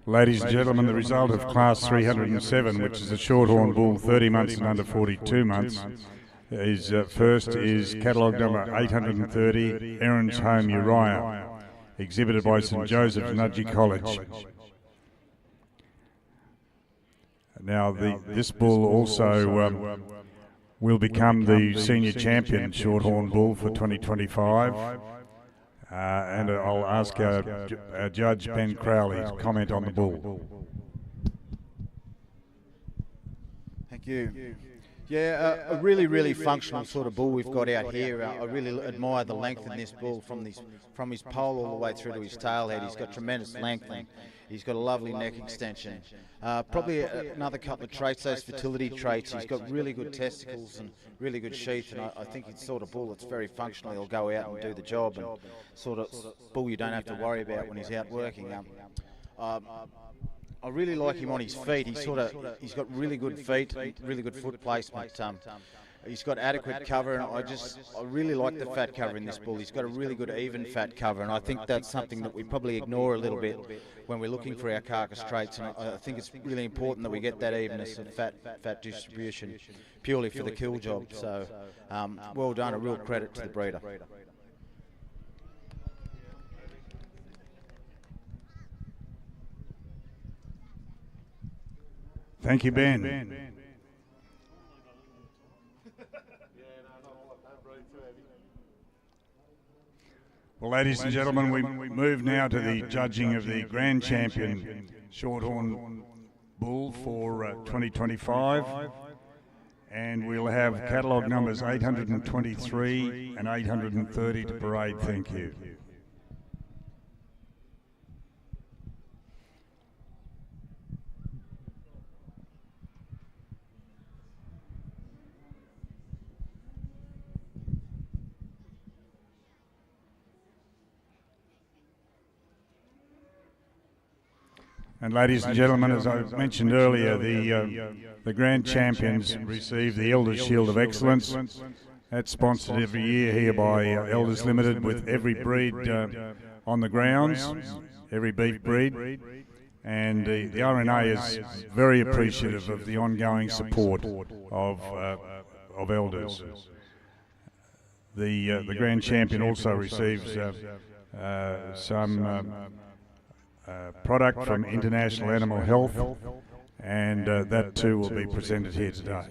Ladies and gentlemen, the result of Class 307, which is a Shorthorn bull 30 months and under 42 months, is first is catalogue number 830, Erin's Home Uriah, exhibited by St Joseph's Nudgee College. Now, this bull also will become the senior champion Shorthorn bull for 2025. And I'll ask our judge, Ben Crowley, to comment on the bull. Thank you. Yeah, a really, really functional sort of bull we've got out here. I really admire the length in this bull from his pole all the way through to his tail head. He's got tremendous length and he's got a lovely neck extension. Probably another couple of traits, those fertility traits. He's got really good testicles and really good sheath, and I think he's sort of bull that's very functional. He'll go out and do the job, and sort of bull you don't have to worry about when he's out working. I really like him on his feet. He's got really good feet, really good foot placement. He's got adequate cover, and I really like the fat cover in this bull. He's got a really good even fat cover, and I think that's something that we probably ignore a little bit when we're looking for our carcass traits. And I think it's really important that we get that evenness of fat distribution purely for the kill job. So, well done. A real credit to the breeder. Thank you, Ben. Well, ladies and gentlemen, we move now to the judging of the Grand Champion Shorthorn bull for 2025. And we'll have catalogue numbers 823 and 830 to parade. Thank you. And ladies and gentlemen, as I mentioned earlier, the Grand Champions receive the Elders Shield of Excellence. That's sponsored every year here by Elders Limited with every breed on the grounds, every beef breed. And the RNA is very appreciative of the ongoing support of Elders. The Grand Champion also receives some product from International Animal Health, and that too will be presented here today.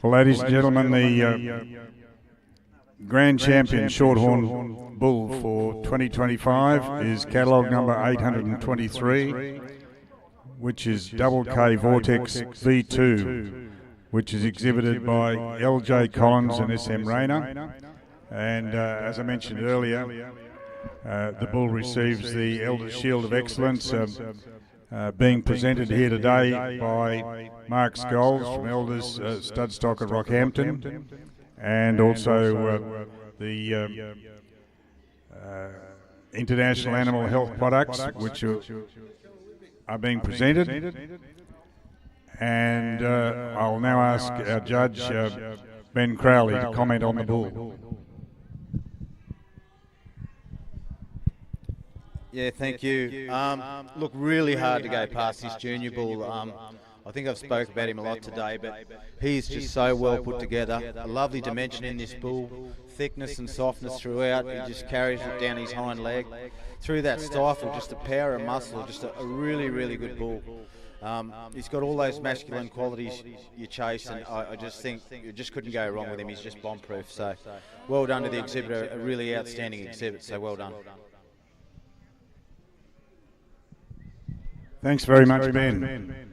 Well, ladies and gentlemen, the Grand Champion Shorthorn bull for 2025 is catalogue number 823, which is Double K Vortex V2, which is exhibited by LJ Collins and SM Rayner. And as I mentioned earlier, the bull receives the Elders Shield of Excellence, being presented here today by Mark Scholes from Elders Studstock at Rockhampton, and also the International Animal Health Products, which are being presented. And I'll now ask our judge, Ben Crowley, to comment on the bull. Yeah, thank you. Look, really hard to go past this junior bull. I think I've spoke about him a lot today, but he's just so well put together. A lovely dimension in this bull, thickness and softness throughout. He just carries it down his hind leg. Through that stifle, just a power of muscle, just a really, really good bull. He's got all those masculine qualities you chase, and I just think you just couldn't go wrong with him. He's just bomb-proof. So well done to the exhibitor, a really outstanding exhibit, so well done. Thanks very much, Ben.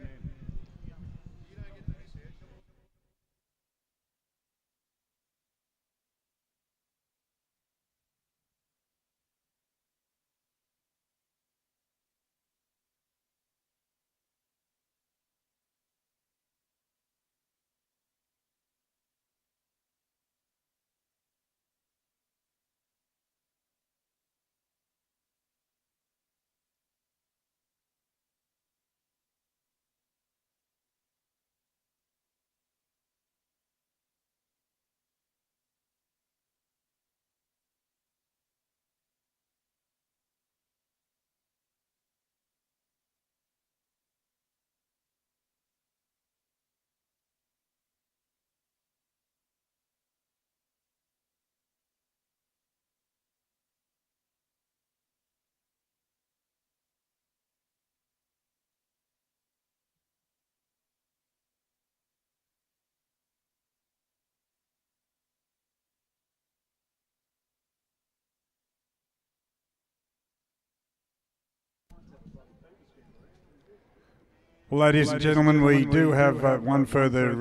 Well, ladies and gentlemen, we do have one further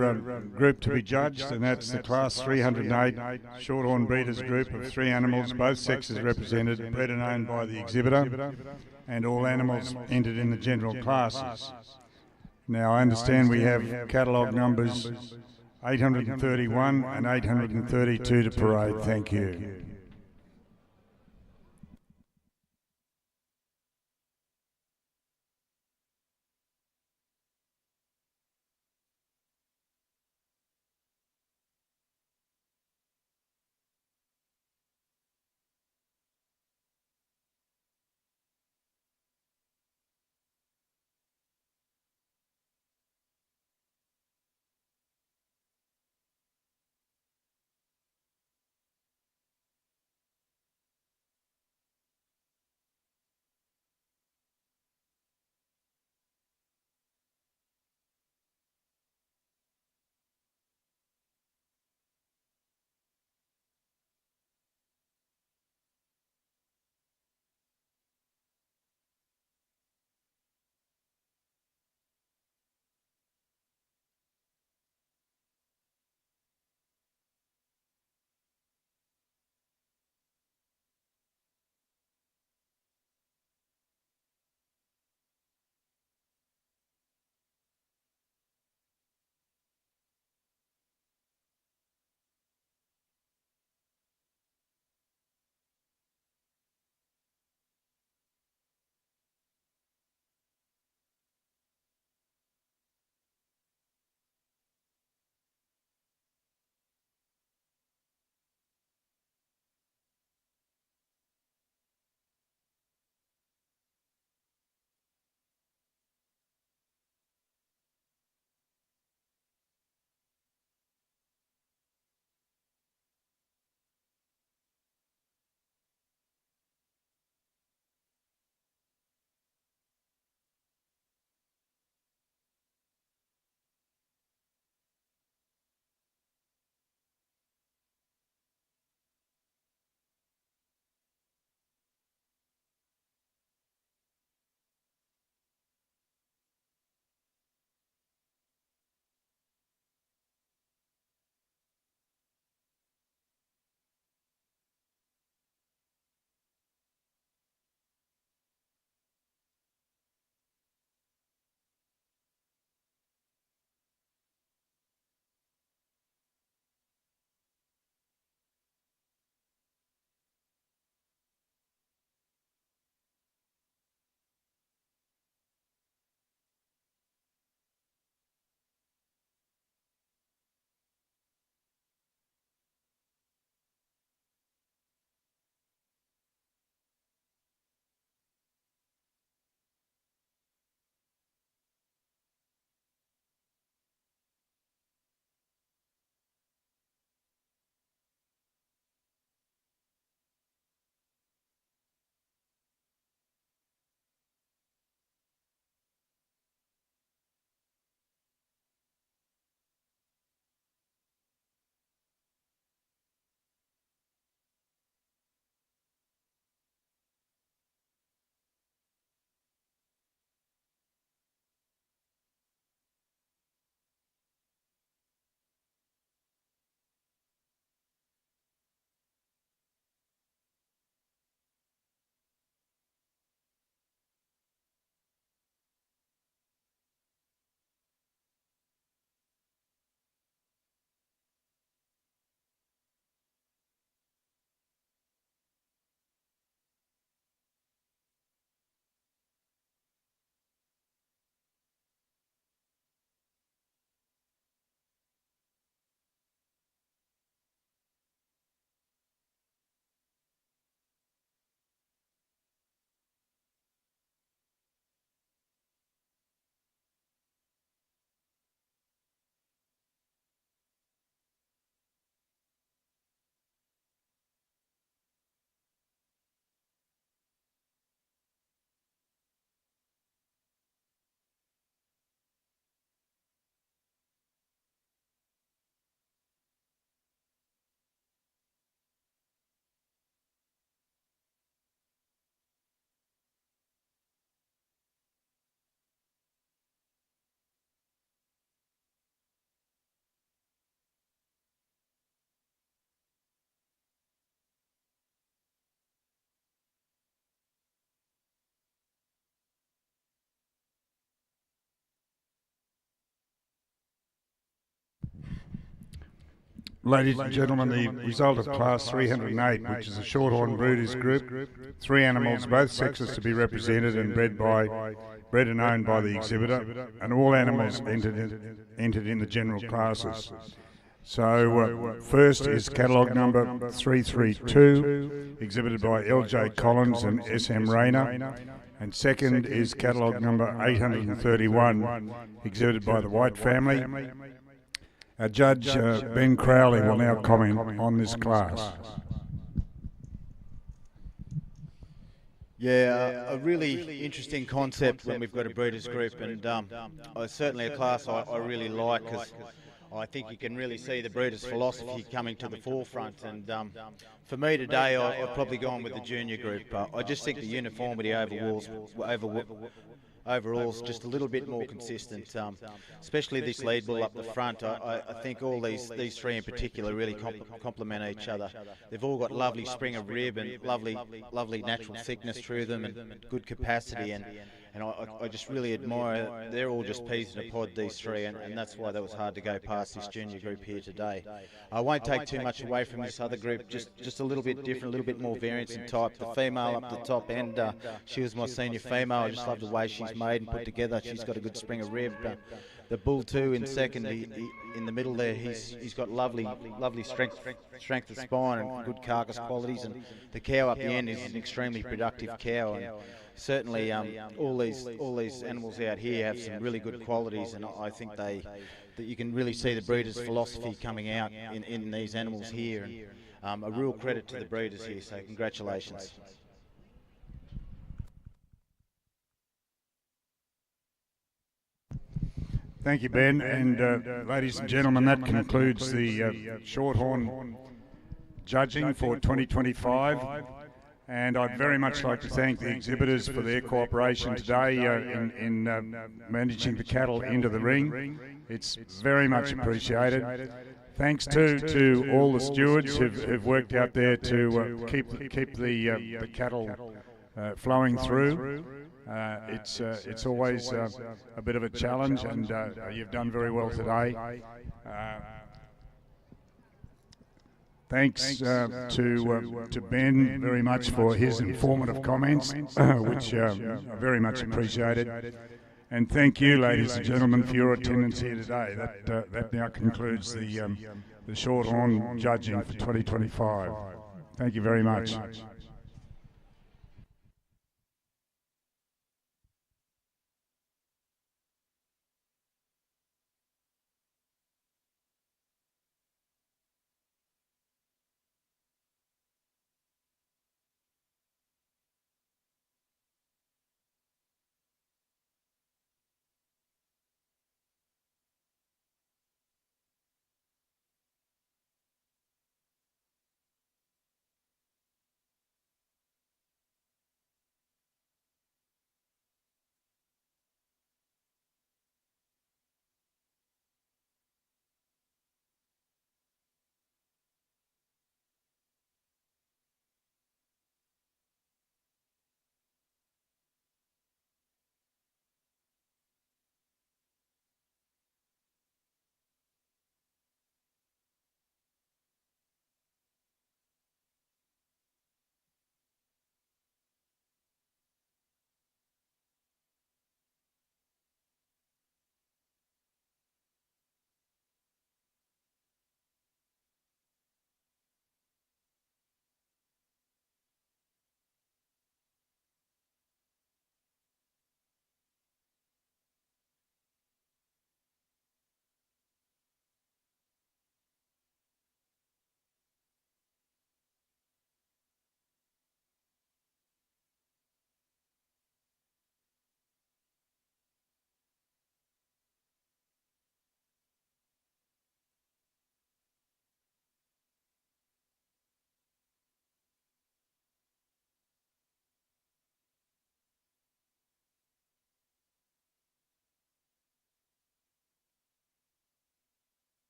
group to be judged, and that's the Class 308 Shorthorn Breeders Group of 3 animals, both sexes represented, bred and owned by the exhibitor, and all animals entered in the general classes. Now, I understand we have catalogue numbers 831 and 832 to parade. Thank you. Ladies and gentlemen, the result of Class 308, which is a Shorthorn Breeders Group, 3 animals, both sexes to be represented and bred and owned by the exhibitor, and all animals entered in the general classes. So first is catalogue number 332, exhibited by L.J. Collins and S.M. Rayner, and second is catalogue number 831, exhibited by the White family. Our judge, Ben Crowley, will now comment on this class. Yeah, a really interesting concept when we've got a breeders group, and certainly a class I really like, because I think you can really see the breeders' philosophy coming to the forefront. And for me today, I've probably gone with the junior group. I just think the uniformity overall's just a little bit more consistent, especially this lead bull up the front. I think all these 3 in particular really complement each other. They've all got lovely spring of rib and lovely natural thickness through them, and good capacity, and I just really admire. They're all just peas in a pod, these 3, and that's why that was hard to go past this junior group here today. I won't take too much away from this other group, just a little bit different, a little bit more variance in type. The female up the top end, she was my senior female. I just love the way she's made and put together. She's got a good spring of rib. The bull too in second, in the middle there, he's got lovely strength of spine and good carcass qualities, and the cow up the end is an extremely productive cow. And certainly all these animals out here have some really good qualities, and I think that you can really see the breeders' philosophy coming out in these animals here, and a real credit to the breeders here, so congratulations. Thank you, Ben. And ladies and gentlemen, that concludes the Shorthorn judging for 2025. And I'd very much like to thank the exhibitors for their cooperation today in managing the cattle into the ring. It's very much appreciated. Thanks to all the stewards who've worked out there to keep the cattle flowing through. It's always a bit of a challenge, and you've done very well today. Thanks to Ben very much for his informative comments, which are very much appreciated. And thank you, ladies and gentlemen, for your attendance here today. That now concludes the Shorthorn judging for 2025. Thank you very much.